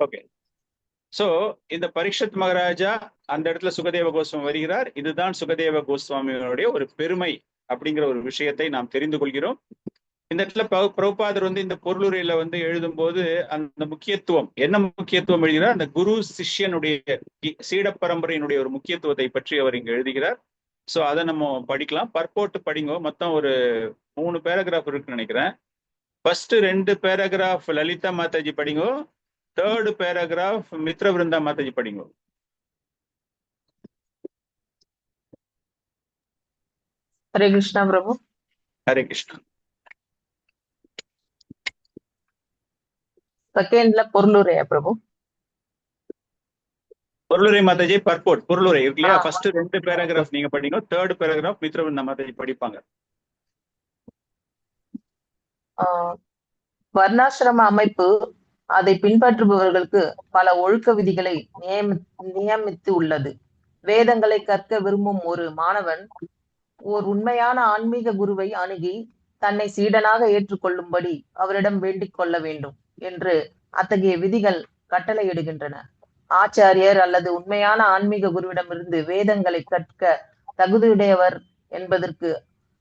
ஓகே. சோ இந்த பரீட்சத் மகாராஜா அந்த இடத்துல சுகதேவ கோஸ்வாமி வருகிறார். இதுதான் சுகதேவ கோஸ்வாமியோடைய ஒரு பெருமை அப்படிங்கிற ஒரு விஷயத்தை நாம் தெரிந்து கொள்கிறோம். இந்த இடத்துல பிரபுபாதர் இந்த பொருளுரையில எழுதும் போது அந்த முக்கியத்துவம், என்ன முக்கியத்துவம் எழுதுகிறார், அந்த குரு சிஷ்யனுடைய சீட பரம்பரையினுடைய ஒரு முக்கியத்துவத்தை பற்றி அவர் இங்கு எழுதுகிறார். ஸோ அதை நம்ம படிக்கலாம். பர்போர்ட் படிங்க. மொத்தம் ஒரு 3 பேராகிராஃப் இருக்குன்னு நினைக்கிறேன். ஃபர்ஸ்ட் 2 பேராகிராஃப் லலிதா மாதாஜி படிங்க. 3rd பேராகிராஃப் மித்ர விருந்தா மாதாஜி படிங்க. ஹரே கிருஷ்ணா பிரபு. ஹரே கிருஷ்ணா. செகண்ட்ல பொருளுரையா பிரபு? பொருளுரை மாதாஜி பர்போர்ட் பொருளுரை இருக்கு இல்லையா? ஃபர்ஸ்ட் 2 பேராகிராஃப் நீங்க படிங்க. 3rd பேராகிராஃப் மித்ர விருந்தா மாதாஜி படிப்பாங்க. வர்ணாசிரம அமைப்பு அதை பின்பற்றுபவர்களுக்கு பல ஒழுக்க விதிகளை நியமித்து உள்ளது. வேதங்களை கற்க விரும்பும் ஒரு மாணவன் ஓர் உண்மையான ஆன்மீக குருவை அணுகி தன்னை சீடனாக ஏற்றுக்கொள்ளும்படி அவரிடம் வேண்டிக் கொள்ள வேண்டும் என்று அத்தகைய விதிகள் கட்டளையிடுகின்றன. ஆச்சாரியர் அல்லது உண்மையான ஆன்மீக குருவிடமிருந்து வேதங்களை கற்க தகுதியுடையவர் என்பதற்கு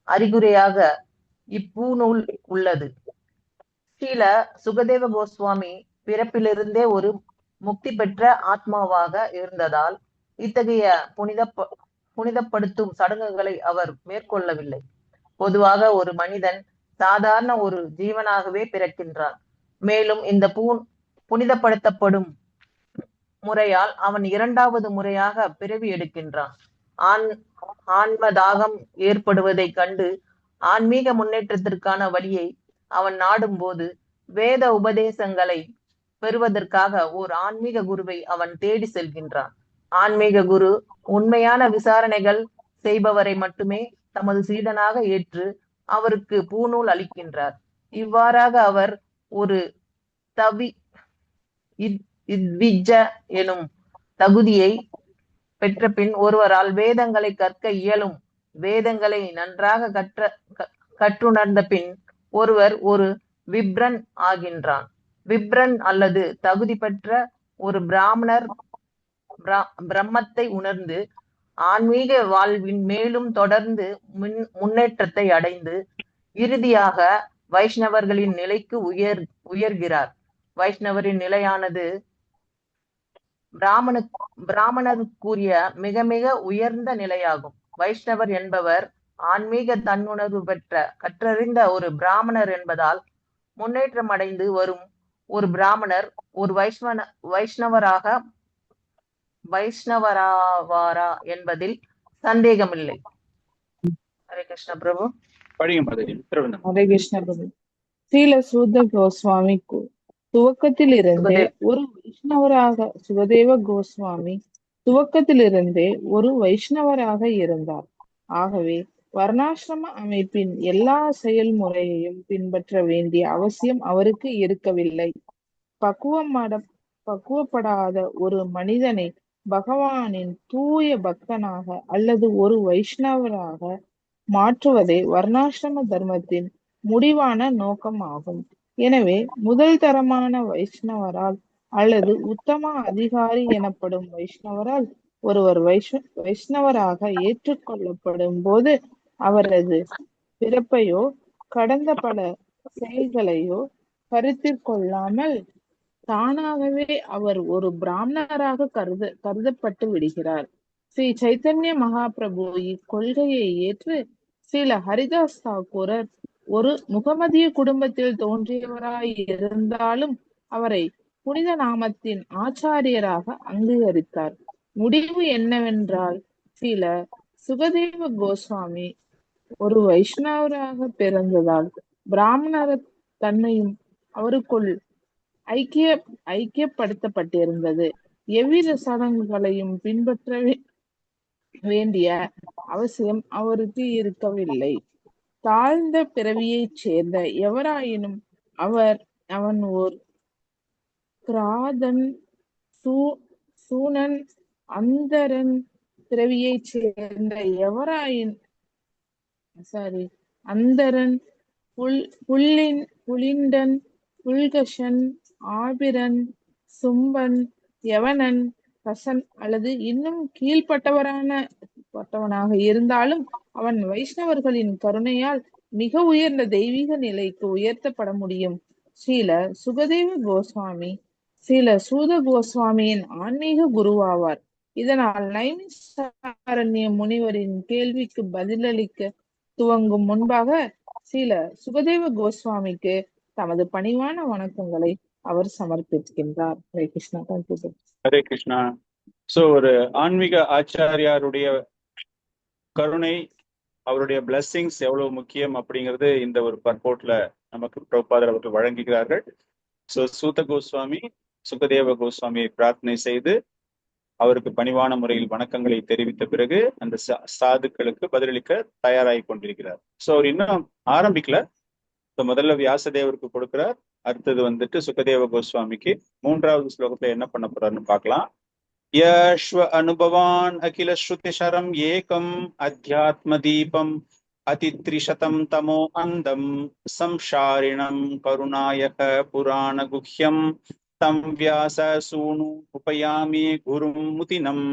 அறிகுறியாக இப்பூநூல் உள்ளது. ஸ்ரீல சுகதேவ கோஸ்வாமி பிறப்பிலிருந்தே ஒரு முக்தி பெற்ற ஆத்மாவாக இருந்ததால் இத்தகைய புனிதப்படுத்தும் சடங்குகளை அவர் மேற்கொள்ளவில்லை. பொதுவாக ஒரு மனிதன் சாதாரண ஒரு ஜீவனாகவே பிறக்கின்றான். மேலும் இந்த புனிதப்படுத்தப்படும் முறையால் அவன் 2வது முறையாக பிறவி எடுக்கின்றான். ஆன்மதாகம் ஏற்படுவதை கண்டு ஆன்மீக முன்னேற்றத்திற்கான வழியை அவன் நாடும் போது வேத உபதேசங்களை பெறுவதற்காக ஓர் ஆன்மீக குருவை அவன் தேடி செல்கின்றான். ஆன்மீக குரு உண்மையான விசாரணைகள் செய்பவரை மட்டுமே தமது சீடனாக ஏற்று அவருக்கு பூநூல் அளிக்கின்றார். இவ்வாறாக அவர் ஒரு எனும் தகுதியை பெற்ற பின் ஒருவரால் வேதங்களை கற்க இயலும். வேதங்களை நன்றாக கற்றுணர்ந்த பின் ஒருவர் ஒரு விப்ரன் ஆகின்றான். விப்ரன் அல்லது தகுதி பெற்ற ஒரு பிராமணர் பிரம்மத்தை உணர்ந்து ஆன்மீக வாழ்வின் மேலும் தொடர்ந்து முன்னேற்றத்தை அடைந்து இறுதியாக வைஷ்ணவர்களின் நிலைக்கு உயர்கிறார். வைஷ்ணவரின் நிலையானது பிராமணருக்குரிய மிக மிக உயர்ந்த நிலையாகும். வைஷ்ணவர் என்பவர் ஆன்மீக தன்னுணர்வு பெற்ற கற்றறிந்த ஒரு பிராமணர் என்பதால் முன்னேற்றம் அடைந்து வரும் ஒரு பிராமணர் ஒரு வைஷ்ணவராவாரா என்பதில் சந்தேகமில்லை. ஹரே கிருஷ்ண பிரபு. ஹரே கிருஷ்ண பிரபு. ஸ்ரீல சூத கோஸ்வாமி துவக்கத்திலிருந்தே ஒரு வைஷ்ணவராக சுகதேவ கோஸ்வாமி துவக்கத்திலிருந்தே ஒரு வைஷ்ணவராக இருந்தார். ஆகவே வர்ணாசிரம அமைப்பின் எல்லா செயல்முறையையும் பின்பற்ற வேண்டிய அவசியம் அவருக்கு இருக்கவில்லை. பக்குவப்படாத ஒரு மனிதனை பகவானின் தூய பக்தனாக அல்லது ஒரு வைஷ்ணவராக மாற்றுவதே வர்ணாசிரம தர்மத்தின் முடிவான நோக்கமாகும். எனவே முதல் தரமான வைஷ்ணவரால் அல்லது உத்தம அதிகாரி எனப்படும் வைஷ்ணவரால் ஒருவர் வைஷ்ணவராக ஏற்றுக்கொள்ளப்படும் போது அவரது பிறப்பையோ கடந்த பல செயல்களையோ கருத்தில் கொள்ளாமல் தானாகவே அவர் ஒரு பிராமணராக கருதப்பட்டு விடுகிறார். ஸ்ரீ சைத்தன்ய மகாபிரபு இக்கொள்கையை ஏற்று ஸ்ரீல ஹரிதாஸ் தாக்கூரர் ஒரு முகமதிய குடும்பத்தில் தோன்றியவராய் இருந்தாலும் அவரை புனித நாமத்தின் ஆச்சாரியராக அங்கீகரித்தார். முடிவு என்னவென்றால் ஸ்ரீல சுகதேவ கோஸ்வாமி ஒரு வைஷ்ணவராக பிறந்ததால் பிராமணர் தன்மையும் அவருக்குள் ஐக்கியப்படுத்தப்பட்டிருந்தது. எவ்வித சடங்குகளையும் பின்பற்ற வேண்டிய அவசியம் அவருக்கு இருக்கவில்லை. தாழ்ந்த பிறவியைச் சேர்ந்த எவராயினும் அவன் ஓர் கிராதன், சூனன், அந்தரன் பிறவியைச் சேர்ந்த அந்தரன், புலிண்டன், புல்கஷன், ஆபிரன், சும்பன், யவனன், கசன் அல்லது இன்னும் கீழ்பட்டவனாக இருந்தாலும் அவன் வைஷ்ணவர்களின் கருணையால் மிக உயர்ந்த தெய்வீக நிலைக்கு உயர்த்தப்பட முடியும். ஸ்ரீல சுகதேவ கோஸ்வாமி ஸ்ரீல சூத கோஸ்வாமியின் ஆன்மீக குருவாவார். இதனால் நைமிசாரண்ய முனிவரின் கேள்விக்கு பதிலளிக்க துவங்கும் முன்பாக சில சுகதேவ கோஸ்வாமிக்கு தமது பணிவான வணக்கங்களை அவர் சமர்ப்பிக்கின்றார். Hare Krishna. Thank you sir. Hare Krishna. So ஒரு ஆன்மீக ஆச்சாரியாருடைய கருணை, அவருடைய பிளெஸிங்ஸ் எவ்வளவு முக்கியம் அப்படிங்கிறது இந்த ஒரு பர்போட்ல நமக்கு பிரபுபாதர் அவர்கள் வழங்குகிறார்கள். சோ சூத கோஸ்வாமி சுகதேவ கோஸ்வாமியை பிரார்த்தனை செய்து அவருக்கு பணிவான முறையில் வணக்கங்களை தெரிவித்த பிறகு அந்த சாதுக்களுக்கு பதிலளிக்க தயாராகி கொண்டிருக்கிறார். சோ அவர் இன்னும் ஆரம்பிக்கல. முதல்ல வியாசதேவருக்கு கொடுக்கிறார். அடுத்தது வந்துட்டு சுகதேவ கோஸ்வாமிக்கு 3வது ஸ்லோகத்துல என்ன பண்ண போறாருன்னு பார்க்கலாம். யஸ்வ அனுபவான் அகில ஸ்ருதிஷரம் ஏகம் அத்தியாத்ம தீபம் அதித்ரிசதம் தமோ அந்தம் சம்சாரிணம் கருணாயக புராண குஹ்யம் தம் வியாச சூனு உபயாமி குரும் முதினம்.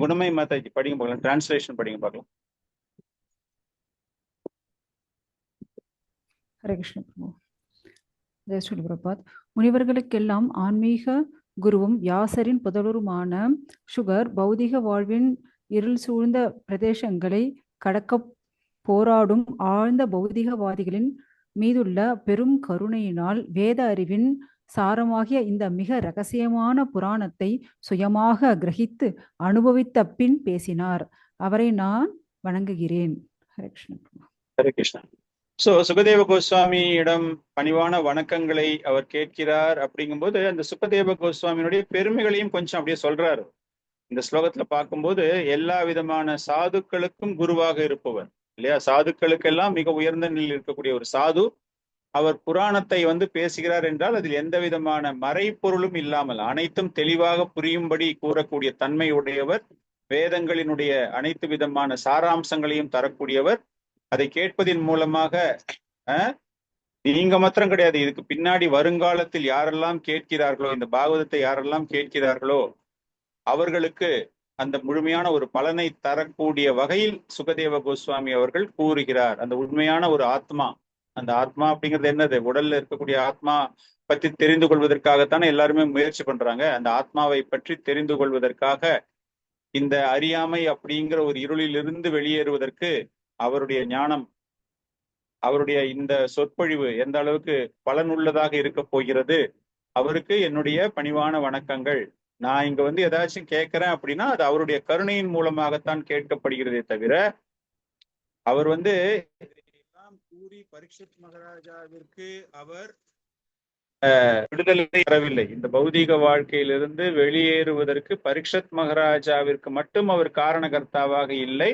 குணமை மாதாஜி படிங்க பார்க்கலாம். டிரான்ஸ்லேஷன் படிங்க பார்க்கலாம். ஹரே கிருஷ்ண பிரபு. ஜெய் ஸ்ரீ பிரபாத். முனிவர்களுக்கெல்லாம் ஆன்மீக குருவும் வியாசரின் புதல்வருமான சுகர் பௌதிக வாழ்வின் இருள் சூழ்ந்த பிரதேசங்களை கடக்க போராடும் ஆழ்ந்த பௌதிகவாதிகளின் மீதுள்ள பெரும் கருணையினால் வேத அறிவின் சாரமாகிய இந்த மிக இரகசியமான புராணத்தை சுயமாக கிரகித்து அனுபவித்த பின் பேசினார். அவரை நான் வணங்குகிறேன். ஹரே கிருஷ்ண. ஹரே கிருஷ்ணா. சோ சுகதேவ கோஸ்வாமியிடம் பணிவான வணக்கங்களை அவர் கேட்கிறார். அப்படிங்கும்போது அந்த சுகதேவ கோஸ்வாமியினுடைய பெருமைகளையும் கொஞ்சம் அப்படியே சொல்றாரு. இந்த ஸ்லோகத்துல பார்க்கும்போது எல்லா விதமான சாதுக்களுக்கும் குருவாக இருப்பவர் இல்லையா, சாதுக்களுக்கெல்லாம் மிக உயர்ந்த நிலையில் இருக்கக்கூடிய ஒரு சாது அவர் புராணத்தை பேசுகிறார் என்றால் அதில் எந்த விதமான மறைப்பொருளும் இல்லாமல் அனைத்தும் தெளிவாக புரியும்படி கூறக்கூடிய தன்மையுடையவர், வேதங்களினுடைய அனைத்து விதமான சாராம்சங்களையும் தரக்கூடியவர். அதை கேட்பதின் மூலமாக நீங்க மாத்திரம் கிடையாது, இதுக்கு பின்னாடி வருங்காலத்தில் யாரெல்லாம் கேட்கிறார்களோ, இந்த பாகவதத்தை யாரெல்லாம் கேட்கிறார்களோ அவர்களுக்கு அந்த முழுமையான ஒரு பலனை தரக்கூடிய வகையில் சுகதேவ கோஸ்வாமி அவர்கள் கூறுகிறார். அந்த உண்மையான ஒரு ஆத்மா, அந்த ஆத்மா அப்படிங்கிறது என்னது, உடல்ல இருக்கக்கூடிய ஆத்மா பற்றி தெரிந்து கொள்வதற்காகத்தானே எல்லாருமே முயற்சி பண்றாங்க. அந்த ஆத்மாவை பற்றி தெரிந்து கொள்வதற்காக இந்த அறியாமை அப்படிங்கிற ஒரு இருளிலிருந்து வெளியேறுவதற்கு அவருடைய ஞானம், அவருடைய இந்த சொற்பொழிவு எந்த அளவுக்கு பலனுள்ளதாக இருக்க போகிறது, அவருக்கு என்னுடைய பணிவான வணக்கங்கள். நான் இங்க ஏதாச்சும் கேட்கிறேன் அப்படின்னா அது அவருடைய கருணையின் மூலமாகத்தான் கேட்கப்படுகிறதே தவிர அவர் எல்லாம் கூறி பரீட்சித் மகாராஜாவிற்கு அவர் விடுதலை தரவில்லை. இந்த பௌதீக வாழ்க்கையிலிருந்து வெளியேறுவதற்கு பரீட்சித் மகாராஜாவிற்கு மட்டும் அவர் காரணகர்த்தாவாக இல்லை.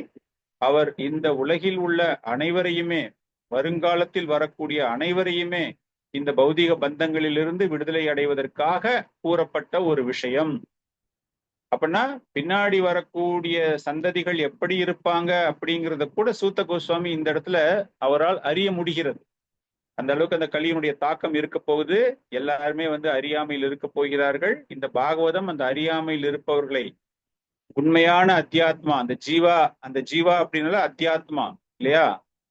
அவர் இந்த உலகில் உள்ள அனைவரையுமே, வருங்காலத்தில் வரக்கூடிய அனைவரையுமே இந்த பௌதீக பந்தங்களிலிருந்து விடுதலை அடைவதற்காக கூறப்பட்ட ஒரு விஷயம். அப்படின்னா பின்னாடி வரக்கூடிய சந்ததிகள் எப்படி இருப்பாங்க அப்படிங்கிறத கூட சூத்த கோஸ்வாமி இந்த இடத்துல அவரால் அறிய முடிகிறது. அந்த அளவுக்கு அந்த கலியினுடைய தாக்கம் இருக்க போகுது. எல்லாருமே அறியாமையில் இருக்க போகிறார்கள். இந்த பாகவதம் அந்த அறியாமையில் இருப்பவர்களை உண்மையான அத்தியாத்மா, அந்த ஜீவா அப்படின்னால அத்தியாத்மா இல்லையா,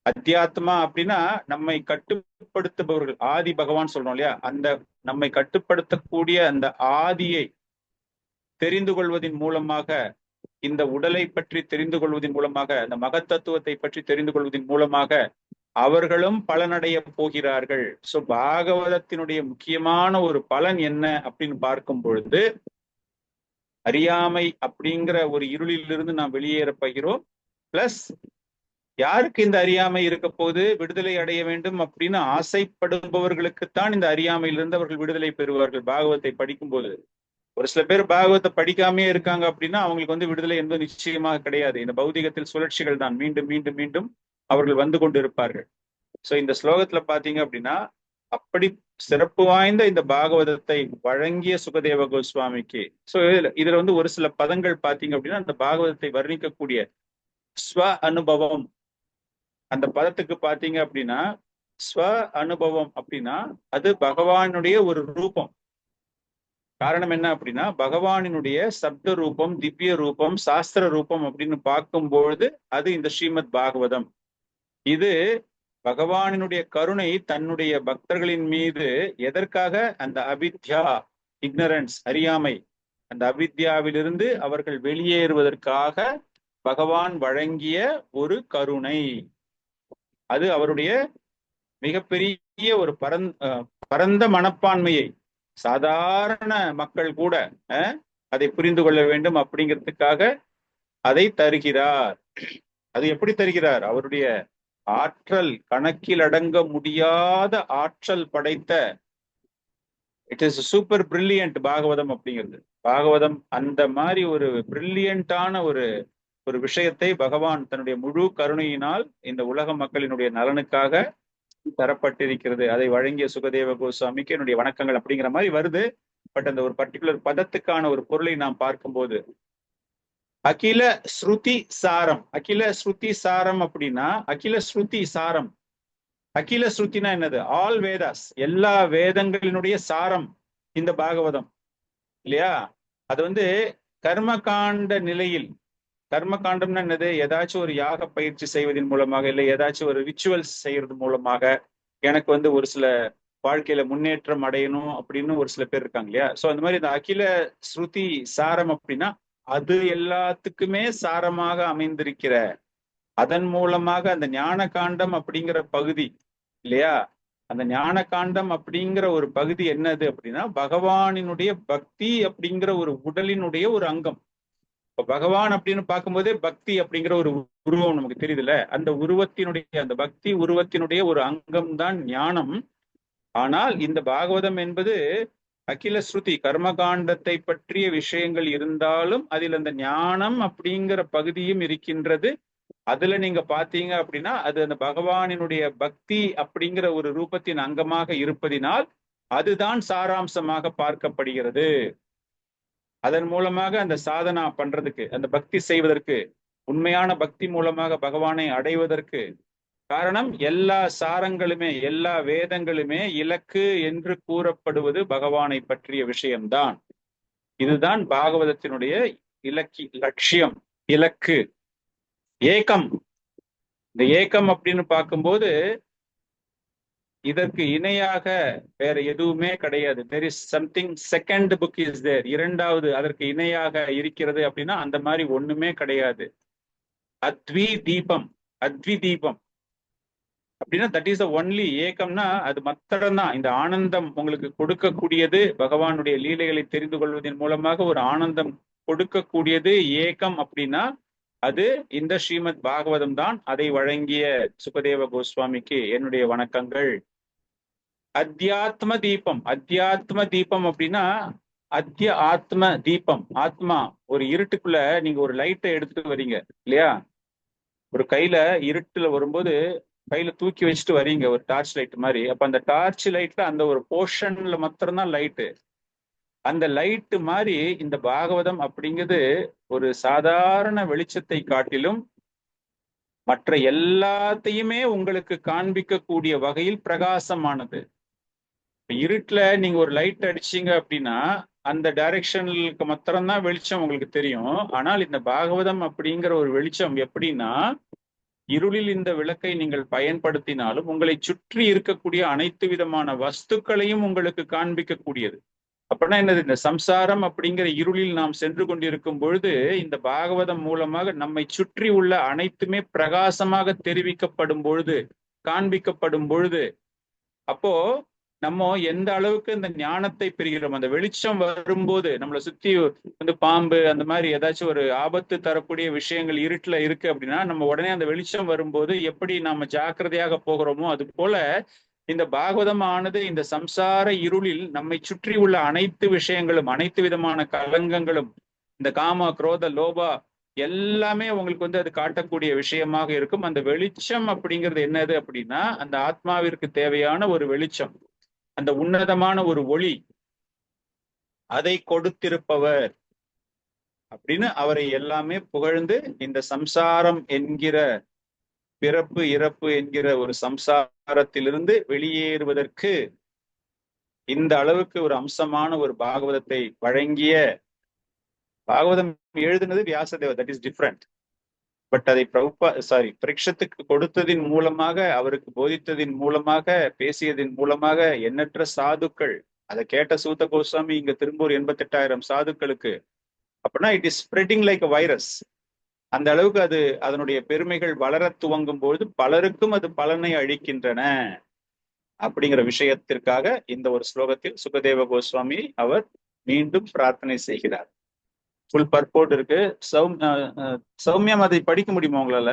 அத்தியாத்மா அப்படின்னா நம்மை கட்டுப்படுத்துபவர்கள், ஆதி பகவான் சொல்றோம் இல்லையா, அந்த நம்மை கட்டுப்படுத்தக்கூடிய அந்த ஆதியை தெரிந்து கொள்வதன் மூலமாக, இந்த உடலை பற்றி தெரிந்து கொள்வதன் மூலமாக, அந்த மகத்தத்துவத்தை பற்றி தெரிந்து கொள்வதன் மூலமாக அவர்களும் பலனடைய போகிறார்கள். சோ பாகவதத்தினுடைய முக்கியமான ஒரு பலன் என்ன அப்படின்னு பார்க்கும் பொழுது, அறியாமை அப்படிங்கிற ஒரு இருளிலிருந்து நாம் வெளியேற போகிறோம். பிளஸ் யாருக்கு இந்த அறியாமை இருக்க போது, விடுதலை அடைய வேண்டும் அப்படின்னு ஆசைப்படுபவர்களுக்குத்தான் இந்த அறியாமையிலிருந்து அவர்கள் விடுதலை பெறுவார்கள். பாகவத்தை படிக்கும் போது ஒரு சில பேர் பாகவத்தை படிக்காமே இருக்காங்க அப்படின்னா அவங்களுக்கு விடுதலை என்பது நிச்சயமாக கிடையாது. இந்த பௌதிகத்தில் சுழற்சிகள் தான், மீண்டும் மீண்டும் மீண்டும் அவர்கள் வந்து கொண்டு இருப்பார்கள். சோ இந்த ஸ்லோகத்துல பாத்தீங்க அப்படின்னா அப்படி சிறப்பு வாய்ந்த இந்த பாகவதத்தை வழங்கிய சுகதேவ கோஸ்வாமிக்கு, சோ இதுல ஒரு சில பதங்கள் பாத்தீங்க அப்படின்னா அந்த பாகவதத்தை வர்ணிக்கக்கூடிய ஸ்வ அனுபவம், அந்த பதத்துக்கு பாத்தீங்க அப்படின்னா ஸ்வ அனுபவம் அப்படின்னா அது பகவானுடைய ஒரு ரூபம். காரணம் என்ன அப்படின்னா பகவானினுடைய சப்த ரூபம், திவ்ய ரூபம், சாஸ்திர ரூபம் அப்படின்னு பார்க்கும்பொழுது அது இந்த ஸ்ரீமத் பாகவதம். இது பகவானினுடைய கருணை தன்னுடைய பக்தர்களின் மீது எதற்காக, அந்த அவித்யா, இக்னரன்ஸ், அறியாமை, அந்த அவித்யாவிலிருந்து அவர்கள் வெளியேறுவதற்காக பகவான் வழங்கிய ஒரு கருணை. அது அவருடைய மிகப்பெரிய ஒரு பரந்த மனப்பான்மையை சாதாரண மக்கள் கூட அதை புரிந்து கொள்ள வேண்டும் அப்படிங்கிறதுக்காக அதை தருகிறார். அது எப்படி தருகிறார்? அவருடைய ஆற்றல், கணக்கில் அடங்க முடியாத ஆற்றல் படைத்த, it is super brilliant Bhagavatam அப்படிங்கிறது. பாகவதம் அந்த மாதிரி ஒரு பிரில்லியண்டான ஒரு விஷயத்தை பகவான் தன்னுடைய முழு கருணையினால் இந்த உலக மக்களினுடைய நலனுக்காக தரப்பட்டிருக்கிறது. அதை வழங்கிய சுகதேவ கோஸ்வாமிக்கு என்னுடைய வணக்கங்கள் அப்படிங்கிற மாதிரி வருது. பட் அந்த ஒரு பர்டிகுலர் பதத்துக்கான ஒரு பொருளை நாம் பார்க்கும்போது அகில ஸ்ருதி சாரம். அகில ஸ்ருதி சாரம் அப்படின்னா அகில ஸ்ருதி சாரம். அகில ஸ்ருதினா என்னது? ஆல் வேதாஸ், எல்லா வேதங்களினுடைய சாரம் இந்த பாகவதம் இல்லையா? அது கர்மகாண்ட நிலையில், கர்மகாண்டம்னா என்னது? ஏதாச்சும் ஒரு யாக பயிற்சி செய்வதன் மூலமாக, இல்லை ஏதாச்சும் ஒரு ரிச்சுவல்ஸ் செய்யறது மூலமாக எனக்கு ஒரு சில வாழ்க்கையில முன்னேற்றம் அடையணும் அப்படின்னு ஒரு சில பேர் இருக்காங்க இல்லையா? சோ அந்த மாதிரி இந்த அகில ஸ்ருதி சாரம் அப்படின்னா அது எல்லாத்துக்குமே சாரமாக அமைந்திருக்கிற, அதன் மூலமாக அந்த ஞான காண்டம் அப்படிங்கிற பகுதி இல்லையா? அந்த ஞான காண்டம் அப்படிங்கிற ஒரு பகுதி என்னது அப்படின்னா பகவானினுடைய பக்தி அப்படிங்கிற ஒரு உடலினுடைய ஒரு அங்கம். இப்ப பகவான் அப்படின்னு பார்க்கும்போதே பக்தி அப்படிங்கிற ஒரு உருவம் நமக்கு தெரியுதுல்ல. அந்த உருவத்தினுடைய, அந்த பக்தி உருவத்தினுடைய ஒரு அங்கம் தான் ஞானம். ஆனால் இந்த பாகவதம் என்பது அகில ஸ்ருதி, கர்மகாண்டத்தை பற்றிய விஷயங்கள் இருந்தாலும் அதில் அந்த ஞானம் அப்படிங்கிற பகுதியும் இருக்கின்றது. அதுல நீங்க பாத்தீங்க அப்படின்னா அது அந்த பகவானினுடைய பக்தி அப்படிங்கிற ஒரு ரூபத்தின் அங்கமாக இருப்பதினால் அதுதான் சாராம்சமாக பார்க்கப்படுகிறது. அதன் மூலமாக அந்த சாதனா பண்றதுக்கு, அந்த பக்தி செய்வதற்கு, உண்மையான பக்தி மூலமாக பகவானை அடைவதற்கு காரணம் எல்லா சாரங்களுமே, எல்லா வேதங்களுமே இலக்கு என்று கூறப்படுவது பகவானை பற்றிய விஷயம்தான். இதுதான் பாகவதத்தினுடைய லட்சியம், இலக்கு, ஏகம். இந்த ஏகம் அப்படின்னு பார்க்கும்போது இதற்கு இணையாக வேற எதுவுமே கிடையாது. there is something second book is there. இரண்டாவது அதற்கு இணையாக இருக்கிறது அப்படின்னா அந்த மாதிரி ஒண்ணுமே கிடையாது. அத்வி தீபம், அத்வி தீபம் அப்படின்னா தட் இஸ் த ஒன்லி. ஏகம்னா அது மத்தடம் தான். இந்த ஆனந்தம் உங்களுக்கு கொடுக்கக்கூடியது, பகவானுடைய லீலைகளை தெரிந்து கொள்வதன் மூலமாக ஒரு ஆனந்தம் கொடுக்கக்கூடியது ஏகம் அப்படின்னா அது இந்த ஸ்ரீமத் பாகவதம் தான். அதை வழங்கிய சுகதேவ கோஸ்வாமிக்கு என்னுடைய வணக்கங்கள். அத்தியாத்ம தீபம், அத்தியாத்ம தீபம் அப்படின்னா அத்திய ஆத்ம தீபம், ஆத்மா. ஒரு இருட்டுக்குள்ள நீங்க ஒரு லைட்டை எடுத்துட்டு வரீங்க இல்லையா? ஒரு கையில இருட்டுல வரும்போது கையில தூக்கி வச்சுட்டு வரீங்க ஒரு டார்ச் லைட் மாதிரி. அப்ப அந்த டார்ச் லைட்ல அந்த ஒரு போர்ஷன்ல மாத்திரம்தான் லைட்டு. அந்த லைட்டு மாதிரி இந்த பாகவதம் அப்படிங்கிறது ஒரு சாதாரண வெளிச்சத்தை காட்டிலும் மற்ற எல்லாத்தையுமே உங்களுக்கு காண்பிக்கக்கூடிய வகையில் பிரகாசமானது. இருட்டுல நீங்க ஒரு லைட் அடிச்சீங்க அப்படின்னா அந்த டைரக்ஷனுக்கு மாத்திரம்தான் வெளிச்சம் உங்களுக்கு தெரியும். ஆனால் இந்த பாகவதம் அப்படிங்கிற ஒரு வெளிச்சம் எப்படின்னா இருளில் இந்த விளக்கை நீங்கள் பயன்படுத்தினாலும் உங்களை சுற்றி இருக்கக்கூடிய அனைத்து விதமான வஸ்துக்களையும் உங்களுக்கு காண்பிக்கக்கூடியது. அப்படின்னா என்னது? இந்த சம்சாரம் அப்படிங்கிற இருளில் நாம் சென்று கொண்டிருக்கும் பொழுது இந்த பாகவதம் மூலமாக நம்மை சுற்றி உள்ள அனைத்துமே பிரகாசமாக தெரிவிக்கப்படும் பொழுது, காண்பிக்கப்படும் பொழுது, அப்போ நம்ம எந்த அளவுக்கு இந்த ஞானத்தை பெறுகிறோம். அந்த வெளிச்சம் வரும்போது நம்மளை சுத்தி பாம்பு அந்த மாதிரி ஏதாச்சும் ஒரு ஆபத்து தரக்கூடிய விஷயங்கள் இருட்டுல இருக்கு அப்படின்னா நம்ம உடனே அந்த வெளிச்சம் வரும்போது எப்படி நாம ஜாக்கிரதையாக போகிறோமோ அது போல இந்த பாகவதம் ஆனது இந்த சம்சார இருளில் நம்மை சுற்றி உள்ள அனைத்து விஷயங்களும், அனைத்து விதமான கலங்கங்களும், இந்த காம, குரோத, லோபா எல்லாமே உங்களுக்கு அது காட்டக்கூடிய விஷயமாக இருக்கும். அந்த வெளிச்சம் அப்படிங்கிறது என்னது அப்படின்னா அந்த ஆத்மாவிற்கு தேவையான ஒரு வெளிச்சம், அந்த உன்னதமான ஒரு ஒளி, அதை கொடுத்திருப்பவர் அப்படின்னு அவரை எல்லாமே புகழ்ந்து இந்த சம்சாரம் என்கிற பிறப்பு இறப்பு என்கிற ஒரு சம்சாரத்திலிருந்து வெளியேறுவதற்கு இந்த அளவுக்கு ஒரு அம்சமான ஒரு பாகவதத்தை வழங்கிய, பாகவதம் எழுதுனது வியாசதேவர், தட் இஸ் டிஃப்ரெண்ட். பட் அதை பரீட்சத்துக்கு கொடுத்ததின் மூலமாக, அவருக்கு போதித்ததின் மூலமாக, பேசியதின் மூலமாக எண்ணற்ற சாதுக்கள் அதை கேட்ட சூத்த கோஸ்வாமி இங்க திரும்ப ஒரு 88,000 சாதுக்களுக்கு, அப்படின்னா it is spreading like a virus. அந்த அளவுக்கு அது அதனுடைய பெருமைகள் வளர துவங்கும் பொழுது பலருக்கும் அது பலனை அளிக்கின்றன அப்படிங்கிற விஷயத்திற்காக இந்த ஒரு ஸ்லோகத்தில் சுகதேவ கோஸ்வாமி அவர் மீண்டும் பிரார்த்தனை செய்கிறார். ஃபுல் பர்போர்ட் இருக்கு. சௌமியம் அதை படிக்க முடியுமா உங்களால?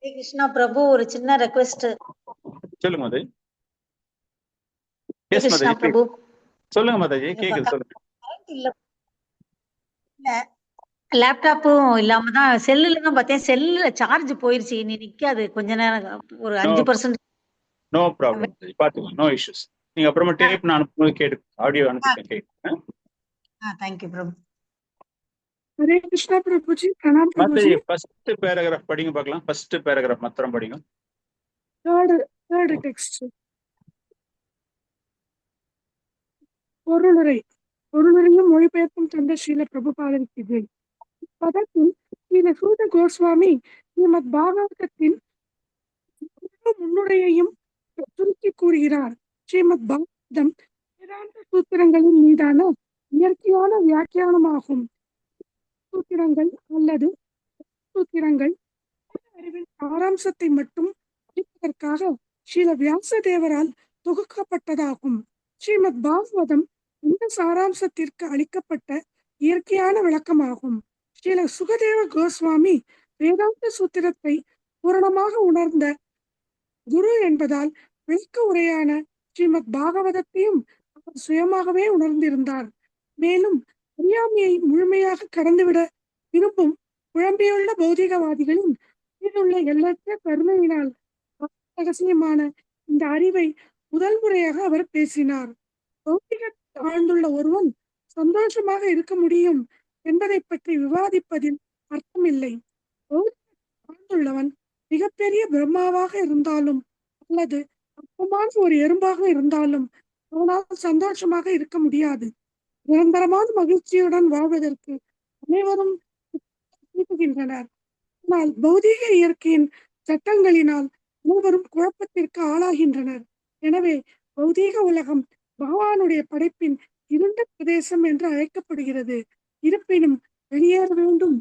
ஹரே கிருஷ்ணா பிரபு, ஒரு சின்ன ரெக்வெஸ்ட். சொல்லுங்க மாதாஜி. ஹரே எஸ் கிருஷ்ணா மாதாஜி, பிரபு. சொல்லுங்க மாதாஜி, கேக்குது, சொல்லுங்க. லேப்டாப்பும் இல்லாம தான் செல்லுல தான் பார்த்தேன். செல்லுல சார்ஜ் போயிருச்சு, இனி நிக்காது கொஞ்ச நேரம், ஒரு 5%. நோ ப்ராப்ளம், பாத்துக்கோங்க, நோ இஷ்யூஸ். நீங்க அப்புறமா டேப் நான் அனுப்பும்போது கேட்டு ஆடியோ அனுப்பிட்டேன், கேட்குறேன். தேங்க்யூ பிரபு. हरे कृष्णा प्रभु जी, प्रणाम प्रभु மாதாஜி, जी। ஃபர்ஸ்ட் பேராகிராஃப் படிங்க பார்க்கலாம். ஃபர்ஸ்ட் பேராகிராஃப் மாத்திரம் படிங்க. थर्ड टेक्स्ट பொருளுரையும் மொழிபெயர்ப்பும் தந்த ஸ்ரீல பிரபுபாதருக்கு பதத்தில் ஸ்ரீல சூத கோஸ்வாமி ஸ்ரீமத் பாகவதத்தின் முன்னுரையையும் சுருக்கி கூறுகிறார். ஸ்ரீமத் பாகவதம் வேதாந்த சூத்திரங்களின் மீதான இயற்கையான வியாக்கியானமாகும். சூத்திரங்கள் அல்லது சூத்திரங்கள் அறிவின் சாராம்சத்தை மட்டும் அளிப்பதற்காக ஸ்ரீல வியாசதேவரால் தொகுக்கப்பட்டதாகும். ஸ்ரீமத் பாகவதம் இந்த சாராம்சத்திற்கு அளிக்கப்பட்ட இயற்கையான விளக்கமாகும். ஸ்ரீல சுகதேவ கோஸ்வாமி வேதாந்த சூத்திரத்தை பூரணமாக உணர்ந்த குரு என்பதால் விளக்க உரையான ஸ்ரீமத் பாகவதத்தையும் அவர் சுயமாகவே உணர்ந்திருந்தார். மேலும் அறியாமையை முழுமையாக கடந்துவிட விரும்பும் குழம்பியுள்ள பௌதிகவாதிகளின் மீதுள்ள எண்ணற்ற கருணையினால் ரகசியமான இந்த அறிவை முதல் முறையாக அவர் பேசினார். பௌதிக ஆழ்ந்துள்ள ஒருவன் சந்தோஷமாக இருக்க முடியும் என்பதை பற்றி விவாதிப்பதில் அர்த்தமில்லை. பௌதிக ஆழ்ந்துள்ளவன் மிகப்பெரிய பிரம்மாவாக இருந்தாலும் அல்லது அற்பமான ஒரு எறும்பாக இருந்தாலும் அவனால் சந்தோஷமாக இருக்க முடியாது. நிரந்தரமான மகிழ்ச்சியுடன் வாழ்வதற்கு அனைவரும் விரும்புகின்றனர். ஆனால் பௌதீக இயற்கையின் சட்டங்களினால் அனைவரும் குழப்பத்திற்கு ஆளாகின்றனர். எனவே பௌதீக உலகம் பகவானுடைய படைப்பின் இருண்ட பிரதேசம் என்று அழைக்கப்படுகிறது. இருப்பினும் வெளியேற வேண்டும்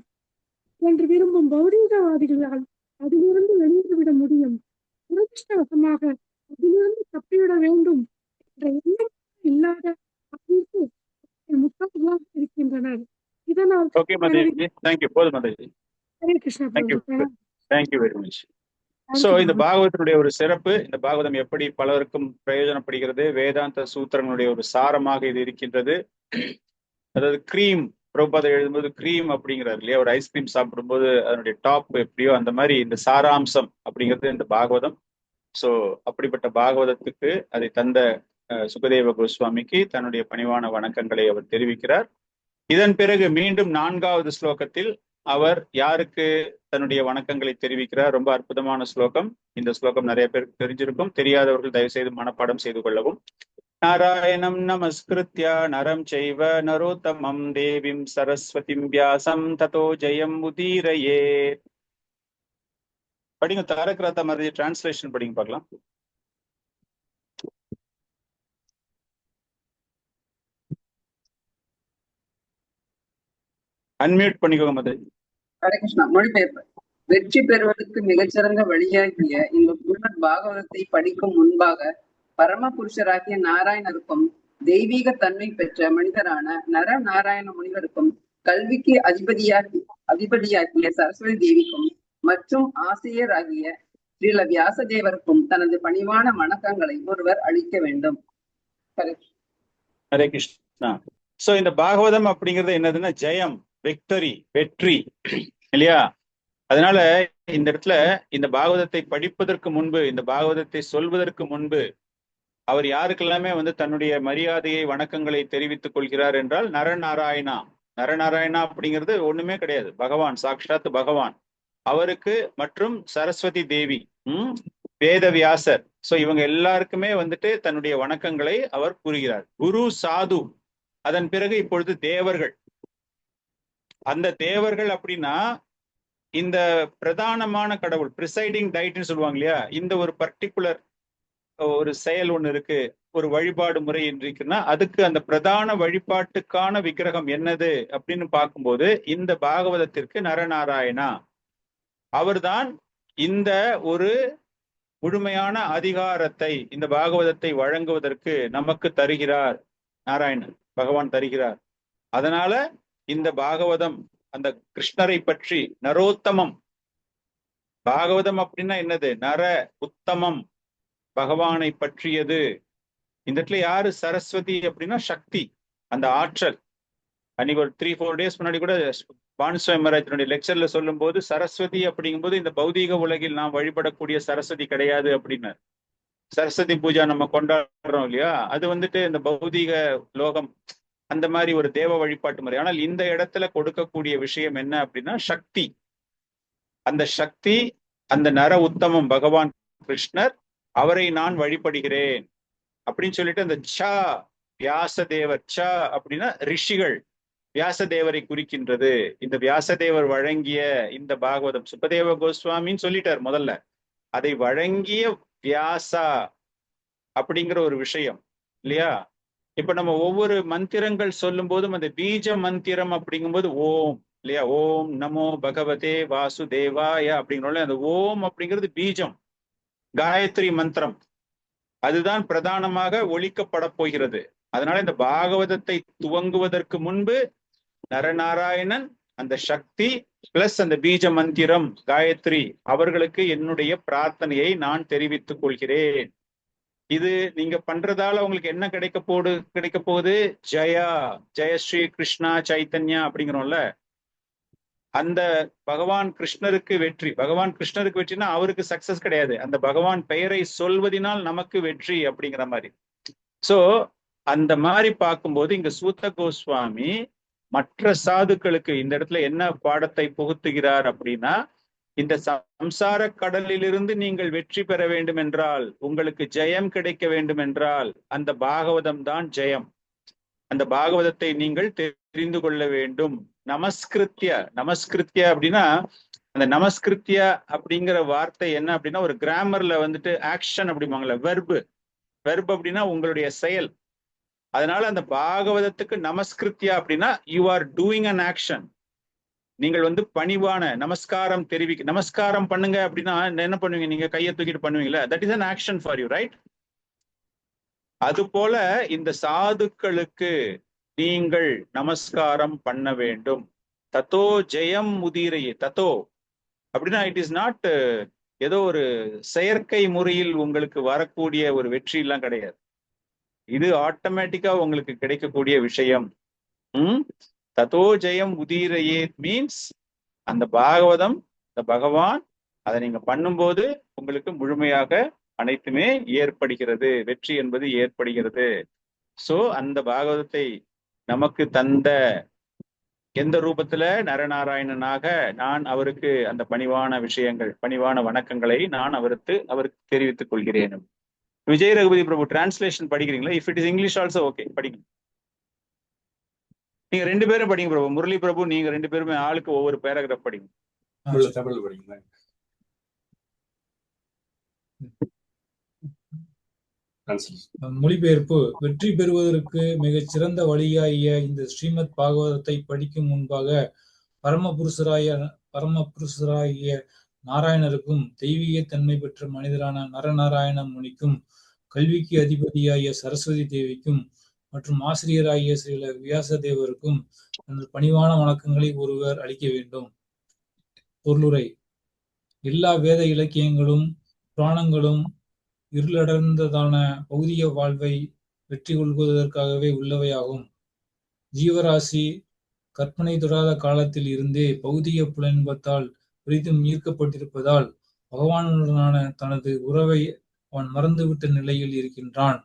என்று விரும்பும் பௌதீகவாதிகளால் அதிலிருந்து வெளியேறிவிட முடியும். துரதிருஷ்டவசமாக அதிலிருந்து தப்பிவிட வேண்டும் என்ற எண்ணம் இல்லாத அளவிற்கு முட்டாள்களாக இருக்கின்றனர். இதனால் ஓகே மாதாஜி, தேங்க்யூ. போதும் mataji. Hare Krishna thank you, prabhu. Thank you very much. So இந்த பாகவதனுடைய ஒரு சிறப்பு, இந்த பாகவதம் எப்படி பலருக்கும் பிரயோஜனப்படுகிறது, வேதாந்த சூத்திரங்களுடைய ஒரு சாரமாக இது இருக்கின்றது. அதாவது கிரீம், பிரபுபாத எழுதும்போது கிரீம் அப்படிங்கிறார் இல்லையா, ஒரு ஐஸ்கிரீம் சாப்பிடும்போது அதனுடைய டாப் எப்படியோ அந்த மாதிரி இந்த சாராம்சம் அப்படிங்கிறது இந்த பாகவதம். சோ அப்படிப்பட்ட பாகவதத்துக்கு அதை தந்த சுகதேவ கோஸ்வாமிக்கு தன்னுடைய பணிவான வணக்கங்களை அவர் தெரிவிக்கிறார். இதன் பிறகு மீண்டும் 4வது ஸ்லோகத்தில் அவர் யாருக்கு தன்னுடைய வணக்கங்களை தெரிவிக்கிறார். ரொம்ப அற்புதமான ஸ்லோகம். இந்த ஸ்லோகம் நிறைய பேருக்கு தெரிஞ்சிருக்கும், தெரியாதவர்கள் தயவு செய்து மனப்பாடம் செய்து கொள்ளவும். நாராயணம் நமஸ்கிருத்யா நரம் செய்வ நரோத்தமம் தேவீம் சரஸ்வதிம் வியாசம் ததோ ஜெயம் உதீரயே. படிங்க, தாரக் ரஹ்தா மாதிரி டிரான்ஸ்லேஷன் படிங்க பார்க்கலாம். அன்மியூட் பண்ணிக்கோங்க மது. ஹரே கிருஷ்ணா. மொழிபெயர்ப்பு. வெற்றி பெறுவதற்கு மிகச்சிறந்த வழியாகிய இந்த ஸ்ரீமத் பாகவதத்தை படிக்கும் முன்பாக பரம புருஷராகிய நாராயணருக்கும் தெய்வீக தன்மை பெற்ற மனிதரான நர நாராயண முனிவருக்கும் கல்விக்கு அதிபதியாகிய சரஸ்வதி தேவிக்கும் மற்றும் ஆசிரியராகிய ஸ்ரீல வியாசதேவருக்கும் தனது பணிவான வணக்கங்களை ஒருவர் அளிக்க வேண்டும். ஹரே கிருஷ்ணா. சோ இந்த பாகவதம் அப்படிங்கிறது என்னதுன்னா ஜெயம், விக்டரி, வெற்றி இல்லையா. அதனால இந்த இடத்துல இந்த பாகவதத்தை படிப்பதற்கு முன்பு, இந்த பாகவதத்தை சொல்வதற்கு முன்பு அவர் யாருக்கெல்லாமே தன்னுடைய மரியாதையை வணக்கங்களை தெரிவித்துக் கொள்கிறார் என்றால் நரநாராயணா. நரநாராயணா அப்படிங்கிறது ஒண்ணுமே கிடையாது, பகவான், சாக்ஷாத் பகவான். அவருக்கு மற்றும் சரஸ்வதி தேவி, வேதவியாசர். சோ இவங்க எல்லாருக்குமே தன்னுடைய வணக்கங்களை அவர் கூறுகிறார். குரு, சாது, அதன் பிறகு இப்பொழுது தேவர்கள். அந்த தேவர்கள் அப்படின்னா இந்த பிரதானமான கடவுள், பிரிசைடிங் டைட்னு சொல்லுவாங்க இல்லையா, இந்த ஒரு பர்டிகுலர் ஒரு செயல் ஒண்ணு இருக்கு, ஒரு வழிபாடு முறை இருக்குன்னா அதுக்கு அந்த பிரதான வழிபாட்டுக்கான விக்கிரகம் என்னது அப்படின்னு பார்க்கும்போது இந்த பாகவதத்திற்கு நரநாராயணா அவர்தான் இந்த ஒரு முழுமையான அதிகாரத்தை இந்த பாகவதத்தை வழங்குவதற்கு நமக்கு தருகிறார். நாராயணன் பகவான் தருகிறார். அதனால இந்த பாகவதம் அந்த கிருஷ்ணரை பற்றி நரோத்தமம், பாகவதம் அப்படின்னா என்னது? நர உத்தமம், பகவானை பற்றியது. இந்த இடத்துல யாரு சரஸ்வதி அப்படின்னா சக்தி, அந்த ஆற்றல். அன்னைக்கு ஒரு 3-4 days முன்னாடி கூட பானுஸ்வாமி மகாராஜனுடைய லெக்சர்ல சொல்லும் போது சரஸ்வதி அப்படிங்கும்போது இந்த பௌதீக உலகில் நாம் வழிபடக்கூடிய சரஸ்வதி கிடையாது அப்படின்னு. சரஸ்வதி பூஜா நம்ம கொண்டாடுறோம் இல்லையா, அது வந்துட்டு இந்த பௌதீக லோகம் அந்த மாதிரி ஒரு தேவ வழிபாட்டு முறை. ஆனால் இந்த இடத்துல கொடுக்கக்கூடிய விஷயம் என்ன அப்படின்னா சக்தி. அந்த சக்தி, அந்த நர உத்தமம் பகவான் கிருஷ்ணர், அவரை நான் வழிபடுகிறேன் அப்படின்னு சொல்லிட்டு அந்த ச வியாசதேவர், ச அப்படின்னா ரிஷிகள், வியாசதேவரை குறிக்கின்றது. இந்த வியாசதேவர் வழங்கிய இந்த பாகவதம், சுப்பதேவ கோஸ்வாமின்னு சொல்லிட்டார் முதல்ல, அதை வழங்கிய வியாசா அப்படிங்கிற ஒரு விஷயம் இல்லையா. இப்ப நம்ம ஒவ்வொரு மந்திரங்கள் சொல்லும் போதும் அந்த பீஜ மந்திரம் அப்படிங்கும்போது ஓம் இல்லையா, ஓம் நமோ பகவதே வாசுதேவாய அப்படிங்கிறோம்ல, அந்த ஓம் அப்படிங்கிறது பீஜம், காயத்ரி மந்திரம், அதுதான் பிரதானமாக ஒலிக்கப்பட போகிறது. அதனால இந்த பாகவதத்தை துவங்குவதற்கு முன்பு நரநாராயணன், அந்த சக்தி பிளஸ் அந்த பீஜ மந்திரம் காயத்ரி, அவர்களுக்கு என்னுடைய பிரார்த்தனையை நான் தெரிவித்துக் கொள்கிறேன். இது நீங்க பண்றதால உங்களுக்கு என்ன கிடைக்க போகுது? ஜெயா, ஜெய ஸ்ரீ கிருஷ்ணா சைத்தன்யா அப்படிங்கிறோம்ல, அந்த பகவான் கிருஷ்ணருக்கு வெற்றி. பகவான் கிருஷ்ணருக்கு வெற்றினா அவருக்கு சக்சஸ் கிடையாது, அந்த பகவான் பெயரை சொல்வதனால் நமக்கு வெற்றி அப்படிங்கிற மாதிரி. சோ அந்த மாதிரி பார்க்கும்போது இங்க சூத்த கோஸ்வாமி மற்ற சாதுக்களுக்கு இந்த இடத்துல என்ன பாடத்தை புகுத்துகிறார் அப்படின்னா, இந்த சம்சார கடலிலிருந்து நீங்கள் வெற்றி பெற வேண்டும் என்றால், உங்களுக்கு ஜெயம் கிடைக்க வேண்டும் என்றால், அந்த பாகவதம் தான் ஜெயம். அந்த பாகவதத்தை நீங்கள் தெரிந்து கொள்ள வேண்டும். நமஸ்கிருத்ய, நமஸ்கிருத்ய அப்படின்னா அந்த நமஸ்கிருத்ய அப்படிங்கிற வார்த்தை என்ன அப்படின்னா, ஒரு கிராமர்ல வந்துட்டு ஆக்ஷன் அப்படிம்பாங்கல்ல, வெர்பு. வெர்பு அப்படின்னா உங்களுடைய செயல். அதனால அந்த பாகவதத்துக்கு நமஸ்கிருத்யா அப்படின்னா you are doing an action. நீங்கள் வந்து பணிவான நமஸ்காரம் நமஸ்காரம் பண்ணுங்க அப்படின்னா என்ன பண்ணுவீங்க? நீங்க கையை தூக்கிட்டு பண்ணுவீங்களா? That is an action for you, right? அது போல இந்த சாதுக்களுக்கு நீங்கள் நமஸ்காரம் பண்ண வேண்டும். தத்தோ ஜெயம் முதிரையே, தத்தோ அப்படின்னா இட் இஸ் நாட் ஏதோ ஒரு செயற்கை முறையில் உங்களுக்கு வரக்கூடிய ஒரு வெற்றி எல்லாம் கிடையாது. இது ஆட்டோமேட்டிக்கா உங்களுக்கு கிடைக்கக்கூடிய விஷயம். தத்தோ ஜெயம் உதீரையே மீன்ஸ் அந்த பாகவதம், இந்த பகவான், அதை நீங்க பண்ணும்போது உங்களுக்கு முழுமையாக அனைத்துமே ஏற்படுகிறது, வெற்றி என்பது ஏற்படுகிறது. சோ அந்த பாகவதத்தை நமக்கு தந்த எந்த ரூபத்துல? நரநாராயணனாக நான் அவருக்கு அந்த பணிவான விஷயங்கள், பணிவான வணக்கங்களை நான் அவருக்கு தெரிவித்துக் கொள்கிறேன். விஜய் ரகுபதி பிரபு டிரான்ஸ்லேஷன் படிக்கிறீங்களா? If it is English also okay, படிங்க. நீங்க 2 பேரும் படிங்க பிரபு. முரளி பிரபு நீங்க 2 பேருமே ஆளுக்கு ஒவ்வொரு பேராகிராஃப் படிங்க. தமிழ் படிங்க. மொழிபெயர்ப்பு. வெற்றி பெறுவதற்கு மிகச் சிறந்த வழியாகிய இந்த ஸ்ரீமத் பாகவதத்தை படிக்கும் முன்பாக பரமபுருஷராகிய நாராயணருக்கும் தெய்வீக தன்மை பெற்ற மனிதரான நரநாராயண முனிக்கும் கல்விக்கு அதிபதியாகிய சரஸ்வதி தேவிக்கும் மற்றும் ஆசிரியராகிய ஸ்ரீல வியாசதேவருக்கும் தனது பணிவான வணக்கங்களை ஒருவர் அளிக்க வேண்டும். பொருளுரை. எல்லா வேத இலக்கியங்களும் புராணங்களும் இருளடர்ந்ததான பௌதிக வாழ்வை வெற்றி கொள்வதற்காகவே உள்ளவையாகும். ஜீவராசி கற்பனை தொடாத காலத்தில் இருந்தே பௌதிக புலன்பத்தால் பெரிதும் ஈர்க்கப்பட்டிருப்பதால் பகவானுடனான தனது உறவை அவன் மறந்துவிட்ட நிலையில் இருக்கின்றான்.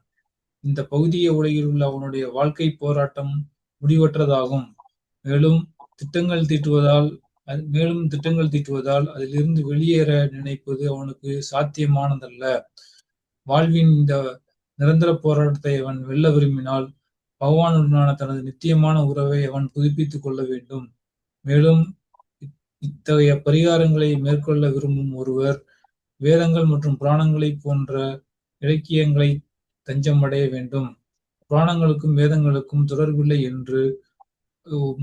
இந்த பௌதிக உலகில் உள்ள அவனுடைய வாழ்க்கை போராட்டம் முடிவற்றதாகும். மேலும் திட்டங்கள் தீட்டுவதால் அதிலிருந்து வெளியேற நினைப்பது அவனுக்கு சாத்தியமானதல்ல. வாழ்வின் இந்த நிரந்தர போராட்டத்தை அவன் வெல்ல விரும்பினால் பகவானுடனான தனது நித்தியமான உறவை அவன் புதுப்பித்துக் கொள்ள வேண்டும். மேலும் இத்தகைய பரிகாரங்களை மேற்கொள்ள விரும்பும் ஒருவர் வேதங்கள் மற்றும் புராணங்களை போன்ற இலக்கியங்களை தஞ்சம் அடைய வேண்டும். புராணங்களுக்கும் வேதங்களுக்கும் தொடர்பில்லை என்று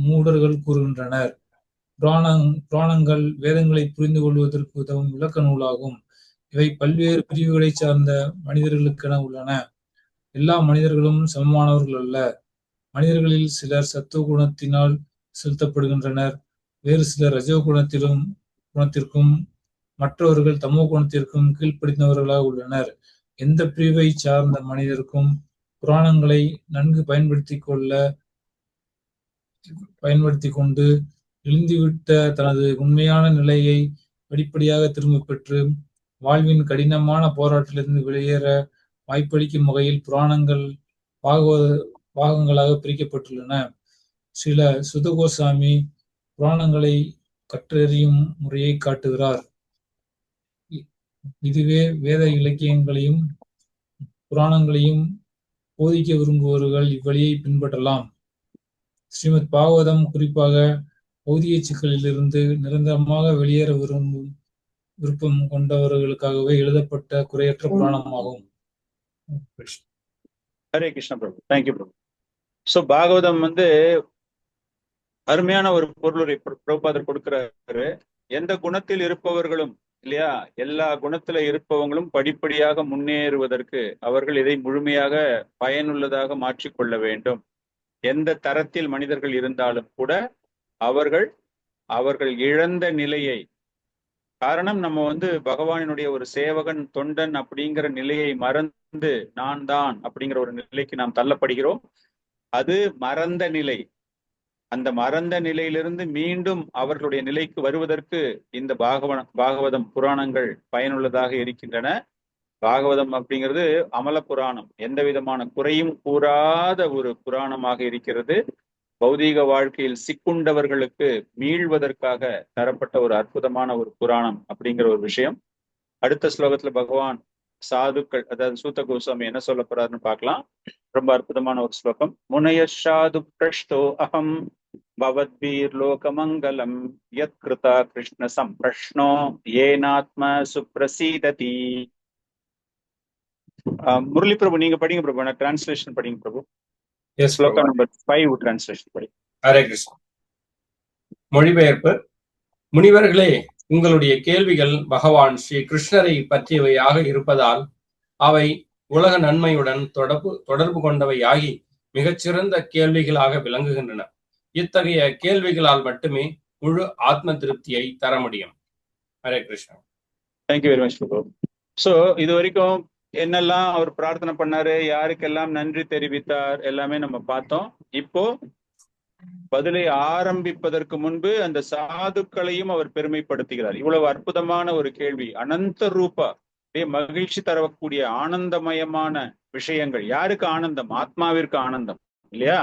மூடர்கள் கூறுகின்றனர். புராணங்கள் வேதங்களை புரிந்து கொள்வதற்கு உதவும் விளக்க நூலாகும். இவை பல்வேறு பிரிவுகளை சார்ந்த மனிதர்களுக்கென உள்ளன. எல்லா மனிதர்களும் சமமானவர்கள் அல்ல. மனிதர்களில் சிலர் சத்துவ குணத்தினால் செலுத்தப்படுகின்றனர், வேறு சிலர் ரஜோ குணத்திற்கும் மற்றவர்கள் தமோ குணத்திற்கும் கீழ்ப்படிந்தவர்களாக உள்ளனர். எந்த பிரிவை சார்ந்த மனிதருக்கும் புராணங்களை நன்கு பயன்படுத்தி கொண்டு இழிந்துவிட்ட தனது உண்மையான நிலையை படிப்படியாக திரும்ப பெற்று வாழ்வின் கடினமான போராட்டத்திலிருந்து வெளியேற வாய்ப்பளிக்கும் வகையில் புராணங்கள் பாகங்களாக பிரிக்கப்பட்டுள்ளன. சில சுதகோசாமி புராணங்களை கற்றறியும் முறையை காட்டுகிறார். இதுவே வேத இலக்கியங்களையும் புராணங்களையும் போதிக்க விரும்புபவர்கள் இவ்வழியை பின்பற்றலாம். ஸ்ரீமத் பாகவதம் குறிப்பாக பௌதிக சிக்கலிலிருந்து நிரந்தரமாக வெளியேற விருப்பம் கொண்டவர்களுக்காகவே எழுதப்பட்ட குறையற்ற புராணமாகும். ஹரே கிருஷ்ண பிரபு. தேங்க்யூ பிரபு. சோ பாகவதம் அருமையான ஒரு பொருளுரை பிரபுபாதர் கொடுக்கிறாரு. எந்த குணத்தில் இருப்பவர்களும் இல்லையா, எல்லா குணத்துல இருப்பவங்களும் படிப்படியாக முன்னேறுவதற்கு அவர்கள் இதை முழுமையாக பயனுள்ளதாக மாற்றிக்கொள்ள வேண்டும். எந்த தரத்தில் மனிதர்கள் இருந்தாலும் கூட அவர்கள் இழந்த நிலையை, காரணம் நம்ம பகவானினுடைய ஒரு சேவகன் தொண்டன் அப்படிங்கிற நிலையை மறந்து நான் தான் அப்படிங்கிற ஒரு நிலைக்கு நாம் தள்ளப்படுகிறோம். அது மறந்த நிலை. அந்த மறந்த நிலையிலிருந்து மீண்டும் அவர்களுடைய நிலைக்கு வருவதற்கு இந்த பாகவதம் புராணங்கள் பயனுள்ளதாக இருக்கின்றன. பாகவதம் அப்படிங்கிறது அமல புராணம், எந்த விதமான குறையும் கூறாத ஒரு புராணமாக இருக்கிறது. பௌதீக வாழ்க்கையில் சிக்குண்டவர்களுக்கு மீள்வதற்காக தரப்பட்ட ஒரு அற்புதமான ஒரு புராணம் அப்படிங்கிற ஒரு விஷயம். அடுத்த ஸ்லோகத்துல பகவான் சாதுக்கள், அதாவது சூத்த கோஸ்வாமி என்ன சொல்ல போறாருன்னு பார்க்கலாம். ரொம்ப அற்புதமான ஒரு ஸ்லோகம். முனைய சாது பிரஷ்டோ அகம் பவத்பீர் லோகமங்கலம் யத் கிருதா கிருஷ்ண சம்பிரஷ்னோ ஏனாத்ம சுப்ரசீததி. முரளி பிரபு நீங்க படிங்க பிரபு, நான் டிரான்ஸ்லேஷன் படிங்க பிரபு. ஸ்லோகம் நம்பர் 5 டிரான்ஸ்லேஷன் படி. ஹரே கிருஷ்ணா. மொழிபெயர்ப்பு. முனிவர்களே, உங்களுடைய கேள்விகள் பகவான் ஸ்ரீ கிருஷ்ணரை பற்றியவையாக இருப்பதால் அவை உலக நன்மையுடன் தொடர்பு கொண்டவையாகி மிகச்சிறந்த கேள்விகளாக விளங்குகின்றன. இத்தகைய கேள்விகளால் மட்டுமே முழு ஆத்ம திருப்தியை தர முடியும். Hare Krishna. Thank you very much prabhu. So இது வரைக்கும் என்னெல்லாம் அவர் பிரார்த்தனை பண்ணாரு, யாருக்கெல்லாம் நன்றி தெரிவித்தார், எல்லாமே நம்ம பார்த்தோம். இப்போ பதிலை ஆரம்பிப்பதற்கு முன்பு அந்த சாதுக்களையும் அவர் பெருமைப்படுத்துகிறார். இவ்வளவு அற்புதமான ஒரு கேள்வி, அனந்த ரூபா, மகிழ்ச்சி தரக்கூடிய ஆனந்தமயமான விஷயங்கள். யாருக்கு ஆனந்தம்? ஆத்மாவிற்கு ஆனந்தம் இல்லையா?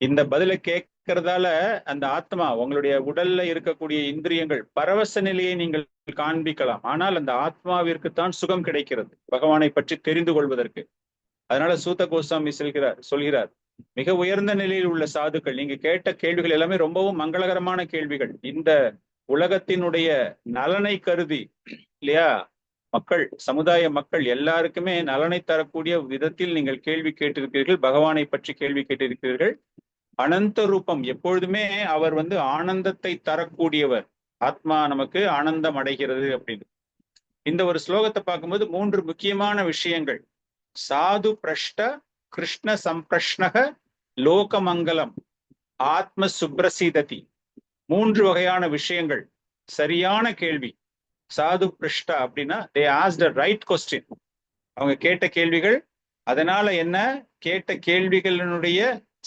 இந்த பதிலை கேட்கறதால அந்த ஆத்மா, உங்களுடைய உடல்ல இருக்கக்கூடிய இந்திரியங்கள் பரவச நிலையை நீங்கள் காண்பிக்கலாம், ஆனால் அந்த ஆத்மாவிற்கு தான் சுகம் கிடைக்கிறது பகவானை பற்றி தெரிந்து கொள்வதற்கு. அதனால சூத்த கோஸ்வாமி சொல்கிறார், மிக உயர்ந்த நிலையில் உள்ள சாதுக்கள், நீங்க கேட்ட கேள்விகள் எல்லாமே ரொம்பவும் மங்களகரமான கேள்விகள். இந்த உலகத்தினுடைய நலனை கருதி இல்லையா, மக்கள், சமுதாய மக்கள் எல்லாருக்குமே நலனை தரக்கூடிய விதத்தில் நீங்கள் கேள்வி கேட்டிருக்கிறீர்கள், பகவானை பற்றி கேள்வி கேட்டிருக்கிறீர்கள். அனந்த ரூபம், எப்பொழுதுமே அவர் ஆனந்தத்தை தரக்கூடியவர். ஆத்மா நமக்கு ஆனந்தம் அடைகிறது அப்படின்னு. இந்த ஒரு ஸ்லோகத்தை பார்க்கும்போது 3 முக்கியமான விஷயங்கள், சாது பிரஷ்ட, கிருஷ்ண சம்பிரஷ்னக, லோகமங்கலம், ஆத்ம சுப்ரசீததி, 3 வகையான விஷயங்கள். சரியான கேள்வி. சாது பிரஷ்டா அப்படின்னா they asked the right question. அவங்க கேட்ட கேள்விகள். அதனால என்ன, கேட்ட கேள்விகளினுடைய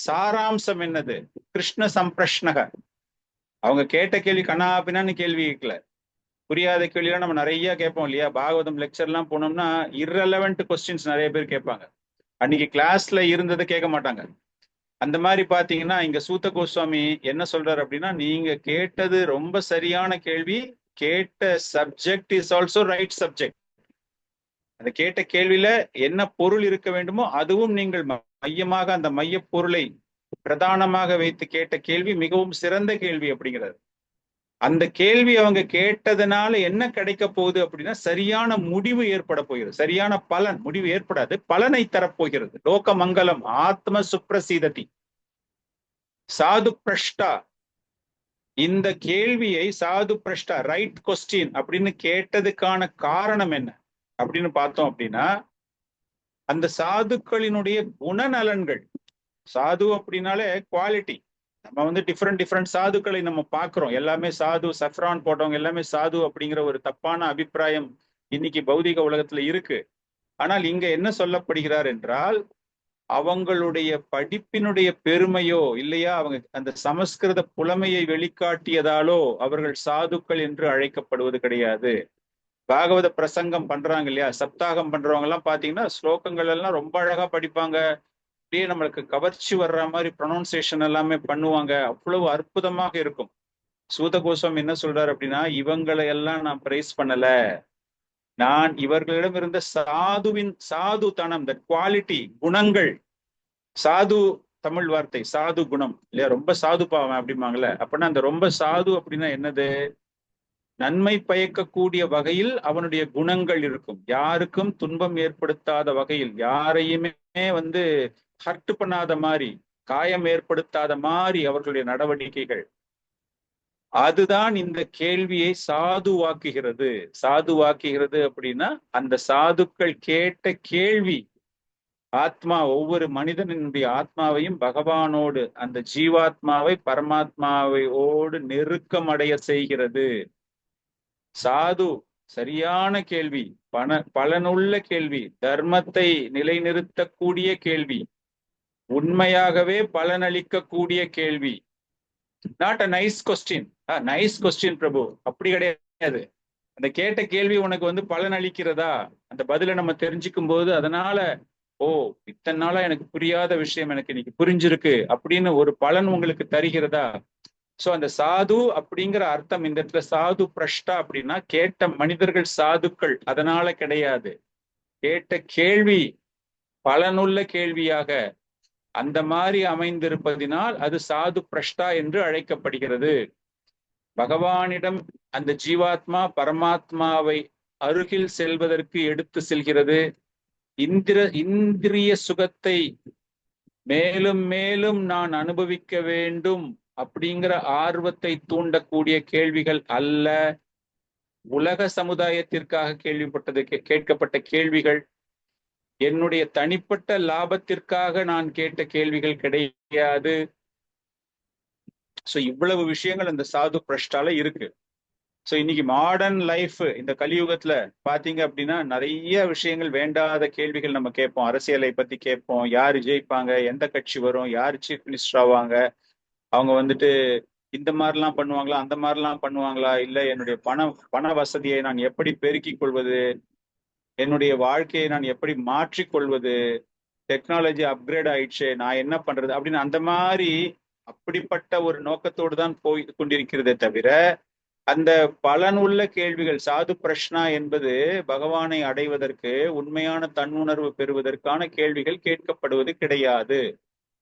சாராம்சம் என்னது? கிருஷ்ண சம்பிரஷ்னக. அவங்க கேட்ட கேள்வி கண்ணாபின்னான்னு கேள்வி கேட்கல. புரியாத கேள்வியெல்லாம் நம்ம நிறைய கேட்போம் இல்லையா? பாகவதம் லெக்சர் எல்லாம் போனோம்னா irrelevant கொஸ்டின்ஸ் நிறைய பேர் கேட்பாங்க. அன்னைக்கு கிளாஸ்ல இருந்ததை கேட்க மாட்டாங்க. அந்த மாதிரி பாத்தீங்கன்னா இங்க சூத்த கோஸ்வாமி என்ன சொல்றாரு அப்படின்னா, நீங்க கேட்டது ரொம்ப சரியான கேள்வி, கேட்ட subject is also right subject. அந்த கேட்ட கேள்வியில என்ன பொருள் இருக்க வேண்டுமோ அதுவும் நீங்கள் மையமாக, அந்த மைய பொருளை பிரதானமாக வைத்து கேட்ட கேள்வி மிகவும் சிறந்த கேள்வி அப்படிங்கிறது. அந்த கேள்வி அவங்க கேட்டதுனால என்ன கிடைக்க போகுது அப்படின்னா சரியான முடிவு ஏற்பட போகிறது. சரியான பலன், முடிவு ஏற்படாது, பலனை தரப்போகிறது. லோக மங்கலம் ஆத்ம சுப்ரசீததி சாது பிரஷ்டா. இந்த கேள்வியை சாது பிரஷ்டா ரைட் கொஸ்டின் அப்படின்னு கேட்டதுக்கான காரணம் என்ன அப்படின்னு பார்த்தோம் அப்படின்னா, அந்த சாதுக்களினுடைய குணநலன்கள். சாது அப்படின்னாலே குவாலிட்டி. நம்ம வந்து டிஃப்ரெண்ட் சாதுக்களை நம்ம பார்க்கிறோம். எல்லாமே சாது, சஃப்ரான் போட்டவங்க எல்லாமே சாது அப்படிங்கிற ஒரு தப்பான அபிப்பிராயம் இன்னைக்கு பௌதிக உலகத்துல இருக்கு. ஆனால் இங்க என்ன சொல்லப்படுகிறார் என்றால், அவங்களுடைய படிப்பினுடைய பெருமையோ இல்லையா, அவங்க அந்த சமஸ்கிருத புலமையை வெளிக்காட்டியதாலோ அவர்கள் சாதுக்கள் என்று அழைக்கப்படுவது கிடையாது. பாகவத பிரசங்கம் பண்றாங்க இல்லையா, சப்தாகம் பண்றவங்க எல்லாம் பாத்தீங்கன்னா ஸ்லோகங்கள் எல்லாம் ரொம்ப அழகா படிப்பாங்க. அப்படியே நம்மளுக்கு கவர்ச்சி வர்ற மாதிரி ப்ரொனவுன்சியேஷன் எல்லாமே பண்ணுவாங்க. அவ்வளவு அற்புதமாக இருக்கும். சூத கோஸ்வாமி என்ன சொல்றாரு அப்படின்னா, இவங்களை எல்லாம் நான் பிரைஸ் பண்ணல, நான் இவர்களிடம் இருந்த சாது தனம், த குவாலிட்டி, குணங்கள். சாது தமிழ் வார்த்தை சாது குணம் இல்லையா, ரொம்ப சாது பாவம் அப்படிம்பாங்கல்ல. அப்படின்னா அந்த ரொம்ப சாது அப்படின்னா என்னது, நன்மை பயக்கக்கூடிய வகையில் அவனுடைய குணங்கள் இருக்கும். யாருக்கும் துன்பம் ஏற்படுத்தாத வகையில், யாரையுமே வந்து ஹர்ட் பண்ணாத மாதிரி, காயம் ஏற்படுத்தாத மாதிரி அவர்களுடைய நடவடிக்கைகள். அதுதான் இந்த கேள்வியை சாதுவாக்குகிறது. சாதுவாக்குகிறது அப்படின்னா அந்த சாதுக்கள் கேட்ட கேள்வி ஆத்மா, ஒவ்வொரு மனிதனுடைய ஆத்மாவையும் பகவானோடு, அந்த ஜீவாத்மாவை பரமாத்மாவையோடு நெருக்கமடைய செய்கிறது. சாது சரியான கேள்வி, பலனுள்ள கேள்வி, தர்மத்தை நிலைநிறுத்தக்கூடிய கேள்வி, உண்மையாகவே பலனளிக்கக்கூடிய கேள்வி. Not a nice question. Nice question prabhu, அப்படி கிடையாது. அந்த கேட்ட கேள்வி உனக்கு வந்து பலன் அளிக்கிறதா, அந்த பதிலை நம்ம தெரிஞ்சுக்கும் போது அதனால ஓ இத்தனை நாளா எனக்கு புரியாத விஷயம் எனக்கு இன்னைக்கு புரிஞ்சிருக்கு அப்படின்னு ஒரு பலன் உங்களுக்கு தருகிறதா. சோ அந்த சாது அப்படிங்கிற அர்த்தம் இந்த இடத்துல சாது பிரஷ்டா அப்படின்னா கேட்ட மனிதர்கள் சாதுக்கள் அதனால கிடையாது. கேட்ட கேள்வி பலனுள்ள கேள்வியாக அந்த மாதிரி அமைந்திருப்பதினால் அது சாது பிரஷ்டா என்று அழைக்கப்படுகிறது. பகவானிடம் அந்த ஜீவாத்மா பரமாத்மாவை அருகில் செல்வதற்கு எடுத்து செல்கிறது. இந்திரிய சுகத்தை மேலும் மேலும் நான் அனுபவிக்க வேண்டும் அப்படிங்கிற ஆர்வத்தை தூண்டக்கூடிய கேள்விகள் அல்ல. உலக சமுதாயத்திற்காக கேட்கப்பட்ட கேள்விகள், என்னுடைய தனிப்பட்ட லாபத்திற்காக நான் கேட்ட கேள்விகள் கிடையாது. சோ இவ்வளவு விஷயங்கள் அந்த சாது பிரஷ்டால இருக்கு. சோ இன்னைக்கு மாடர்ன் லைஃப் இந்த கலியுகத்துல பாத்தீங்க அப்படின்னா நிறைய விஷயங்கள், வேண்டாத கேள்விகள் நம்ம கேட்போம். அரசியலை பத்தி கேட்போம், யாரு ஜெயிப்பாங்க, எந்த கட்சி வரும், யாரு சீஃப் மினிஸ்டர் ஆவாங்க, அவங்க வந்துட்டு இந்த மாதிரிலாம் பண்ணுவாங்களா, அந்த மாதிரிலாம் பண்ணுவாங்களா, இல்ல என்னுடைய பண வசதியை நான் எப்படி பெருக்கிக் கொள்வது, என்னுடைய வாழ்க்கையை நான் எப்படி மாற்றிக்கொள்வது, டெக்னாலஜி அப்கிரேட் ஆயிடுச்சு, நான் என்ன பண்றது அப்படின்னு அந்த மாதிரி அப்படிப்பட்ட ஒரு நோக்கத்தோடு தான் போய் கொண்டிருக்கிறதே தவிர, அந்த பலனுள்ள கேள்விகள், சாது பிரஷ்னா என்பது பகவானை அடைவதற்கு, உண்மையான தன்னுணர்வு பெறுவதற்கான கேள்விகள் கேட்கப்படுவது கிடையாது.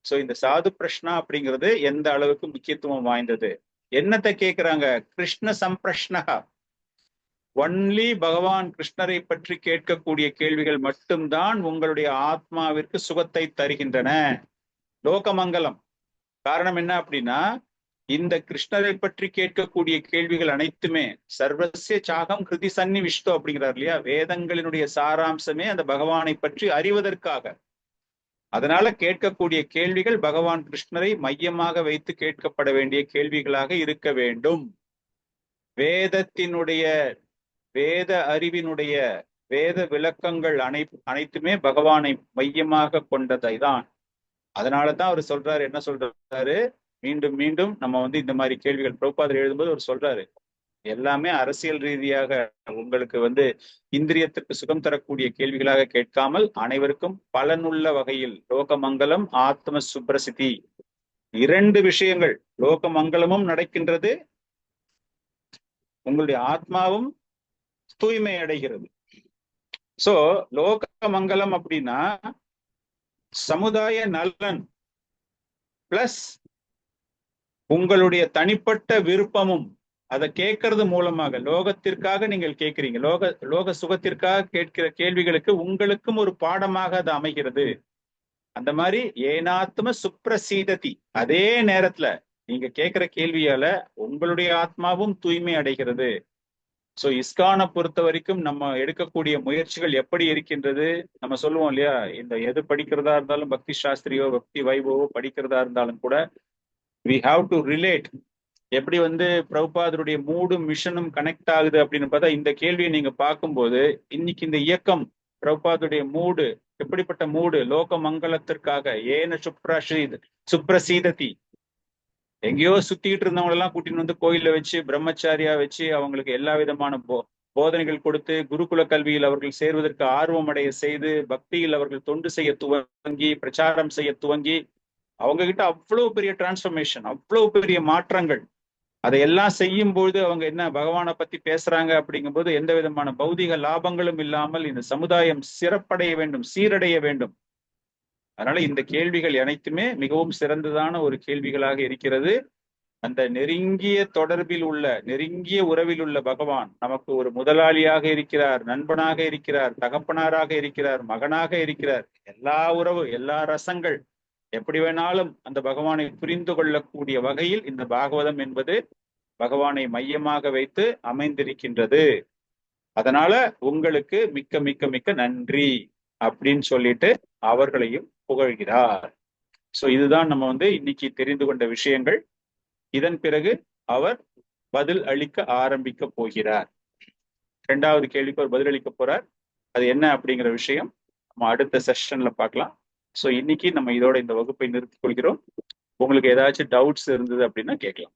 சோ இந்த சாது பிரஷ்னா அப்படிங்கிறது எந்த அளவுக்கு முக்கியத்துவம் வாய்ந்தது. என்னத்தை கேட்கிறாங்க, கிருஷ்ண சம்பிரஷ்னகா, ஒன்லி பகவான் கிருஷ்ணரை பற்றி கேட்கக்கூடிய கேள்விகள் மட்டும்தான் உங்களுடைய ஆத்மாவிற்கு சுகத்தை தருகின்றன. லோகமங்கலம். காரணம் என்ன அப்படின்னா, இந்த கிருஷ்ணரை பற்றி கேட்கக்கூடிய கேள்விகள் அனைத்துமே சர்வசிய சாகம் கிருதி சன்னி விஷ்டு அப்படிங்கிறார் இல்லையா, வேதங்களினுடைய சாராம்சமே அந்த பகவானை பற்றி அறிவதற்காக. அதனால கேட்கக்கூடிய கேள்விகள் பகவான் கிருஷ்ணரை மையமாக வைத்து கேட்கப்பட வேண்டிய கேள்விகளாக இருக்க வேண்டும். வேதத்தினுடைய, வேத அறிவினுடைய, வேத விளக்கங்கள் அனைத்துமே பகவானை மையமாக கொண்டதை தான். அதனாலதான் அவர் சொல்றாரு, என்ன சொல்றாரு, மீண்டும் மீண்டும் நம்ம வந்து இந்த மாதிரி கேள்விகள் பிரபுபாதர் எழுதும்போது அவர் சொல்றாரு, எல்லாமே அரசியல் ரீதியாக உங்களுக்கு வந்து இந்திரியத்திற்கு சுகம் தரக்கூடிய கேள்விகளாக கேட்காமல் அனைவருக்கும் பலனுள்ள வகையில் லோகமங்கலம் ஆத்ம சுப்ரசித்தி, இரண்டு விஷயங்கள், லோகமங்கலமும் நடக்கின்றது, உங்களுடைய ஆத்மாவும் தூய்மை அடைகிறது. சோ லோகமங்கலம் அப்படின்னா சமுதாய நலன் பிளஸ் உங்களுடைய தனிப்பட்ட விருப்பமும் அதை கேட்கறது மூலமாக லோகத்திற்காக நீங்கள் கேட்கிறீங்க, லோக சுகத்திற்காக கேட்கிற கேள்விகளுக்கு உங்களுக்கும் ஒரு பாடமாக அது அமைகிறது. அந்த மாதிரி ஏனாத்ம சுப்ரசீததி, அதே நேரத்துல நீங்க கேட்கிற கேள்வியால உங்களுடைய ஆத்மாவும் தூய்மை அடைகிறது. சோ இஸ்கானை பொறுத்த வரைக்கும் நம்ம எடுக்கக்கூடிய முயற்சிகள் எப்படி இருக்கின்றது, நம்ம சொல்லுவோம் இல்லையா, இந்த எது படிக்கிறதா இருந்தாலும் பக்தி சாஸ்திரியோ பக்தி வைபவோ படிக்கிறதா இருந்தாலும் கூட we have to relate. எப்படி பிரபுபாதருடைய மூடும் மிஷனும் கனெக்ட் ஆகுது அப்படின்னு பார்த்தா, இந்த கேள்வியை நீங்க பார்க்கும்போது இன்னைக்கு இந்த இயக்கம் பிரபுபாதருடைய மூடு எப்படிப்பட்ட மூடு, லோக மங்களத்திற்காக ஏன சுப்ரசீததி, எங்கேயோ சுத்திட்டு இருந்தவங்க எல்லாம் கூட்டின்னு கோயில வச்சு பிரம்மச்சாரியா வச்சு அவங்களுக்கு எல்லா விதமான போதனைகள் கொடுத்து குருகுல கல்வியில் அவர்கள் சேர்வதற்கு ஆர்வம் அடைய செய்து பக்தியில் அவர்கள் தொண்டு செய்ய துவங்கி பிரச்சாரம் செய்ய துவங்கி அவங்க கிட்ட அவ்வளவு பெரிய டிரான்ஸ்ஃபர்மேஷன், அவ்வளவு பெரிய மாற்றங்கள். அதையெல்லாம் செய்யும் பொழுது அவங்க என்ன பகவானை பத்தி பேசுறாங்க அப்படிங்கும்போது எந்த விதமான பௌதிக லாபங்களும் இல்லாமல் இந்த சமுதாயம் சிறப்படைய வேண்டும், சீரடைய வேண்டும். அதனால இந்த கேள்விகள் அனைத்துமே மிகவும் சிறந்ததான ஒரு கேள்விகளாக இருக்கிறது. அந்த நெருங்கிய தொடர்பில் உள்ள, நெருங்கிய உறவில் உள்ள பகவான் நமக்கு ஒரு முதலாளியாக இருக்கிறார், நண்பனாக இருக்கிறார், தகப்பனாராக இருக்கிறார், மகனாக இருக்கிறார். எல்லா உறவு, எல்லா ரசங்கள் எப்படி வேணாலும் அந்த பகவானை புரிந்து கொள்ளக்கூடிய வகையில் இந்த பாகவதம் என்பது பகவானை மையமாக வைத்து அமைந்திருக்கின்றது. அதனால உங்களுக்கு மிக்க மிக்க மிக்க நன்றி அப்படின்னு சொல்லிட்டு அவர்களையும் புகழ்கிறார். சோ இதுதான் நம்ம இன்னைக்கு தெரிந்து கொண்ட விஷயங்கள். இதன் பிறகு அவர் பதில் அளிக்க ஆரம்பிக்க போகிறார். 2வது கேள்விக்கு அவர் பதில் அளிக்க போறார். அது என்ன அப்படிங்கிற விஷயம் நம்ம அடுத்த செஷன்ல பார்க்கலாம். சோ இன்னைக்கு நம்ம இதோட இந்த வகுப்பை நிறுத்திக் கொள்கிறோம். உங்களுக்கு ஏதாச்சும் டவுட்ஸ் இருந்தது அப்படின்னா கேட்கலாம்.